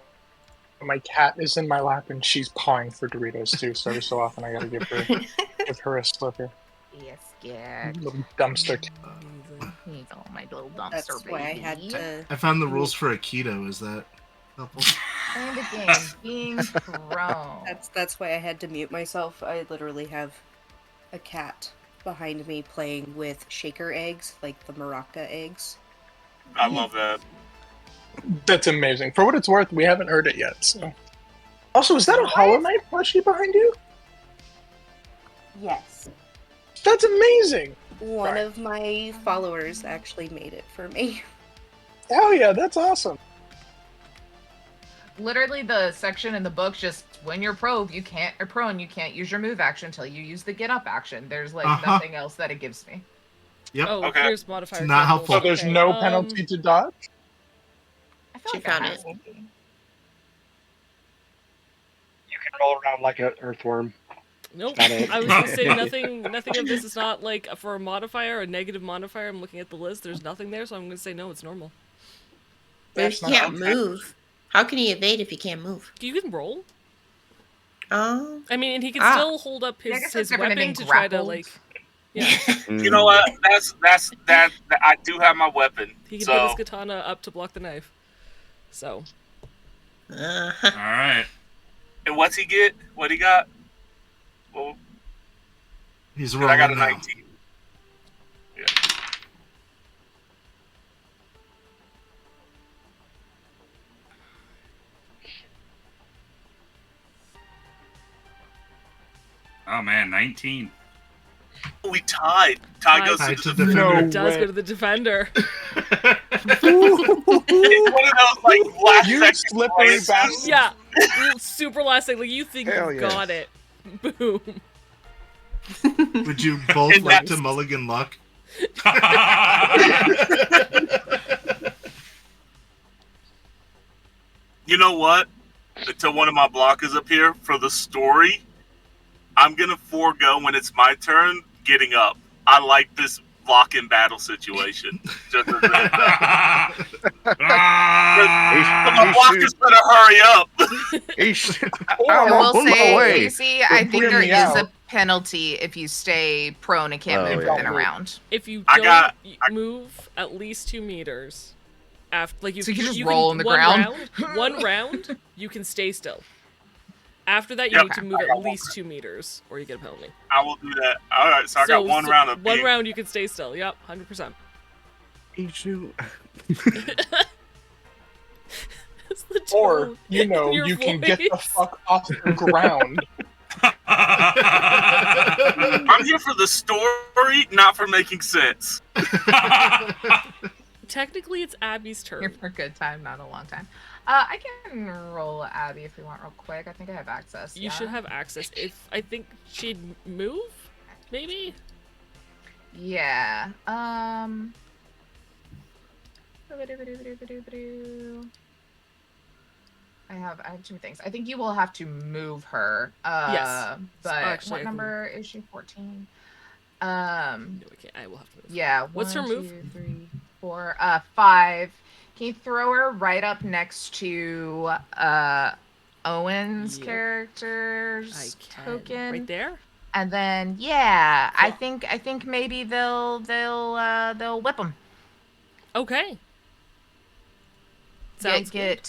my cat is in my lap and she's pawing for Doritos too. So every so often I gotta give her a slipper. Yes, yeah. Little dumpster. He's all my little dumpster That's baby. why I had to. I found the rules for a keto. Is that helpful? And again, being prone. That's why I had to mute myself. I literally have a cat behind me playing with shaker eggs, like the maraca eggs. I love that. That's amazing. For what it's worth, we haven't heard it yet. So. Also, is that a Hollow Knight plushie behind you? Yes. That's amazing. One of my followers actually made it for me. Hell yeah, that's awesome. Literally, the section in the book just when you're prone, you can't use your move action until you use the get up action. There's nothing else that it gives me. Yep. Oh, Okay. fierce modifier. It's not can't helpful. hold. So there's Okay, no penalty to dodge? I feel She like found it it. has to be. You can roll around like an earthworm. Nope. Got it. I was gonna say nothing of this is not like for a modifier, a negative modifier. I'm looking at the list. There's nothing there, so I'm gonna say no. It's normal. But if he That's can't not- move, how can he evade if he can't move? You can roll. Oh. I mean, and he can Ah. still hold up Yeah, I his, guess his it's different than weapon being to try to grappled. like. Yeah, You know what? That I do have my weapon. he can So hit his katana up to block the knife. So Uh-huh. All right. and what's he get? What he got? Well, He's 'cause rolling I got a now. 19. Yeah. Oh man, 19. We tied. Tie goes Tied to to the defender. No it does way. go to the defender. It's one of those like last You second slippery plays. bastard. Yeah, super last thing. Like you think Hell you yes. got it. Boom. Would you both And like to that's- mulligan luck? You know what? To one of my blockers up here for the story, I'm gonna forego when it's my turn getting up. I like this block in battle situation. Just as Ah! my blockers better hurry up. I I'm will on my say, way. Casey, I think bring there me is out. a penalty if you stay prone and can't Oh, move yeah. within a round. If you I don't got- move at least 2 meters, after like So you can just you roll on the one ground? one round, you can stay still. After that, you Yep. need to move at least 2 meters, or you get a penalty. I will do that. All right, so I got one round of One being- round, you can stay still. Yep, 100%. Eshu. It's the Or, tone you in know, your you can get the voice. fuck off the ground. I'm here for the story, not for making sense. Technically, it's Abby's Here turn. for a good time, not a long time. I can roll Abby if we want real quick. I think I have access. You should have access. If I think she'd move, maybe. Yeah. I have 2 things. I think you will have to move her. Yes. But Actually, I what can- number is she? 14. No, I can't. I will have to move. Yeah. What's her 1, move? 2, 3, 4, 5. Can you throw her right up next to Owen's Yep. character's I can. token? Right there. And then I think maybe they'll whip him. Okay. Sounds good.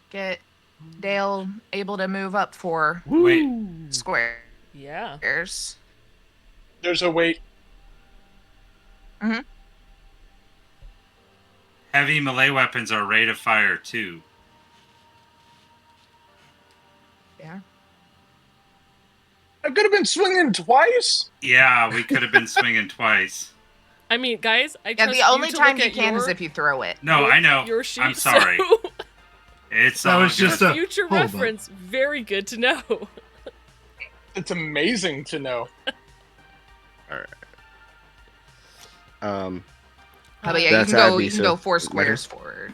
Get Dale able to move up 4 Wait, squares. Yeah. There's a wait. heavy melee weapons are rate of fire too. Yeah. I could have been swinging twice. Yeah, we could have been swinging twice. I mean, guys, I Yeah, trust the only you to time look you at can is your- if you throw it. No, I know. Your sheet, I'm sorry. so- It's That all was good. just a future hold on. reference. Very good to know. It's amazing to know. Um, But yeah, That's you can Abby, go so 4 later. squares forward.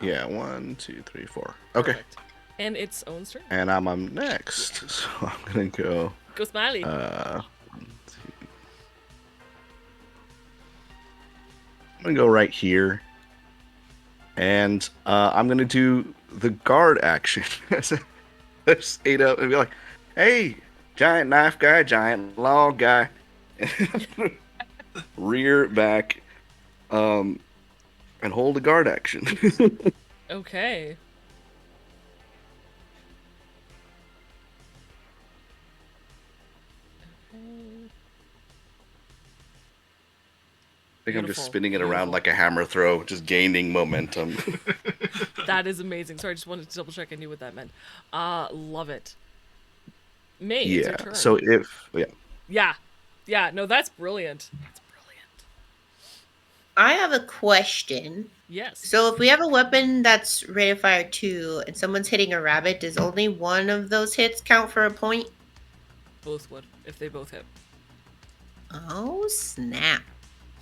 yeah, 1, 2, 3, 4. Okay, Perfect. And it's Owen's turn. and I'm on next, so I'm gonna go. Go Smiley. 1, 2. I'm gonna go right here, and I'm gonna do the guard action. Just ate up and be like, "Hey, giant knife guy, giant log guy," rear back, and hold a guard action. Okay. I think I'm just Beautiful, spinning it around beautiful. like a hammer throw, just gaining momentum. That is amazing. Sorry, I just wanted to double check I knew what that meant. Love it. May, it's your Yeah. turn. So if Yeah, no, that's brilliant. That's brilliant. I have a question. Yes. So if we have a weapon that's rate of fire 2 and someone's hitting a rabbit, does only one of those hits count for a point? Both would, if they both hit. Oh, snap.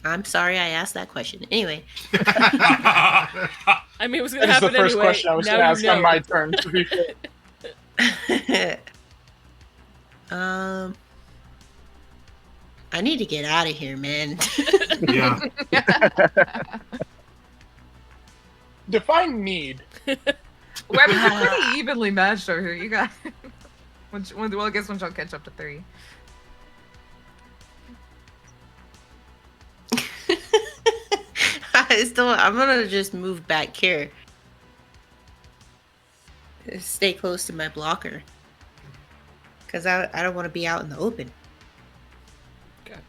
I'm sorry I asked that question. Anyway. I mean, it was going to That happen was the first anyway. question I was Now going to you ask know. on my turn, to be fair. I need to get out of here, man. Yeah. Define need. We're pretty evenly matched over here. You got. Well, I guess once y'all catch up to 3. I'm gonna just move back here. Stay close to my blocker. Because I don't want to be out in the open. Okay.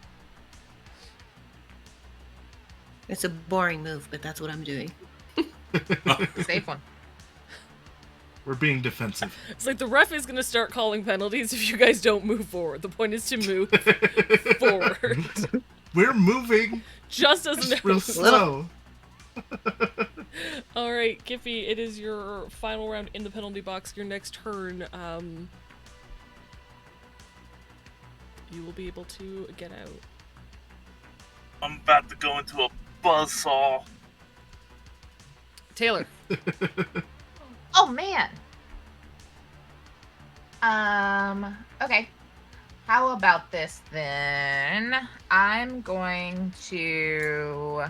It's a boring move, but that's what I'm doing. Safe one. We're being defensive. It's like the ref is going to start calling penalties if you guys don't move forward. The point is to move forward. We're moving. Just as an real slow. All right, Giffy, it is your final round in the penalty box. Your next turn, you will be able to get out. I'm about to go into a buzzsaw. Taylor. Oh man. Okay. How about this then? I'm going to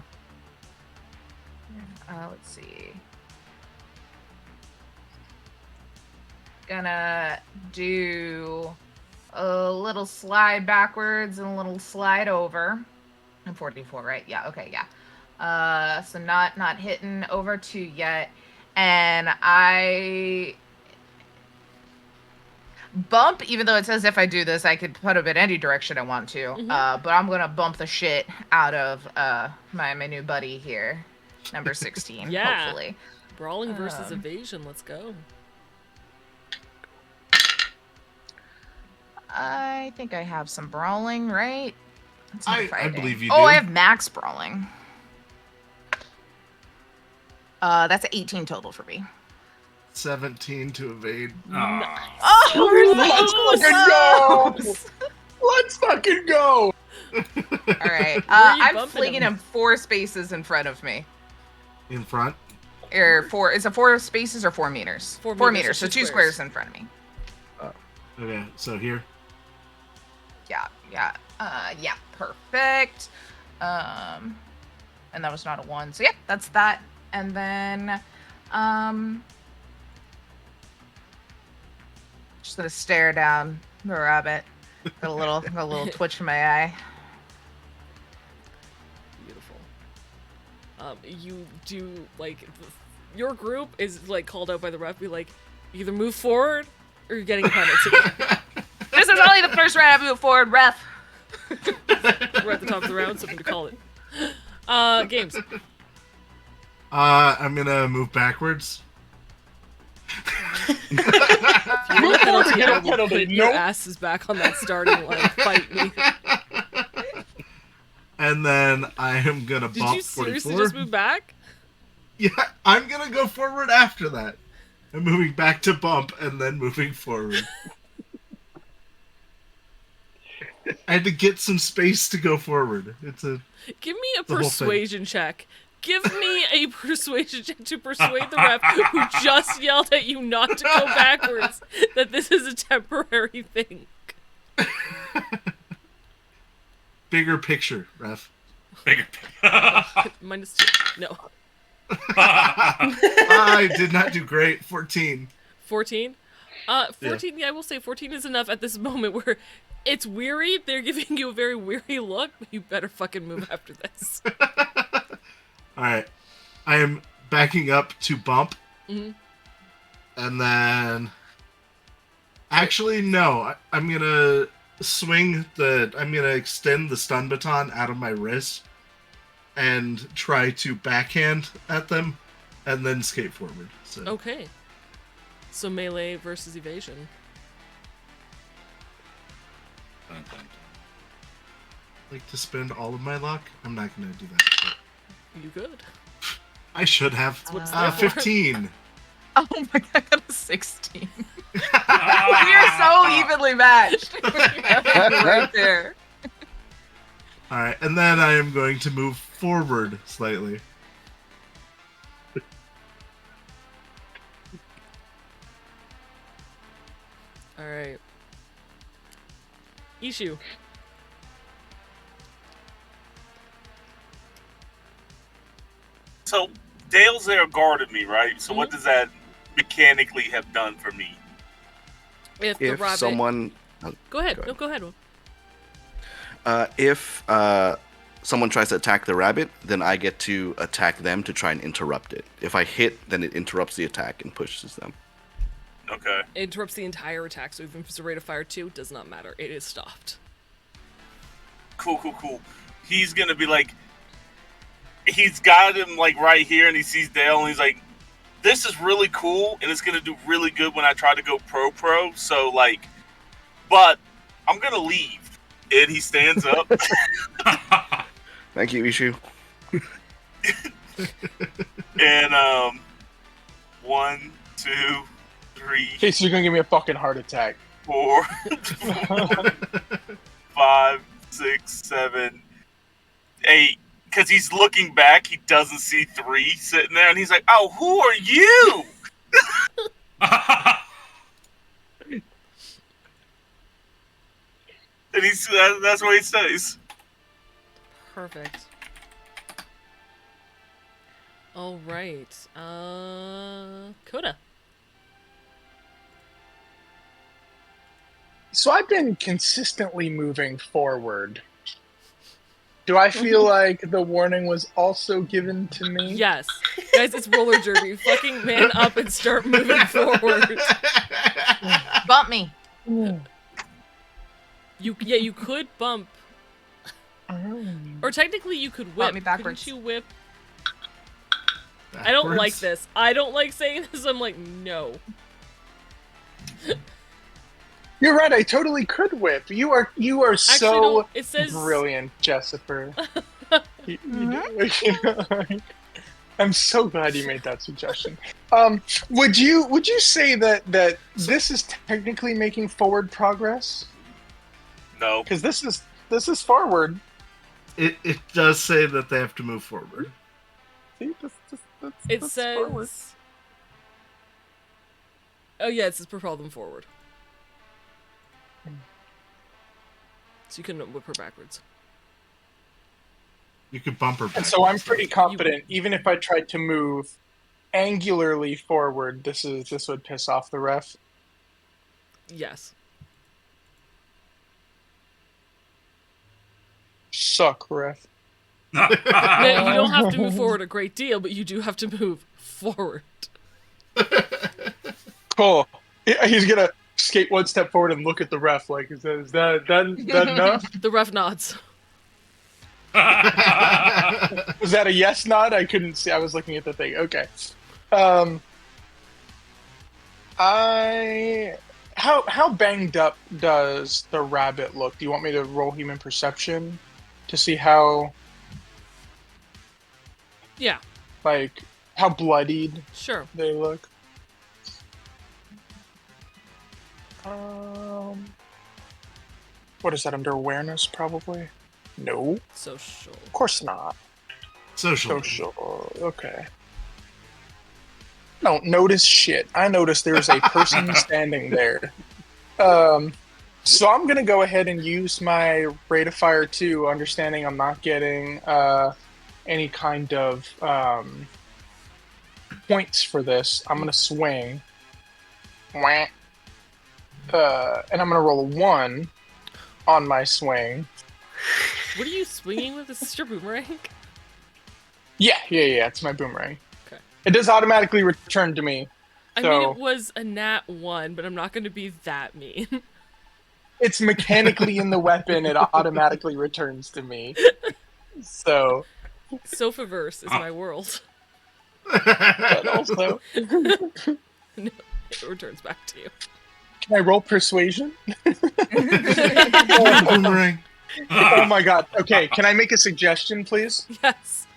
let's see. Gonna do a little slide backwards and a little slide over. I'm 44, right? Yeah, okay, yeah. So not hitting over 2 yet. And I bump, even though it says if I do this, I could put him in any direction I want to. Mm-hmm. But I'm gonna bump the shit out of my new buddy here, number 16. Yeah. Hopefully. Brawling versus evasion. Let's go. I think I have some brawling, right? That's not I fighting. believe you Oh, do. I have max brawling. That's 18 total for me. 17 to evade. Oh, Let's fucking go! Let's fucking go! All right. are you I'm bumping flinging him? him 4 spaces in front of me. In front. Or 4. Is it 4 spaces or 4 meters? 4 4 meters, meters. so So 2 2 squares. squares in front of me. Okay, so here. Yeah. Yeah. Perfect. And that was not a 1. So yeah, that's that. And then, just gonna stare down the rabbit. Got a little twitch in my eye. Beautiful. You do, like, your group is, like, called out by the ref. Be like, either move forward or you're getting a penalty. This is only the first round. I move forward, ref. We're at the top of the round, something to call it. Games. I'm gonna move backwards. If you want a penalty, Get a I will penalty. put your Nope. asses back on that starting line. Fight me. And then I am gonna Did bump you seriously 44. just move back? Yeah, I'm gonna go forward after that. I'm moving back to bump and then moving forward. I had to get some space to go forward. Give me a the whole thing. persuasion check. Give me a persuasion check to persuade the ref who just yelled at you not to go backwards that this is a temporary thing. Bigger picture, ref. Bigger. -2. No. I did not do great. 14. 14? 14, yeah, I will say 14 is enough at this moment where it's weary. They're giving you a very weary look, but you better fucking move after this. Alright. I am backing up to bump. Mhm. And then... Actually, no. I'm gonna I'm gonna extend the stun baton out of my wrist and try to backhand at them and then skate forward. So Okay. So melee versus evasion. Dun, dun, dun. like to spend all of my luck. I'm not gonna do that. But You good. I should have. What's that for? 15. Oh my god, I got a 16. We are so evenly matched. Right there. All right, and then I am going to move forward slightly. All right. Eshu. So Dale's there guarded me, right? So what does that mechanically have done for me? If the rabbit... someone... Go ahead. No, go ahead. If someone tries to attack the rabbit, then I get to attack them to try and interrupt it. If I hit, then it interrupts the attack and pushes them. Okay. It interrupts the entire attack, so even if it's a rate of fire 2, it does not matter. It is stopped. Cool. He's gonna be like... He's got him, like, right here, and he sees Dale, and he's like, this is really cool, and it's gonna do really good when I try to go pro, so, like... But I'm gonna leave. And he stands up. Thank you, Eshu. And 1, 2, 3. Okay, so you're gonna give me a fucking heart attack. 4, 5, 6, 7, 8. Because he's looking back, he doesn't see 3 sitting there, and he's like, "Oh, who are you?" And that's what he says. Perfect. All right. Koda. So I've been consistently moving forward. Do I feel like the warning was also given to me? Yes. Guys, it's roller derby. Fucking man up and start moving forward. Bump me. You could bump. Or technically you could whip. Bump me backwards. Couldn't you whip? I don't like this. I don't like saying this. I'm like, no. You're right, I totally could whip. You are Actually, so no, it says... brilliant, Jessica. I'm so glad you made that suggestion. Would you say that this is technically making forward progress? No. Because this is forward. It does say that they have to move forward. See, It that's says... forward. Oh yeah, it says propel them forward. So you can whip her backwards. You could bump her back. And so I'm pretty confident, even if I tried to move angularly forward, this would piss off the ref. Yes. Suck, ref. No, you don't have to move forward a great deal, but you do have to move forward. Cool. He's gonna skate one step forward and look at the ref like, is that enough? The ref nods. Was that a yes nod? I couldn't see. I was looking at the thing. Okay. How banged up does the rabbit look? Do you want me to roll human perception to see how? Yeah. Like how bloodied? Sure. They look. What is that, under awareness, probably? No. Social. Of course not. Social. Okay. Don't notice shit. I noticed there's a person standing there. So I'm going to go ahead and use my rate of fire 2, understanding I'm not getting any kind of points for this. I'm going to swing. And I'm going to roll a 1 on my swing. What are you swinging with? Is this your boomerang? Yeah, it's my boomerang. Okay. It does automatically return to me. I mean, it was a nat 1, but I'm not going to be that mean. It's mechanically in the weapon, it automatically returns to me. So Sofaverse is my world. But also... No, it returns back to you. Can I roll persuasion? Boomerang. Oh my god. Okay, can I make a suggestion, please? Yes.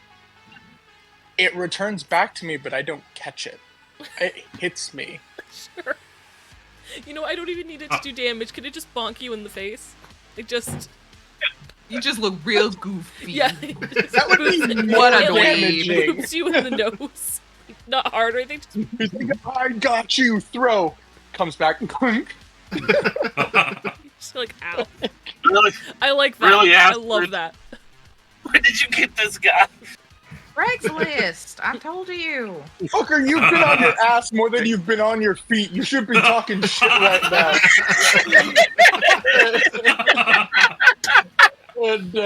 It returns back to me, but I don't catch it. It hits me. Sure. You know, I don't even need it to do damage. Can it just bonk you in the face? It just... You just look real goofy. Yeah. That would be What more a dweeb. damaging. Boops you in the nose. Not hard or anything. Just He's like, I got you. Throw. Comes back and clunk. Just like, ow. Really? I like that. Really, I Astrid? love that. Where did you get this guy? Craigslist. I told you. Fucker, you've been on your ass more than you've been on your feet. You should be talking shit right now. And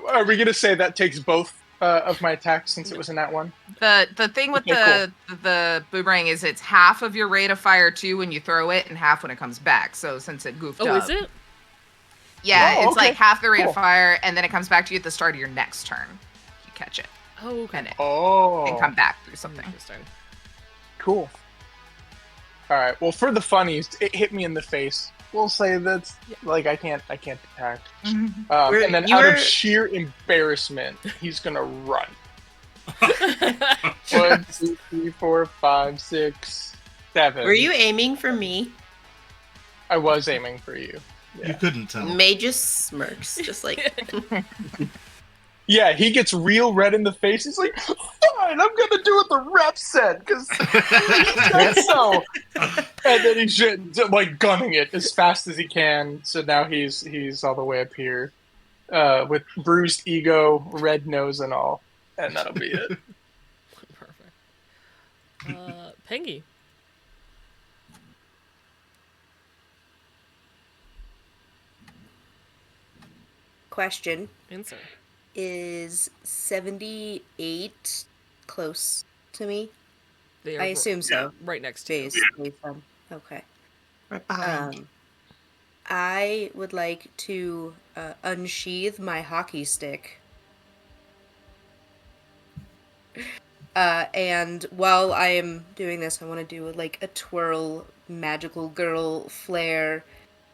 are we gonna say that takes both of my attacks since it was in that one? The thing with Okay, the boomerang is it's half of your rate of fire too when you throw it, and half when it comes back. So since it goofed Oh, up, is it? yeah, Oh, it's like okay. half the rate Cool. of fire, and then it comes back to you at the start of your next turn. You catch it Oh, okay. and it Oh, and come back through something. Interesting. cool. All right. Well, for the funnies, it hit me in the face. We'll say that's like I can't attack. And then You out were- of sheer embarrassment, he's gonna run. 1, 2, 3, 4, 5, 6, 7. Were you aiming for me? I was aiming for you. You couldn't tell. May just smirks, just like Yeah, he gets real red in the face. He's like, "Fine, I'm gonna do what the rep said because he said so." And then he's just, like gunning it as fast as he can. So now he's all the way up here, with bruised ego, red nose, and all, and that'll be it. Perfect. Pengy. Question. Answer. Is 78 close to me? They are I assume so. right next to you. Based on, okay. right behind. I would like to unsheath my hockey stick. And while I am doing this, I want to do like a twirl magical girl flare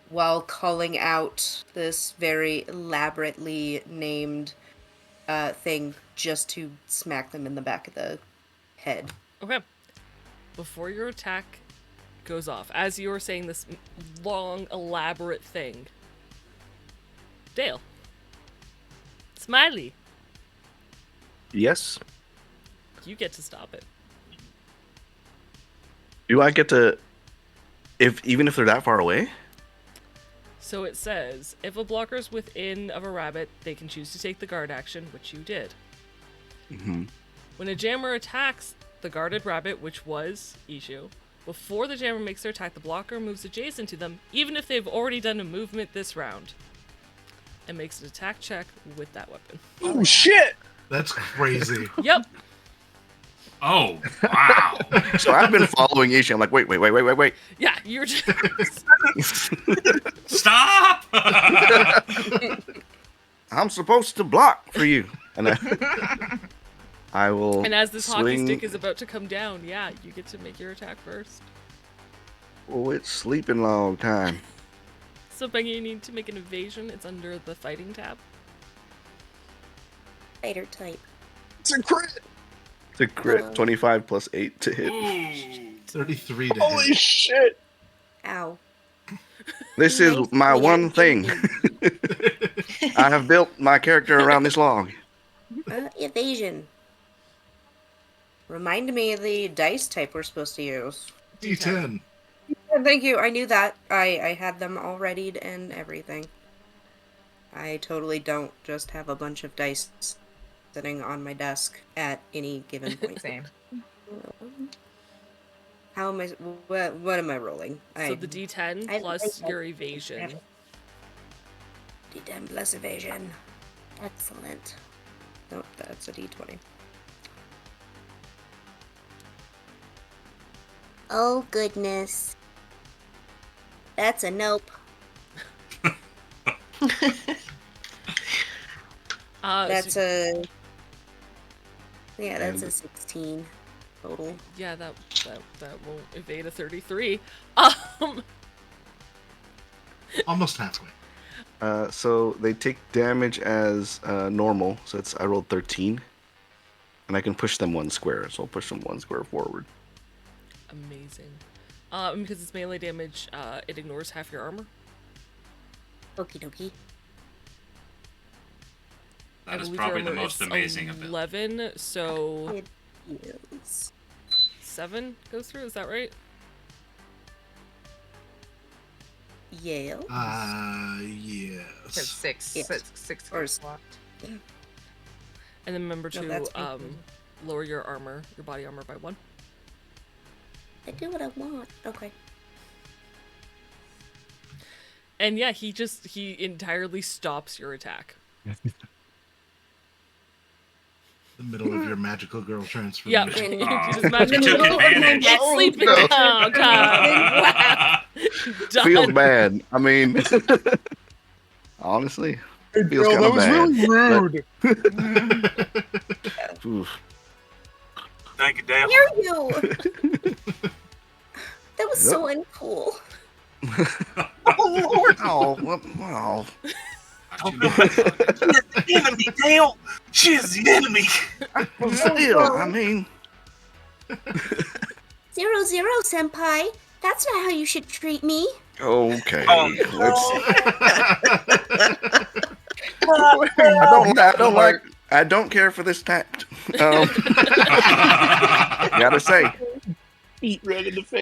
while calling out this very elaborately named thing just to smack them in the back of the head. Okay. Before your attack goes off, as you are saying this long, elaborate thing, Dale. Smiley. Yes. You get to stop it. Do I get to, even if they're that far away? So it says, if a blocker's within of a rabbit, they can choose to take the guard action, which you did. Mm-hmm. When a jammer attacks the guarded rabbit, which was Eshu, before the jammer makes their attack, the blocker moves adjacent to them, even if they've already done a movement this round, and makes an attack check with that weapon. Oh shit! That's crazy. Yep. Oh, wow. So I've been following Ishi. I'm like, wait. Yeah, you're just... Stop! I'm supposed to block for you. And I will And as this hockey swing. stick is about to come down, yeah, you get to make your attack first. Oh, it's sleeping long time. So, Bengi, you need to make an evasion. It's under the fighting tab. Fighter type. It's a crit! It's a crit. 25 plus 8 to hit. Ooh. 33 to Holy hit. shit! Ow. This is Nice my meeting one you. thing. I have built my character around this long. Evasion. Remind me of the dice type we're supposed to use. D10. Thank you. I knew that. I had them all readied and everything. I totally don't just have a bunch of dice sitting on my desk at any given point. Same. How am I? What am I rolling? So the D10 plus your evasion. D10 plus evasion. Excellent. Nope, that's a D20. Oh goodness. That's a nope. That's a... Yeah, that's a 16 total. Yeah, that won't evade a 33. Almost halfway. So they take damage as normal. So I rolled 13. And I can push them one square. So I'll push them one square forward. Amazing. And because it's melee damage, it ignores half your armor. Okie dokie. That is believe probably your the armor most is amazing ability. 11, so It is. 7 goes through. Is that right? Yale. Yes. Six. Yes. Six Or gets blocked. And then remember No, to that's me. lower your armor, your body armor by 1. I do what I want. Okay. And yeah, he entirely stops your attack. The middle of your magical girl Yeah, transformation. you Aw, just you magically took advantage. It's sleeping. No. Oh god. Wow. Feels Done. bad. I mean, honestly, Hey, feels Bill, kind that of was bad. really rude. Oof. Thank you, Dale. Hear you. That was so uncool. Oh Lord! Oh. Don't do it. She is the enemy, Dale. She is the enemy. Still, I mean, 00 senpai. That's not how you should treat me. okay. Oh, I don't care for this tact. Gotta say, Feet red in the face.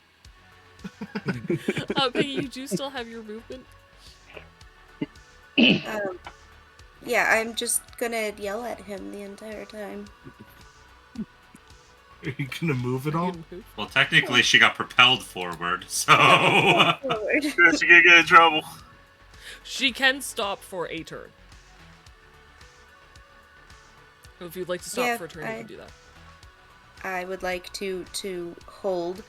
Peggy, you do still have your movement? Yeah, I'm just gonna yell at him the entire time. Are you gonna move at all? Well, technically, she got propelled forward, so. Forward. she can get in trouble. She can stop for a turn. So if you'd like to stop Yeah, for a turn, you can do that. I would like to hold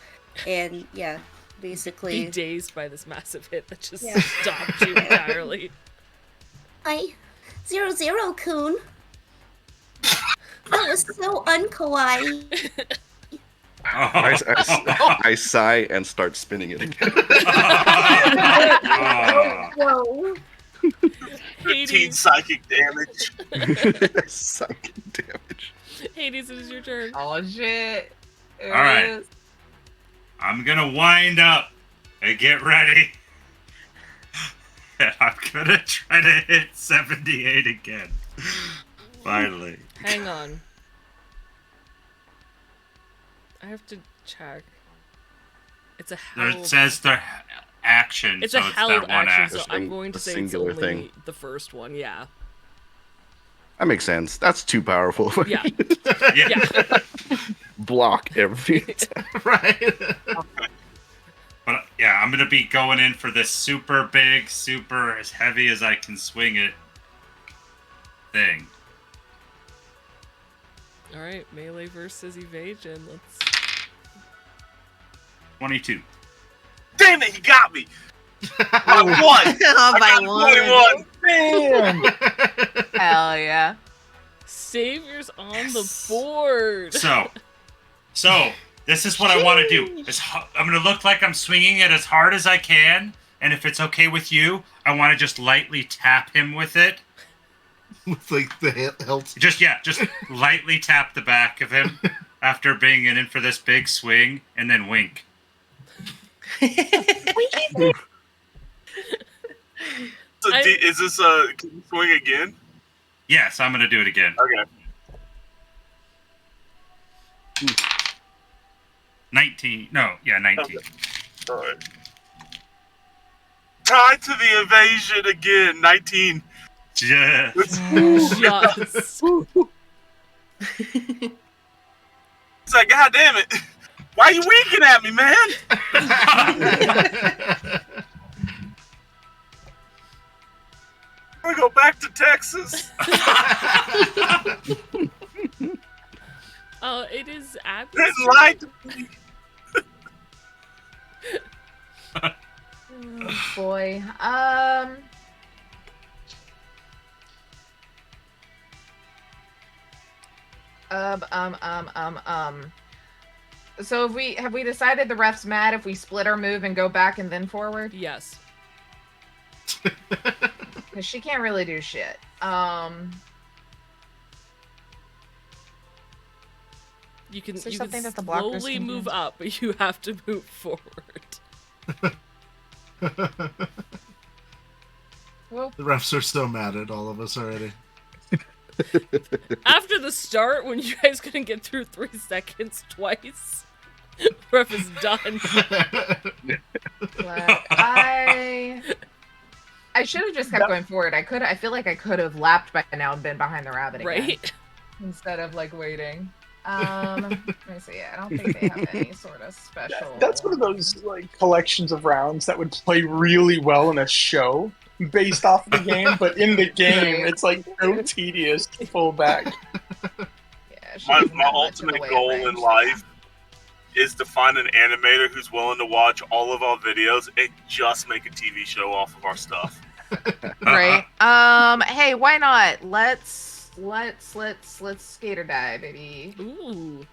and yeah, basically Be dazed by this massive hit that just Yeah. stopped you entirely. Hi, 00-kun. That was so unkawaii. I sigh and start spinning it again. Whoa. 15 psychic damage. Psychic damage. Hades, it is your turn. Oh shit. There All right. it is. I'm gonna wind up and get ready. And I'm gonna try to hit 78 again. Finally. Hang on. I have to check. It's a held. It says the action. It's so a it's held that one action, so action. I'm going to A say it's singular only thing. the first one. Yeah. That makes sense. That's too powerful. Yeah. Yeah. Block every. Right. But yeah, I'm gonna be going in for this super big, super as heavy as I can swing it thing. All right, melee versus evasion. Let's. 22. Damn it, he got me. By one. Oh, by I got 21. Damn! Hell yeah. Savior's on the board. So this is what I want to do. I'm gonna look like I'm swinging it as hard as I can, and if it's okay with you, I want to just lightly tap him with it. With like the health. Just lightly tap the back of him after being in for this big swing, and then wink. So, is this a can you swing again? Yes, I'm gonna do it again. Okay. 19. No, yeah, 19. All right. Tied to the evasion again. 19. Yeah. Yes. It's like, God damn it. Why are you winking at me, man? I go back to Texas. It is Abby's Didn't lie to me. Oh, boy. So have we decided the ref's mad if we split our move and go back and then forward? Yes. Because she can't really do shit. You can Is there you something can that the blockers slowly can move do? up, but you have to move forward. Well, The refs are so mad at all of us already. After the start, when you guys couldn't get through 3 seconds twice, ref is done. But I should have just kept going forward. I feel like I could have lapped by now and been behind the rabbit again. Right? Instead of like waiting. Let me see. I don't think they have any sort of special. That's one of those like collections of rounds that would play really well in a show based off the game, but in the game it's like so tedious to pull back. Yeah, my ultimate goal in life is to find an animator who's willing to watch all of our videos and just make a TV show off of our stuff. Right. Hey, why not? Let's skate or die, baby. Ooh.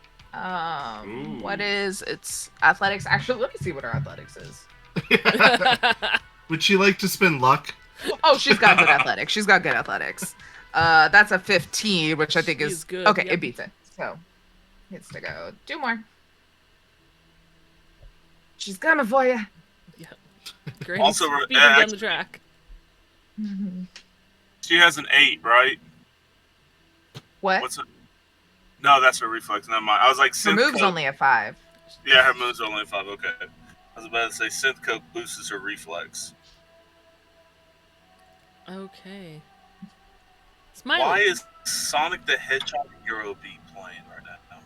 What is it's athletics? Actually, let me see what our athletics is. Would she like to spend luck? Oh, she's got good athletics. She's got good athletics. That's a 15, which I think is good. Okay, Yep. it beats it. So gets to go 2 more. She's coming for you. Yeah. Great. Also, Speeding down the track. She has an 8, right? What? What's it? No, that's her reflex. Never mind. I was like, Her move's Synth only a 5. Yeah, her move's only a 5. Okay. I was about to say Synth Coke boosts her reflex. Okay. Smiley. Why is Sonic the Hedgehog Hero Beat playing right now?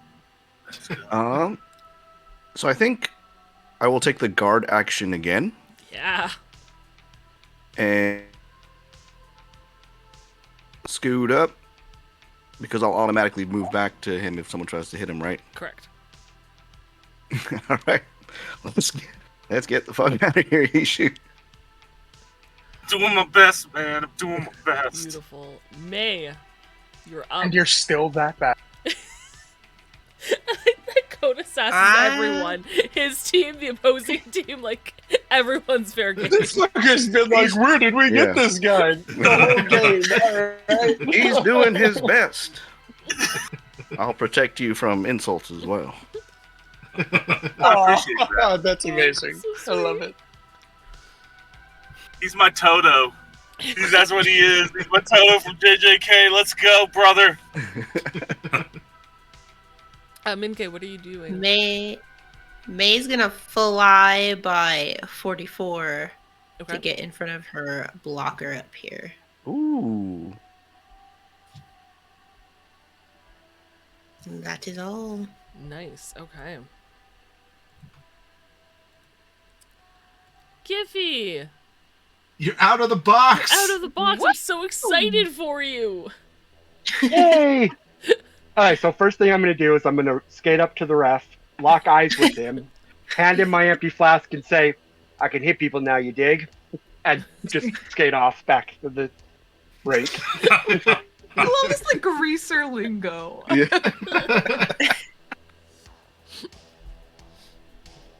That's good. So I think I will take the guard action again. Yeah. And scoot up because I'll automatically move back to him if someone tries to hit him, right? Correct. All right. Let's get the fuck out of here, Eshu. Doing my best, man. I'm doing my best. Beautiful. May, you're up. And you're still that bad. That Koda sasses everyone. His team, the opposing team, like everyone's fair game. This fucker's been like, where did we get this guy? The whole game. All right. He's doing his best. I'll protect you from insults as well. I appreciate that. Oh, that's amazing. I love it. He's my Toto. That's what he is. He's my Toto from JJK. Let's go, brother. Minke, what are you doing? May's gonna fly by 44 Okay. to get in front of her blocker up here. Ooh. And that is all. Nice. Okay. Giffy, You're out of the box. out of the box. I'm so excited for you. Yay! Alright, so first thing I'm going to do is I'm going to skate up to the ref, lock eyes with him, hand him my empty flask, and say, I can hit people now, you dig? And just skate off back to the rink. I love this like greaser lingo.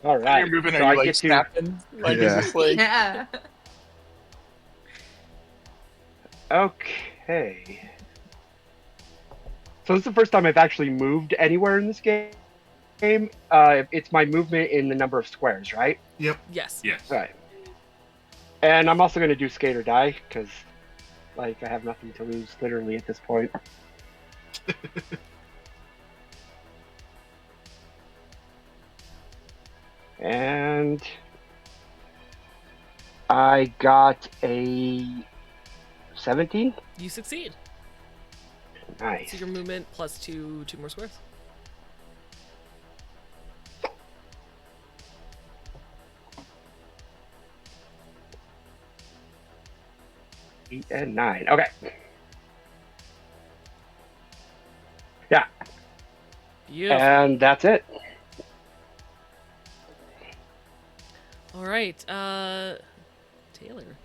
Alright, You're moving so and I you like get to... snapping. Like, Yeah. is this like... Yeah. Okay. So this is the first time I've actually moved anywhere in this game. It's my movement in the number of squares, right? Yep. Yes. Yes. Right. And I'm also going to do skate or die, because like, I have nothing to lose, literally, at this point. And I got a 17. You succeed. Nice. So your movement plus two more squares. Eight and 9. Okay. Yeah. Beautiful. And that's it. All right. Taylor.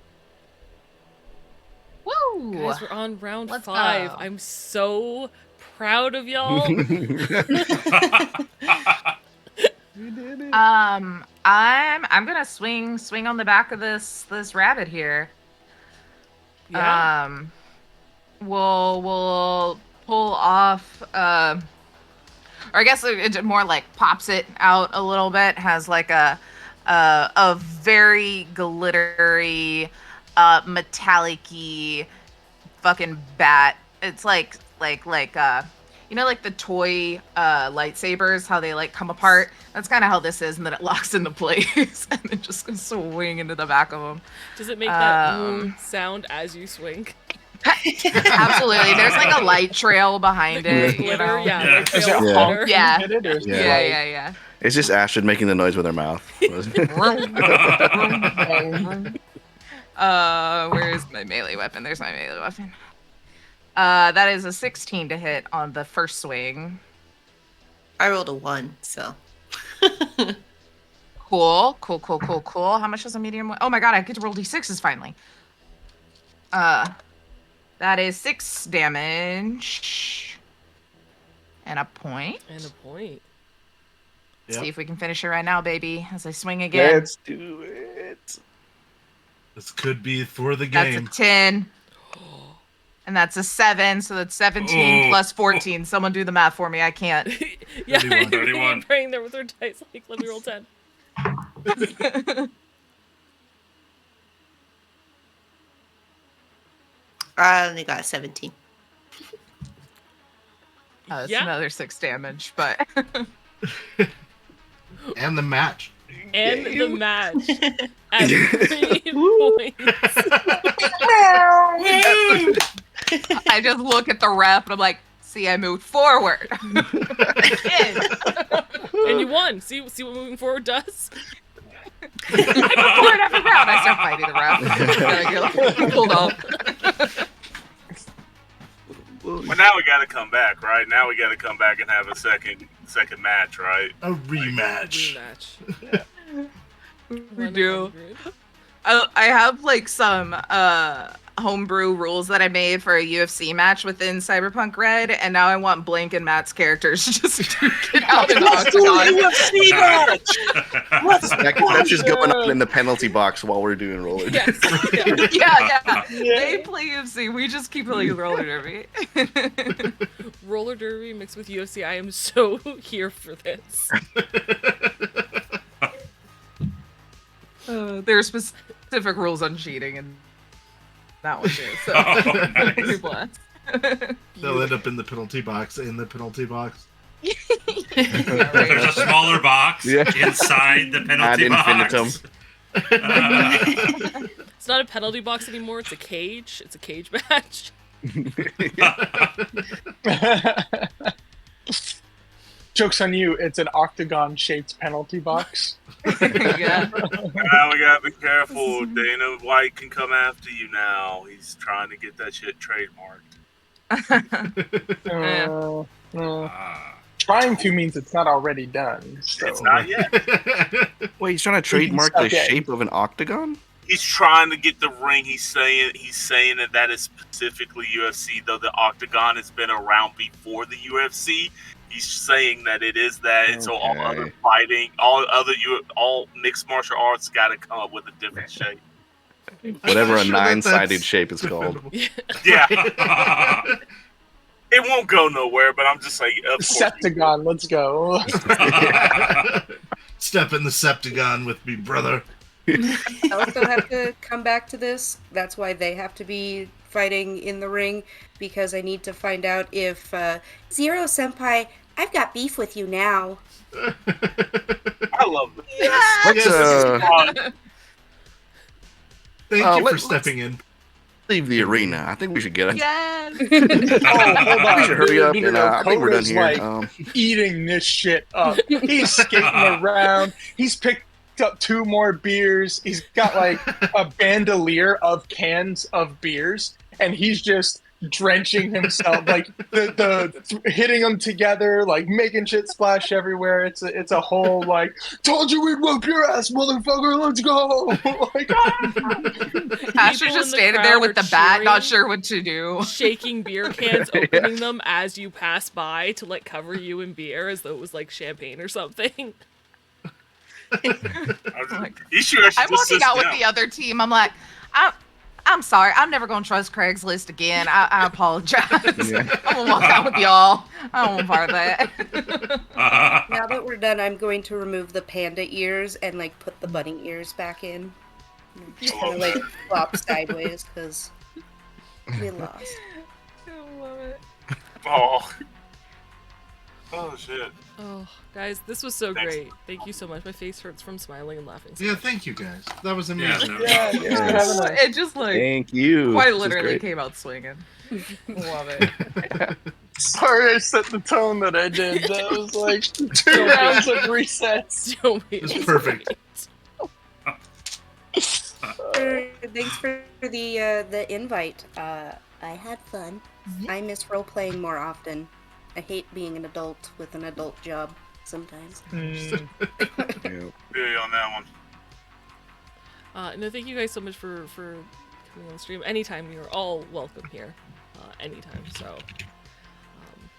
Woo! Guys, we're on round Let's 5. go. I'm so proud of y'all. I'm gonna swing on the back of this rabbit here. Yeah. We'll pull off or I guess it more like pops it out a little bit, has like a very glittery metallic-y fucking bat It's like you know, like the toy lightsabers, how they like come apart. That's kind of how this is, and then it locks into place, and it just goes swing into the back of them. Does it make that sound as you swing? Absolutely. There's like a light trail behind it. You know? Yeah. Like Is it trail of honk glitter. Yeah. when you hit it, or is it Yeah. like- It's just Astrid making the noise with her mouth. Where's my melee weapon? There's my melee weapon. That is a 16 to hit on the first swing. I rolled a 1, so. Cool. How much is a medium? Oh my god, I get to roll d6s finally. That is 6 damage. And a point. Yep. See if we can finish it right now, baby. As I swing again. Let's do it. This could be for the game. That's a 10. And that's a 7, so that's 17 plus 14. Someone do the math for me. I can't. Yeah, 31. praying there with her dice. Like, let me roll 10. I only got 17. That's another 6 damage, but. And the match. And the match. At 3 points. I just look at the rep and I'm like, see, I moved forward. And you won. See what moving forward does? I move forward every round. I start fighting the rep. Hold on. Well, now we got to come back, right? Now we got to come back and have a second match, right? A rematch. We do. I have like some homebrew rules that I made for a UFC match within Cyberpunk Red, and now I want Blank and Matt's characters just to get out in the octagon. UFC match! That's just going on in the penalty box while we're doing roller. Yes. Yeah. They play UFC. We just keep playing roller derby. Roller derby mixed with UFC. I am so here for this. There are specific rules on cheating and that one too. So nice. blessed. They'll end up in the penalty box. There's a smaller box inside the penalty box. It's not a penalty box anymore. It's a cage. It's a cage match. Joke's on you, it's an octagon-shaped penalty box. Yeah. Now we gotta be careful. Dana White can come after you now. He's trying to get that shit trademarked. Trying to means it's not already done. So. It's not yet. Wait, he's trying to trademark the shape of an octagon? He's trying to get the ring. He's saying that is specifically UFC, though the octagon has been around before the UFC. He's saying that it is that, and so all other fighting, all mixed martial arts got to come up with a different shape. Whatever a nine-sided shape is called. Yeah. It won't go nowhere, but I'm just like, of course. Septagon, let's go. Step in the Septagon with me, brother. I also have to come back to this. That's why they have to be fighting in the ring, because I need to find out if Zero Senpai, I've got beef with you now. I love this. Yes. Thank you for stepping in. Leave the arena. I think we should get it. Yes. Hold on. We should hurry up, and I think we're done Koda's, here. like, eating this shit up. He's skating around. He's picked up 2 more beers. He's got like a bandolier of cans of beers, and he's just drenching himself, like the hitting them together, like making shit splash everywhere. It's a whole like, told you we'd whoop your ass, motherfucker. Let's go. Like, Asher's just standing there with the bat, not sure what to do. Shaking beer cans, opening them as you pass by to like cover you in beer as though it was like champagne or something. I'm walking out with the other team. I'm like, I'm sorry. I'm never going to trust Craigslist again. I apologize. Yeah. I'm going to walk out with y'all. I don't want part of that. Now that we're done, I'm going to remove the panda ears and like put the bunny ears back in. Just kind of like flop sideways because we lost. Oh. Oh shit. Oh, guys, this was so Thanks. great. Thank you so much. My face hurts from smiling and laughing. So Yeah, much. thank you guys. That was Yeah, amazing. no, Yeah, thanks for having us. It just like Thank you. quite This is literally great. came out swinging. Love it. Sorry I set the tone that I did. That was like 2 Don't be. rounds of resets. Don't be. It's perfect. Thanks for the invite. I had fun. I miss role playing more often. I hate being an adult with an adult job sometimes. Yeah. Feel you on that one. No, thank you guys so much for coming on the stream. Anytime, you're all welcome here. Anytime. So,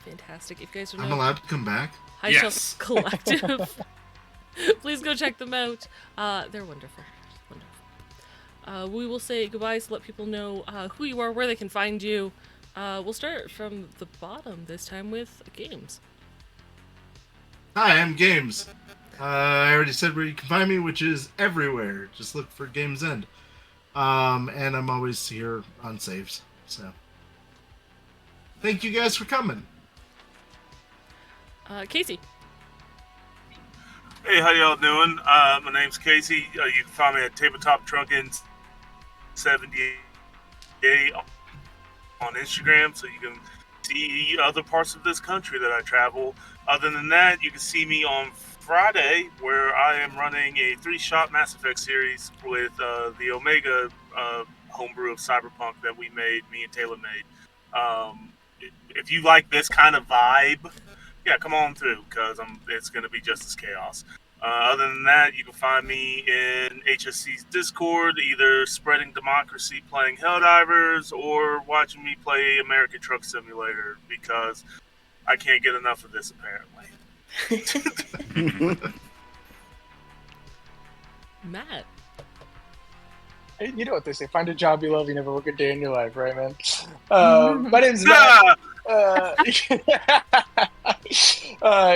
fantastic. If you guys don't I'm know allowed to come back. High Yes. Shelf Collective, please go check them out. They're wonderful. Wonderful. We will say goodbye to let people know who you are, where they can find you. We'll start from the bottom this time with games. Hi, I'm Games. I already said where you can find me, which is everywhere. Just look for Games End. And I'm always here on saves. So, thank you guys for coming. Casey. Hey, how y'all doing? My name's Casey. You can find me at Tabletop Drunken 78 on Instagram, so you can see other parts of this country that I travel. Other than that, you can see me on Friday, where I am running a 3-shot Mass Effect series with the Omega homebrew of Cyberpunk that me and Taylor made. If you like this kind of vibe, yeah, come on through, because it's going to be just as chaos. Other than that, you can find me in HSC's Discord, either spreading democracy playing Helldivers or watching me play American Truck Simulator, because I can't get enough of this, apparently. Matt. Hey, you know what they say, find a job you love, you never work a day in your life, right, man? My name's Matt.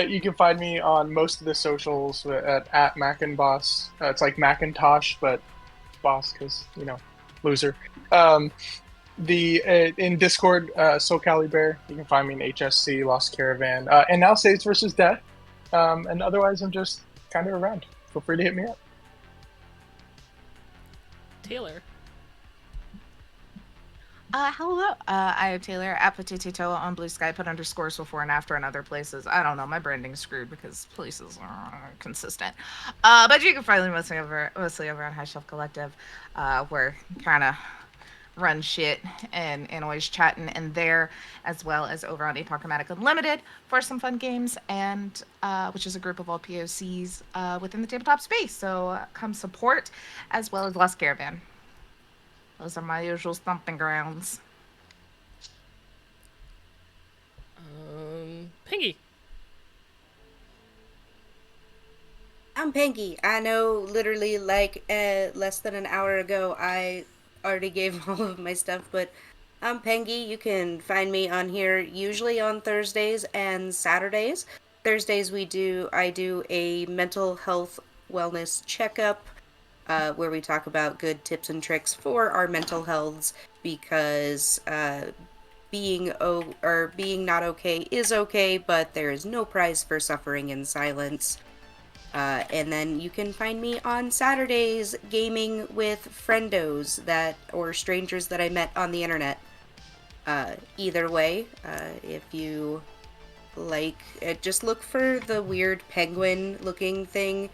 You can find me on most of the socials at Mac and Boss. It's like Macintosh, but Boss because loser. In Discord, SoCali Bear. You can find me in HSC, Lost Caravan, and now Saves versus Death. And otherwise, I'm just kind of around. Feel free to hit me up. Taylor. Hello. I am Taylor at Potato on Blue Sky. Put underscores before and after in other places. I don't know. My branding's screwed because places are consistent. But you can find me mostly over on High Shelf Collective, where kind of run shit and always chatting in there, as well as over on Apochromatic Unlimited for some fun games, and which is a group of all POCs within the tabletop space. So come support, as well as Lost Caravan. Those are my usual stomping grounds. Pinky. I'm Pinky. I know literally like less than an hour ago I already gave all of my stuff, but I'm Pinky. You can find me on here usually on Thursdays and Saturdays. Thursdays I do a mental health wellness checkup, where we talk about good tips and tricks for our mental healths, because being not okay is okay, but there is no prize for suffering in silence. And then you can find me on Saturdays gaming with friendos or strangers that I met on the internet. Either way, if you like, just look for the weird penguin looking thing.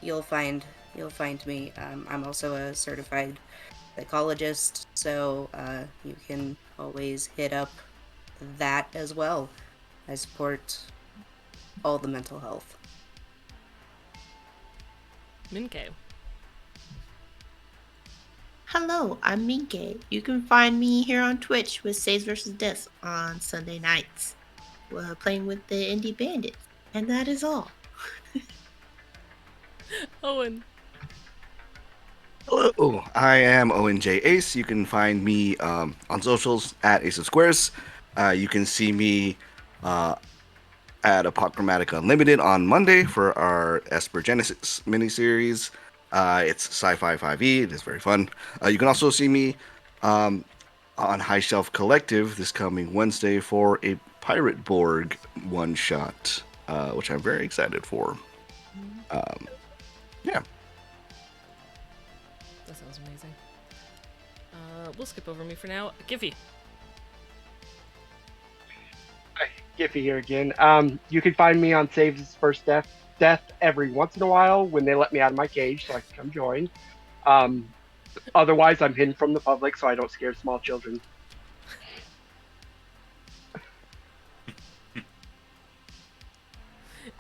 You'll find me. I'm also a certified psychologist, so you can always hit up that as well. I support all the mental health. Minke. Hello, I'm Minke. You can find me here on Twitch with Saves vs. Death on Sunday nights. We're playing with the Indie Bandits, and that is all. Owen. Hello, I am Owen J. Ace. You can find me on socials at Ace of Squares. You can see me at Apochromatic Unlimited on Monday for our Esper Genesis miniseries. It's Sci-Fi 5e. It is very fun. You can also see me on High Shelf Collective this coming Wednesday for a Pirate Borg one-shot, which I'm very excited for. Yeah. That sounds amazing. We'll skip over me for now. Giffy. Hi, Giffy here again. You can find me on Saves First Death every once in a while when they let me out of my cage so I can come join. Otherwise, I'm hidden from the public so I don't scare small children.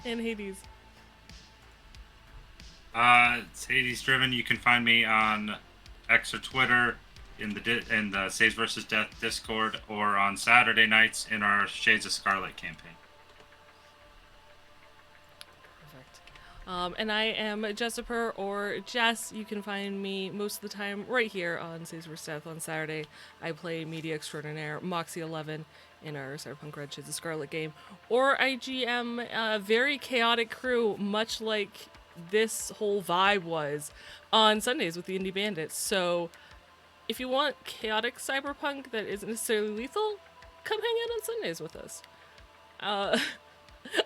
And Hades. It's Hades Driven. You can find me on X or Twitter, in the Saves vs. Death Discord, or on Saturday nights in our Shades of Scarlet campaign. And I am Jessiper or Jess. You can find me most of the time right here on Saves vs. Death on Saturday. I play Media Extraordinaire Moxie 11 in our Cyberpunk Red Shades of Scarlet game. Or I GM a very chaotic crew, much like this whole vibe was on Sundays with the Indie Bandits. So if you want chaotic cyberpunk that isn't necessarily lethal, come hang out on Sundays with us.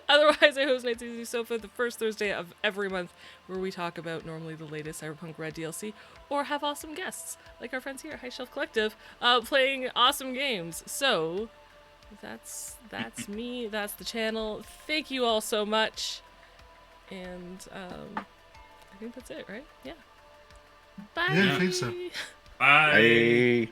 Otherwise, I host Night's Easy Sofa the first Thursday of every month, where we talk about normally the latest Cyberpunk Red DLC, or have awesome guests, like our friends here at High Shelf Collective, playing awesome games. So, that's me, that's the channel. Thank you all so much. And, I think that's it, right? Yeah. Bye! Yeah, I think so. Bye! Bye.